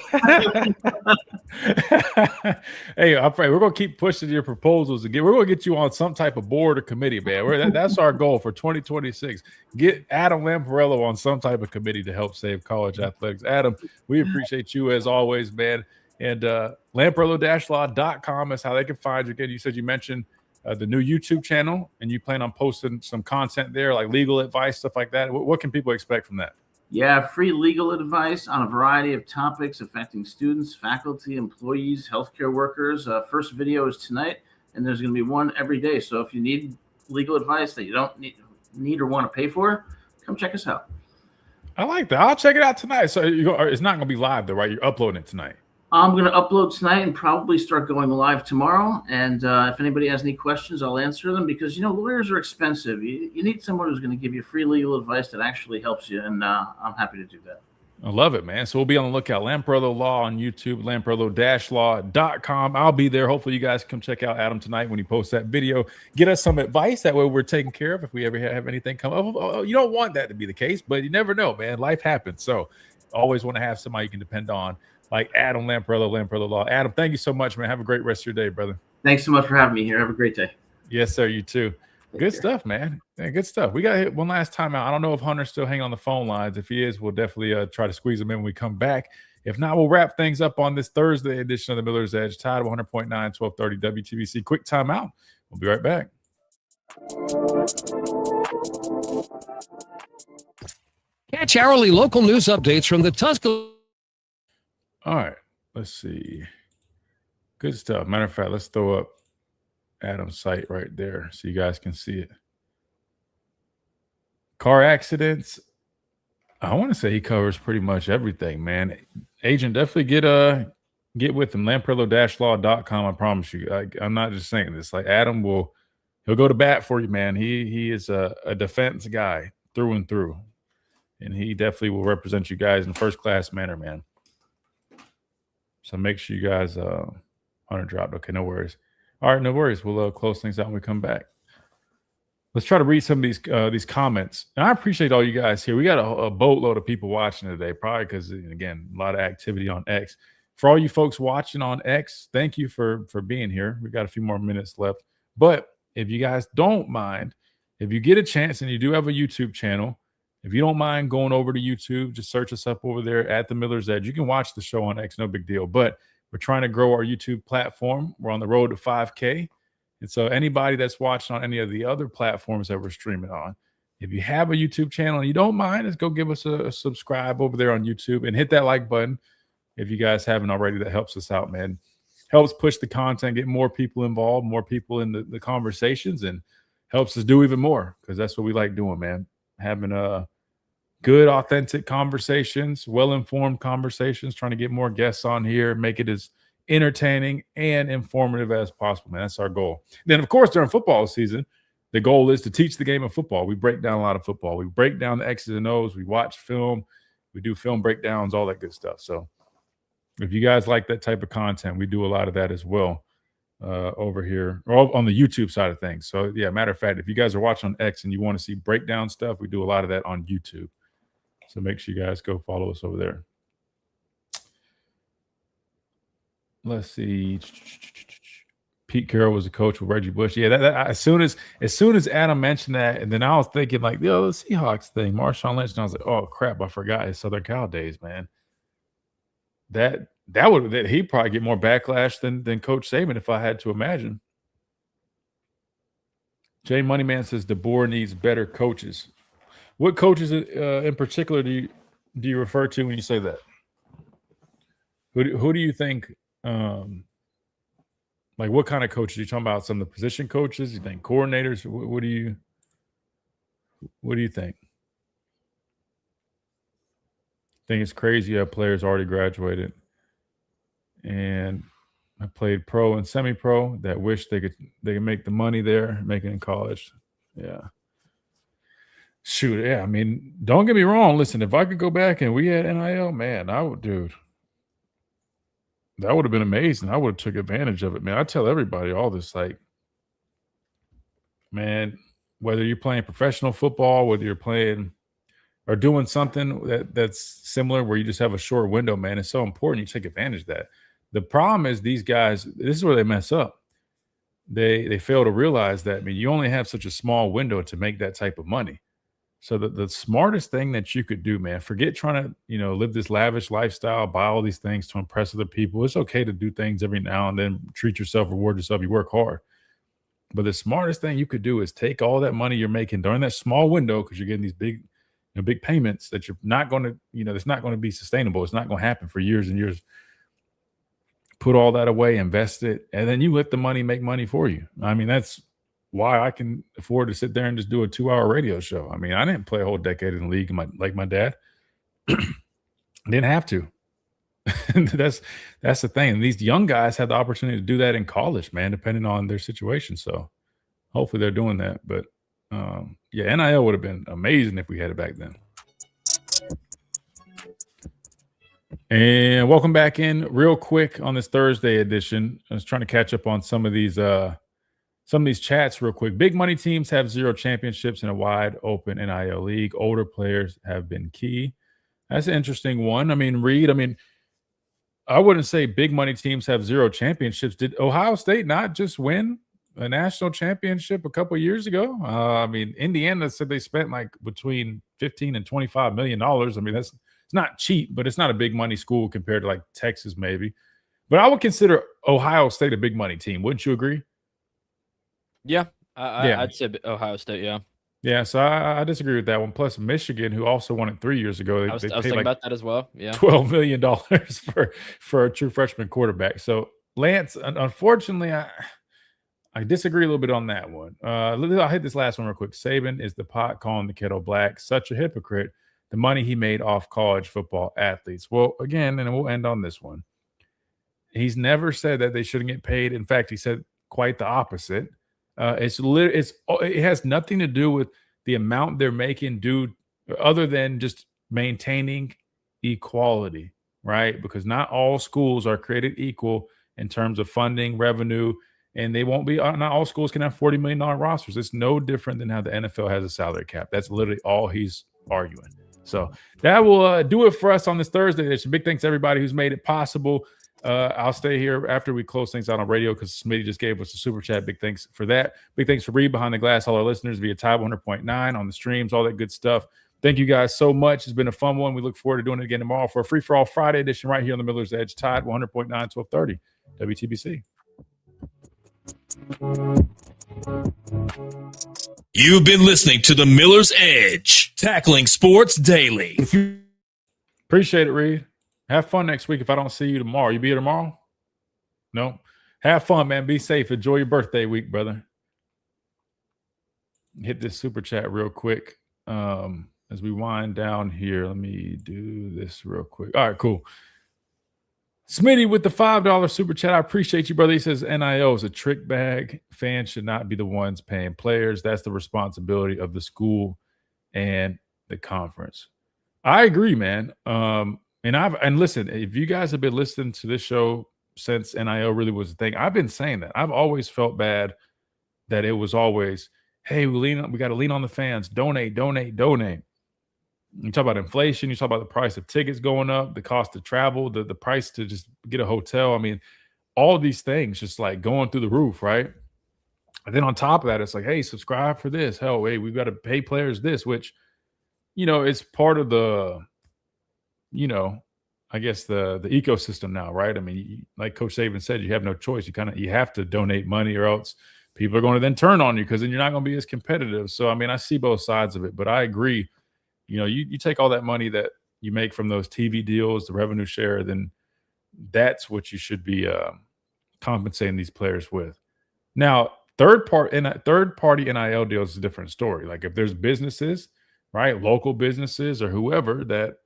Hey, I'm afraid we're going to keep pushing your proposals again. We're going to get you on some type of board or committee, man. That's our goal for 2026. Get Adam Lamparello on some type of committee to help save college athletics. Adam, we appreciate you as always, man. And Lamparello-law.com is how they can find you. Again, you said you mentioned the new YouTube channel, and you plan on posting some content there, like legal advice, stuff like that. What can people expect from that? Yeah, free legal advice on a variety of topics affecting students, faculty, employees, healthcare workers. First video is tonight, and there's going to be one every day. So if you need legal advice that you don't need or want to pay for, come check us out. I like that. I'll check it out tonight. So it's not going to be live though, right? You're uploading it tonight. I'm going to upload tonight and probably start going live tomorrow. And if anybody has any questions, I'll answer them because, lawyers are expensive. You need someone who's going to give you free legal advice that actually helps you. And I'm happy to do that. I love it, man. So we'll be on the lookout. Lamparello Law on YouTube, lamparello-law.com. I'll be there. Hopefully you guys come check out Adam tonight when he posts that video. Get us some advice. That way we're taken care of if we ever have anything come up. Oh, you don't want that to be the case, but you never know, man. Life happens. So always want to have somebody you can depend on, like Adam Lamparello Law. Adam, thank you so much, man. Have a great rest of your day, brother. Thanks so much for having me here. Have a great day. Yes, sir. You too. Good stuff, man. Yeah, good stuff. We got to hit one last time out. I don't know if Hunter's still hanging on the phone lines. If he is, we'll definitely try to squeeze him in when we come back. If not, we'll wrap things up on this Thursday edition of the Miller's Edge. Tide 100.9, 1230 WTBC. Quick timeout. We'll be right back. Catch hourly local news updates from the Tuscaloosa. All right. Let's see. Good stuff. Matter of fact, let's throw up Adam's site right there so you guys can see it. Car accidents. I want to say he covers pretty much everything, man. Agent, definitely get with him. Lamparello-law.com. I promise you. I'm not just saying this. Like Adam he'll go to bat for you, man. He is a defense guy through and through. And he definitely will represent you guys in first class manner, man. So make sure you guys Hunter dropped. Okay, no worries. All right, no worries. We'll close things out when we come back. Let's try to read some of these comments. And I appreciate all you guys here. We got a boatload of people watching today, probably because, again, a lot of activity on X. For all you folks watching on X, thank you for being here. We got a few more minutes left. But if you guys don't mind, if you get a chance and you do have a YouTube channel, if you don't mind going over to YouTube, just search us up over there at the Miller's Edge. You can watch the show on X, no big deal. But we're trying to grow our YouTube platform. We're on the road to 5K. And so anybody that's watching on any of the other platforms that we're streaming on, if you have a YouTube channel and you don't mind, just go give us a subscribe over there on YouTube and hit that like button. If you guys haven't already, that helps us out, man. Helps push the content, get more people involved, more people in the conversations, and helps us do even more because that's what we like doing, man. Having good, authentic conversations, well-informed conversations, trying to get more guests on here, make it as entertaining and informative as possible, man. That's our goal. Then, of course, during football season, the goal is to teach the game of football. We break down a lot of football. We break down the X's and O's. We watch film. We do film breakdowns, all that good stuff. So if you guys like that type of content, we do a lot of that as well over here or on the YouTube side of things. So, yeah, matter of fact, if you guys are watching on X and you want to see breakdown stuff, we do a lot of that on YouTube. So make sure you guys go follow us over there. Let's see. Pete Carroll was a coach with Reggie Bush. Yeah, as soon as Adam mentioned that, and then I was thinking like, the Seahawks thing, Marshawn Lynch, and I was like, oh crap, I forgot his Southern Cal days, man. That he'd probably get more backlash than Coach Saban if I had to imagine. Jay Moneyman says DeBoer needs better coaches. What coaches in particular do you refer to when you say that? Who do you think? Like what kind of coaches are you talking about? Some of the position coaches? You think coordinators? What do you think? I think it's crazy you have players already graduated and I played pro and semi-pro that wish they could make the money there, make it in college. Yeah. Shoot, yeah. I mean, don't get me wrong. Listen, if I could go back and we had NIL, man, I would, dude. That would have been amazing. I would have took advantage of it, man. I tell everybody all this, like, man, whether you're playing professional football, whether you're playing or doing something that's similar where you just have a short window, man, it's so important you take advantage of that. The problem is these guys, this is where they mess up. They fail to realize that, I mean, you only have such a small window to make that type of money. So the smartest thing that you could do, man, forget trying to, live this lavish lifestyle, buy all these things to impress other people. It's okay to do things every now and then, treat yourself, reward yourself. You work hard. But the smartest thing you could do is take all that money you're making during that small window, because you're getting these big payments that you're not going to, it's not going to be sustainable. It's not going to happen for years and years. Put all that away, invest it, and then you let the money make money for you. I mean, that's why I can afford to sit there and just do a 2-hour radio show. I mean, I didn't play a whole decade in the league like my dad. Didn't have to. that's the thing. And these young guys have the opportunity to do that in college, man, depending on their situation. So hopefully they're doing that. But yeah, NIL would have been amazing if we had it back then. And welcome back in real quick on this Thursday edition. I was trying to catch up on some of these chats real quick. Big money teams have 0 championships in a wide open NIL league. Older players have been key. That's an interesting one. I mean, Reed, I wouldn't say big money teams have 0 championships. Did Ohio State not just win a national championship a couple of years ago? I mean, Indiana said they spent like between $15 and $25 million. I mean, it's not cheap, but it's not a big money school compared to like Texas maybe. But I would consider Ohio State a big money team. Wouldn't you agree? Yeah, I'd say Ohio State, yeah. Yeah, so I disagree with that one. Plus Michigan, who also won it 3 years ago, I was they thinking paid like about that as well. Yeah, $12 million for a true freshman quarterback. So Lance, unfortunately, I disagree a little bit on that one. I'll hit this last one real quick. Saban is the pot calling the kettle black. Such a hypocrite. The money he made off college football athletes. Well, again, and we'll end on this one. He's never said that they shouldn't get paid. In fact, he said quite the opposite. It has nothing to do with the amount they're making other than just maintaining equality, right? Because not all schools are created equal in terms of funding, revenue, and they won't be. Not all schools can have $40 million rosters. It's no different than how the NFL has a salary cap. That's literally all he's arguing. So that will do it for us on this Thursday edition. Big thanks to everybody who's made it possible. I'll stay here after we close things out on radio because Smitty just gave us a super chat. Big thanks for that. Big thanks for Reed behind the glass, all our listeners via Tide 100.9 on the streams, all that good stuff. Thank you guys so much. It's been a fun one. We look forward to doing it again tomorrow for a free-for-all Friday edition right here on the Miller's Edge, Tide 100.9, 1230, WTBC. You've been listening to the Miller's Edge, tackling sports daily. Appreciate it, Reed. Have fun next week if I don't see you tomorrow. You be here tomorrow? No? Have fun, man. Be safe. Enjoy your birthday week, brother. Hit this super chat real quick as we wind down here. Let me do this real quick. All right, cool. Smitty with the $5 super chat. I appreciate you, brother. He says NIL is a trick bag. Fans should not be the ones paying players. That's the responsibility of the school and the conference. I agree, man. And listen, if you guys have been listening to this show since NIL really was a thing, I've been saying that. I've always felt bad that it was always, hey, we got to lean on the fans. Donate. You talk about inflation. You talk about the price of tickets going up, the cost of travel, the price to just get a hotel. I mean, all these things just like going through the roof, right? And then on top of that, it's like, hey, subscribe for this. Hell, hey, we've got to pay players this, which, it's part of the, I guess the ecosystem now, right? I mean, like Coach Saban said, you have no choice. You have to donate money or else people are going to then turn on you because then you're not going to be as competitive. So, I mean, I see both sides of it, but I agree. You take all that money that you make from those TV deals, the revenue share, then that's what you should be compensating these players with. Now, third party NIL deals is a different story. Like if there's businesses, right, local businesses or whoever that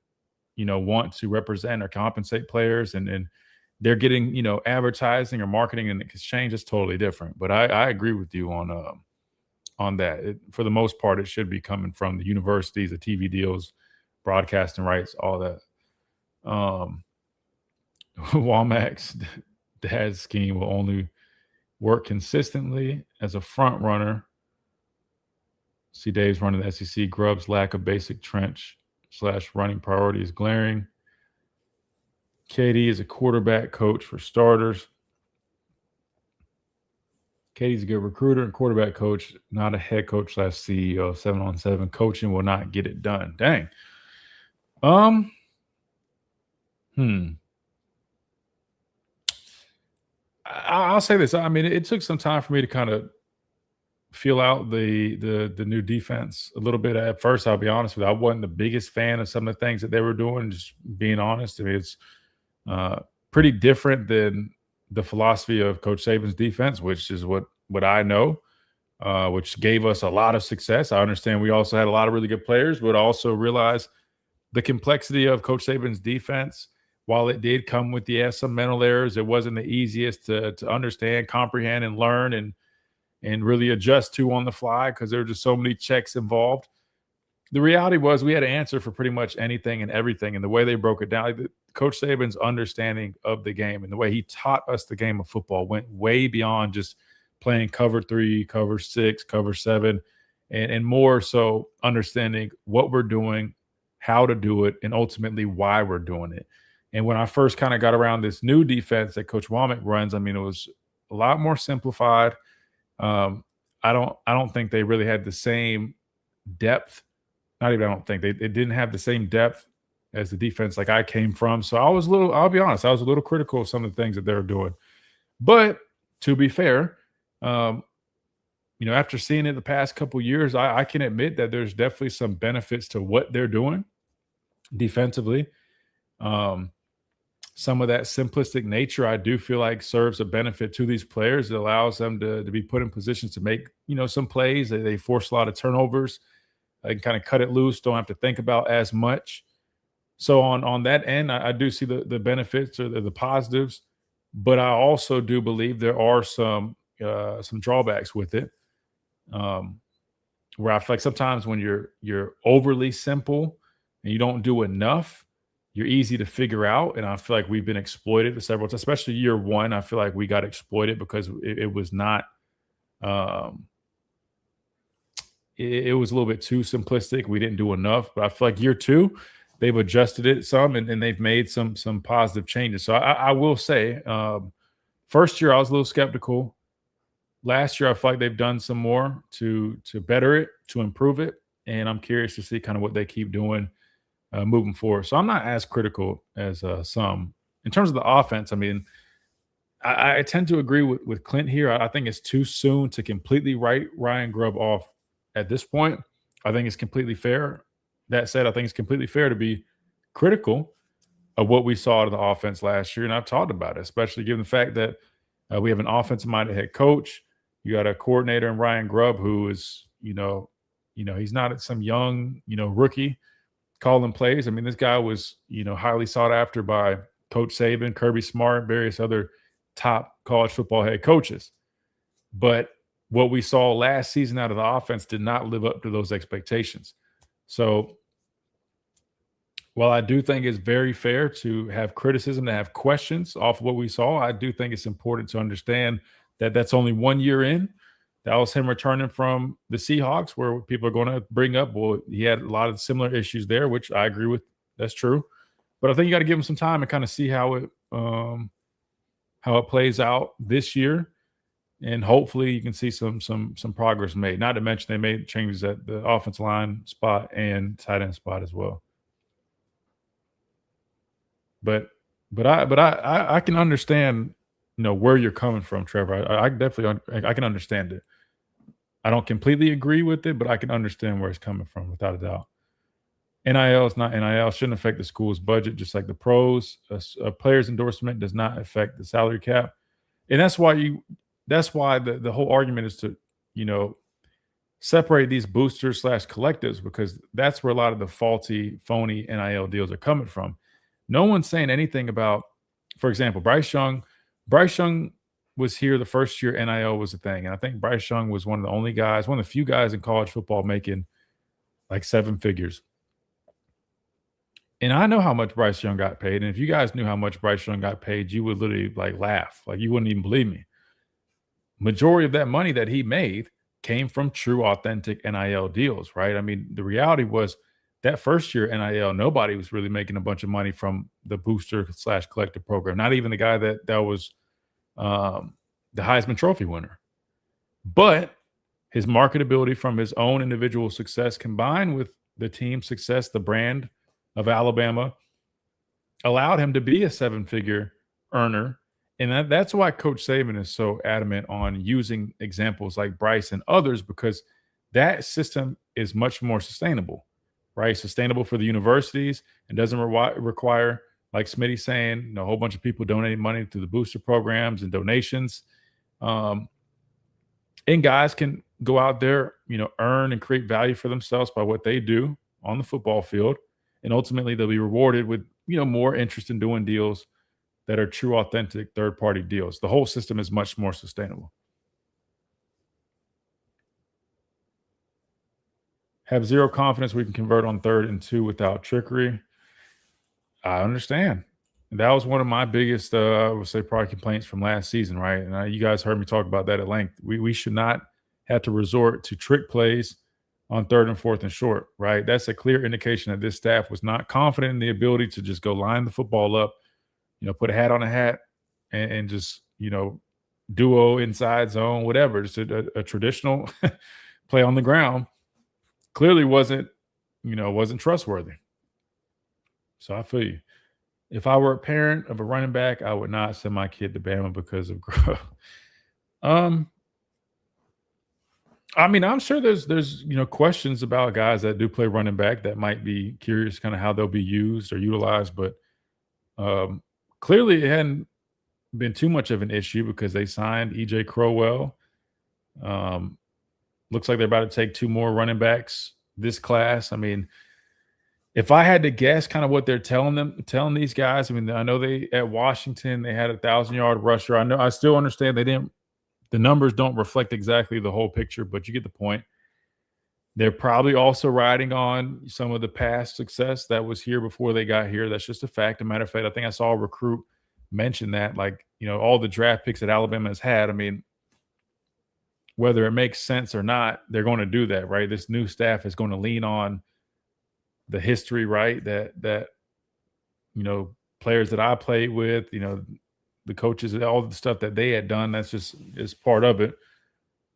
want to represent or compensate players, and they're getting advertising or marketing in exchange, it's totally different. But I agree with you on that. For the most part, it should be coming from the universities, the TV deals, broadcasting rights, all that. Womack's dad's scheme will only work consistently as a front runner. See Dave's running the SEC. Grubb's lack of basic trench / running priority is glaring. KD is a quarterback coach for starters. Katie's a good recruiter and quarterback coach, not a head coach / CEO. 7-on-7 coaching will not get it done. Dang. I'll say this. I mean, it took some time for me to kind of feel out the new defense a little bit. At first, I'll be honest with you, I wasn't the biggest fan of some of the things that they were doing, just being honest. I mean, it's pretty different than the philosophy of Coach Saban's defense, which is what I know. which gave us a lot of success. I understand we also had a lot of really good players, but also realized the complexity of Coach Saban's defense. While it did come with some mental errors, it wasn't the easiest to understand, comprehend, and learn and really adjust to on the fly because there were just so many checks involved. The reality was we had an answer for pretty much anything and everything, and the way they broke it down, Coach Saban's understanding of the game and the way he taught us the game of football went way beyond just playing cover 3, cover 6, cover 7, and more so understanding what we're doing, how to do it, and ultimately why we're doing it. And when I first kind of got around this new defense that Coach Womack runs, I mean, it was a lot more simplified. I don't think they really had the same depth. Not even I don't think they didn't have the same depth as the defense like I came from. So I'll be honest, I was a little critical of some of the things that they were doing. But to be fair, after seeing it the past couple of years, I can admit that there's definitely some benefits to what they're doing defensively. Some of that simplistic nature, I do feel like serves a benefit to these players. It allows them to be put in positions to make, some plays. They force a lot of turnovers. They can kind of cut it loose, don't have to think about as much. So on that end, I do see the benefits or the positives, but I also do believe there are some drawbacks with it. Where I feel like sometimes when you're overly simple and you don't do enough, you're easy to figure out. And I feel like we've been exploited several times, especially year one. I feel like we got exploited because it was not it was a little bit too simplistic. We didn't do enough, but I feel like year two, they've adjusted it some and they've made some positive changes. So I will say, first year I was a little skeptical. Last year I feel like they've done some more to better it, to improve it, and I'm curious to see kind of what they keep doing moving forward. So I'm not as critical as some. In terms of the offense, I mean, I tend to agree with Clint here. I think it's too soon to completely write Ryan Grubb off at this point. I think it's completely fair. That said, I think it's completely fair to be critical of what we saw out of the offense last year, and I've talked about it, especially given the fact that we have an offensive-minded head coach. You got a coordinator in Ryan Grubb who is, he's not some young, rookie calling plays. I mean, this guy was, highly sought after by Coach Saban, Kirby Smart, various other top college football head coaches. But what we saw last season out of the offense did not live up to those expectations. So while I do think it's very fair to have criticism, to have questions off of what we saw, I do think it's important to understand that that's only 1 year in. That was him returning from the Seahawks, where people are going to bring up, well, he had a lot of similar issues there, which I agree with. That's true. But I think you got to give him some time and kind of see how it plays out this year. And hopefully you can see some progress made. Not to mention they made changes at the offensive line spot and tight end spot as well. But I can understand, where you're coming from, Trevor. I definitely I can understand it. I don't completely agree with it, but I can understand where it's coming from without a doubt. NIL is not NIL, shouldn't affect the school's budget, just like the pros. A player's endorsement does not affect the salary cap. And that's why the whole argument is to, separate these boosters / collectives, because that's where a lot of the phony NIL deals are coming from. No one's saying anything about, for example, Bryce Young. Bryce Young was here the first year NIL was a thing. And I think Bryce Young was one of the few guys in college football making like 7 figures. And I know how much Bryce Young got paid. And if you guys knew how much Bryce Young got paid, you would literally laugh. You wouldn't even believe me. Majority of that money that he made came from true, authentic NIL deals, right? I mean, the reality was that first year NIL, nobody was really making a bunch of money from the booster / collective program. Not even the guy that was the Heisman Trophy winner. But his marketability from his own individual success combined with the team success, the brand of Alabama, allowed him to be a 7-figure earner. And that's why Coach Saban is so adamant on using examples like Bryce and others, because that system is much more sustainable, right? Sustainable for the universities and doesn't require, like Smitty's saying, a whole bunch of people donating money to the booster programs and donations. And guys can go out there, earn and create value for themselves by what they do on the football field. And ultimately they'll be rewarded with, more interest in doing deals that are true, authentic third-party deals. The whole system is much more sustainable. Have zero confidence we can convert on 3rd and 2 without trickery. I understand. That was one of my biggest, I would say, probably complaints from last season, right? And you guys heard me talk about that at length. We should not have to resort to trick plays on 3rd and 4th and short, right? That's a clear indication that this staff was not confident in the ability to just go line the football up, put a hat on a hat and just, duo inside zone, whatever. Just a traditional play on the ground. Clearly wasn't trustworthy. So I feel you. If I were a parent of a running back, I would not send my kid to Bama because of growth. I'm sure there's questions about guys that do play running back that might be curious kind of how they'll be used or utilized, but clearly it hadn't been too much of an issue because they signed EJ Crowell. Looks like they're about to take 2 more running backs this class. If I had to guess kind of what they're telling these guys, I know they at Washington, they had a 1,000-yard rusher. I still understand the numbers don't reflect exactly the whole picture, but you get the point. They're probably also riding on some of the past success that was here before they got here. That's just a fact. As a matter of fact, I think I saw a recruit mention that, all the draft picks that Alabama has had, whether it makes sense or not, they're going to do that, right? This new staff is going to lean on the history, right? That players that I played with, the coaches, all the stuff that they had done, that's just is part of it.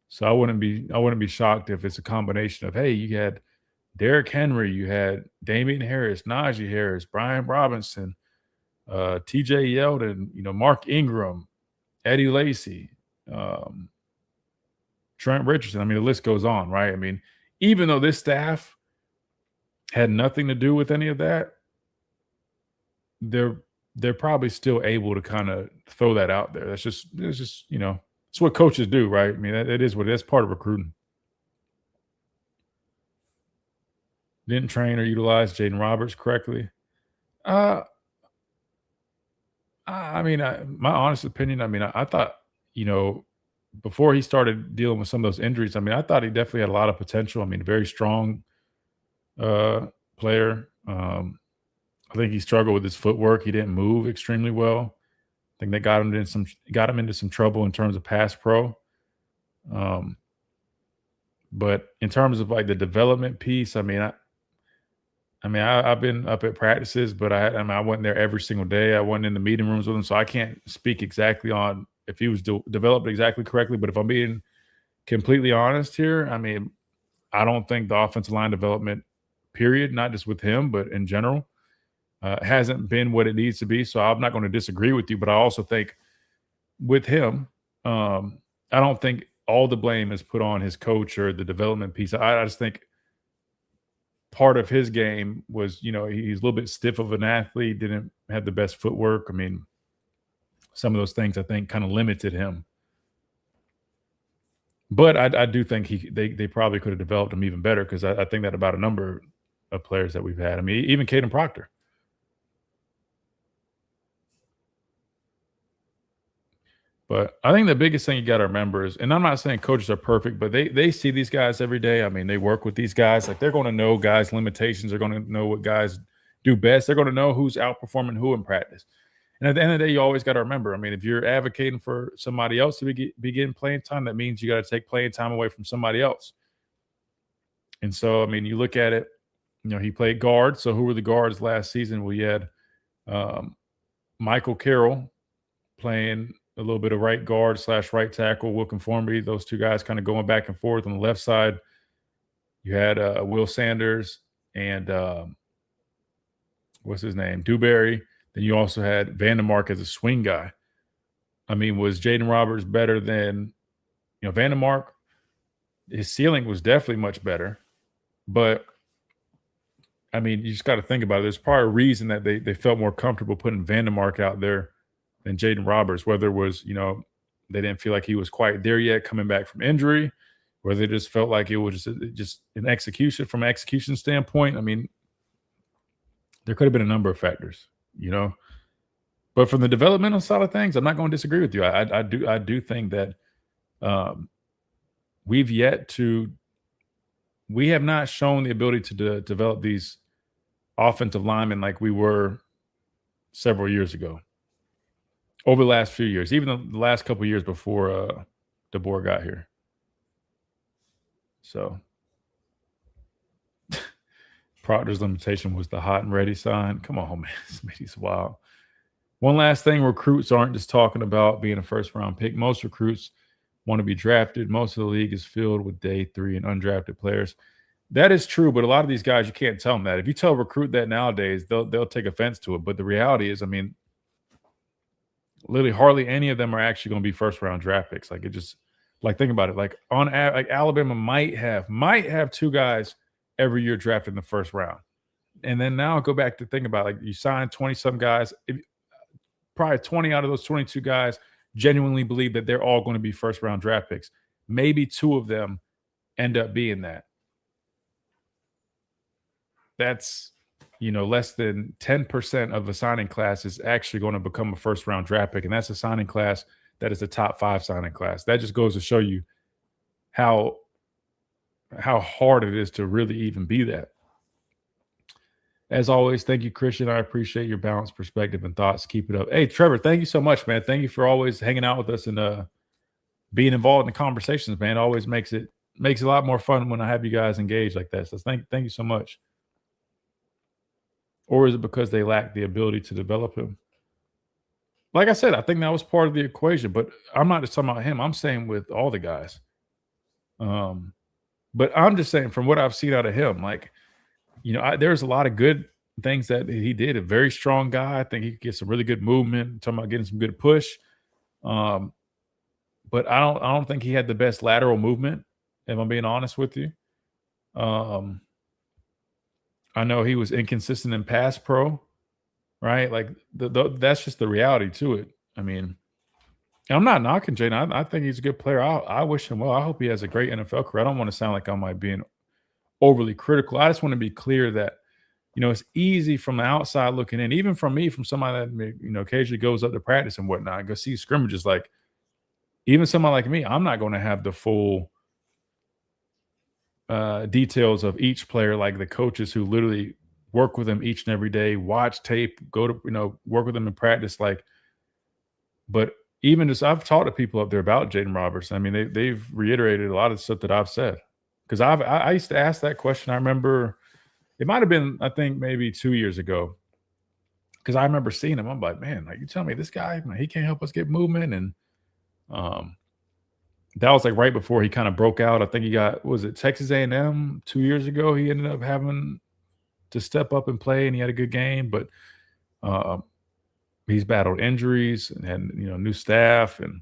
So I wouldn't be shocked if it's a combination of, hey, you had Derrick Henry, you had Damian Harris, Najee Harris, Brian Robinson, TJ Yeldon, Mark Ingram, Eddie Lacy, Trent Richardson. The list goes on, right? Even though this staff had nothing to do with any of that, they're probably still able to kind of throw that out there. It's just it's what coaches do, right? That is what it is, part of recruiting. Didn't train or utilize Jaden Roberts correctly. My honest opinion, I thought, before he started dealing with some of those injuries, I thought he definitely had a lot of potential. Very strong player. I think he struggled with his footwork. He didn't move extremely well. I think they got him into some trouble in terms of pass pro. But in terms of the development piece, I've been up at practices, but I wasn't there every single day. I wasn't in the meeting rooms with him, so I can't speak exactly on if he was developed exactly correctly. But if I'm being completely honest here, I don't think the offensive line development, period, not just with him, but in general, hasn't been what it needs to be. So I'm not going to disagree with you, but I also think with him, I don't think all the blame is put on his coach or the development piece. I just think part of his game was, he's a little bit stiff of an athlete, didn't have the best footwork. Some of those things I think kind of limited him. But I do think they probably could have developed him even better, because I think that about a number of players that we've had. Even Caden Proctor. But I think the biggest thing you got to remember is, and I'm not saying coaches are perfect, but they see these guys every day. They work with these guys. They're going to know guys' limitations. They're going to know what guys do best. They're going to know who's outperforming who in practice. And at the end of the day, you always got to remember, if you're advocating for somebody else to be getting playing time, that means you got to take playing time away from somebody else. And so, you look at it, he played guard. So who were the guards last season? We had Michael Carroll playing a little bit of right guard / right tackle, Will Conformity. Those two guys kind of going back and forth. On the left side, you had Will Sanders and what's his name? Dewberry. Then you also had Vandermark as a swing guy. Was Jaden Roberts better than, Vandermark? His ceiling was definitely much better. But, you just got to think about it. There's probably a reason that they felt more comfortable putting Vandermark out there than Jaden Roberts, whether it was, they didn't feel like he was quite there yet coming back from injury, where they just felt like it was just an execution from an execution standpoint. I mean, there could have been a number of factors, you know. But from the developmental side of things, I'm not going to disagree with you. I do think that we have not shown the ability to develop these offensive linemen like we were several years ago, over the last few years, even the last couple of years before DeBoer got here. So Proctor's limitation was the hot and ready sign. Come on, man. Smitty's wild. One last thing, recruits aren't just talking about being a first-round pick. Most recruits want to be drafted. Most of the league is filled with day 3 and undrafted players. That is true, but a lot of these guys, you can't tell them that. If you tell a recruit that nowadays, they'll take offense to it. But the reality is, I mean, literally hardly any of them are actually going to be first-round draft picks. Like, it just – like, think about it. Like, like Alabama might have 2 guys every year drafted in the first round. And then now go back to think about it. Like, you sign 20-some guys – probably 20 out of those 22 guys genuinely believe that they're all going to be first-round draft picks. Maybe 2 of them end up being that. That's, you know, less than 10% of the signing class is actually going to become a first-round draft pick, and that's a signing class that is the top 5 signing class. That just goes to show you how hard it is to really even be that. As always, thank you, Christian. I appreciate your balanced perspective and thoughts. Keep it up. Hey, Trevor, thank you so much, man. Thank you for always hanging out with us and being involved in the conversations, man. It always makes it a lot more fun when I have you guys engaged like that. So thank you so much. Or is it because they lack the ability to develop him? Like I said, I think that was part of the equation, but I'm not just talking about him. I'm saying with all the guys. But I'm just saying from what I've seen out of him, like, you know, there's a lot of good things that he did. A very strong guy. I think he could get some really good movement. I'm talking about getting some good push. But I don't think he had the best lateral movement, if I'm being honest with you. I know he was inconsistent in pass pro, right? Like that's just the reality to it. I mean, I'm not knocking Jaden. I think he's a good player. I wish him well. I hope he has a great NFL career. I don't want to sound like I might be overly critical. I just want to be clear that, you know, it's easy from the outside looking in, even from me, from somebody that, you know, occasionally goes up to practice and whatnot, and go see scrimmages. Like, even somebody like me, I'm not going to have the full details of each player, like the coaches who literally work with them each and every day, watch tape, go to, you know, work with them in practice. Like, but even just, I've talked to people up there about Jaden Robertson. I mean, they've reiterated a lot of stuff that I've said. Because I used to ask that question. I remember it might have been, I think, maybe 2 years ago. Because I remember seeing him. I'm like, man, like, you tell me this guy, man, he can't help us get movement. And that was like right before he kind of broke out. I think he got, was it Texas A&M 2 years ago? He ended up having to step up and play, and he had a good game. But he's battled injuries and you know, new staff and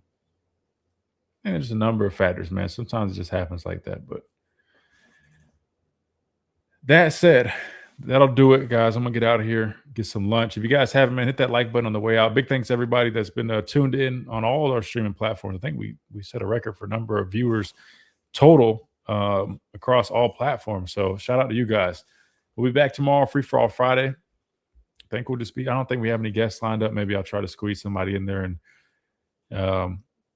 there's a number of factors, man. Sometimes it just happens like that. But that said, that'll do it, guys. I'm going to get out of here, get some lunch. If you guys haven't, man, hit that like button on the way out. Big thanks to everybody that's been tuned in on all our streaming platforms. I think we set a record for number of viewers total across all platforms. So shout out to you guys. We'll be back tomorrow, Free For All Friday. I think we'll just be – I don't think we have any guests lined up. Maybe I'll try to squeeze somebody in there. And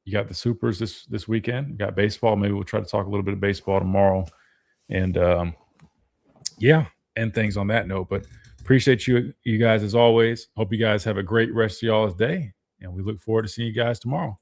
you got the Supers this weekend. You got baseball. Maybe we'll try to talk a little bit of baseball tomorrow. And yeah, end things on that note. But appreciate you guys as always. Hope you guys have a great rest of y'all's day. And we look forward to seeing you guys tomorrow.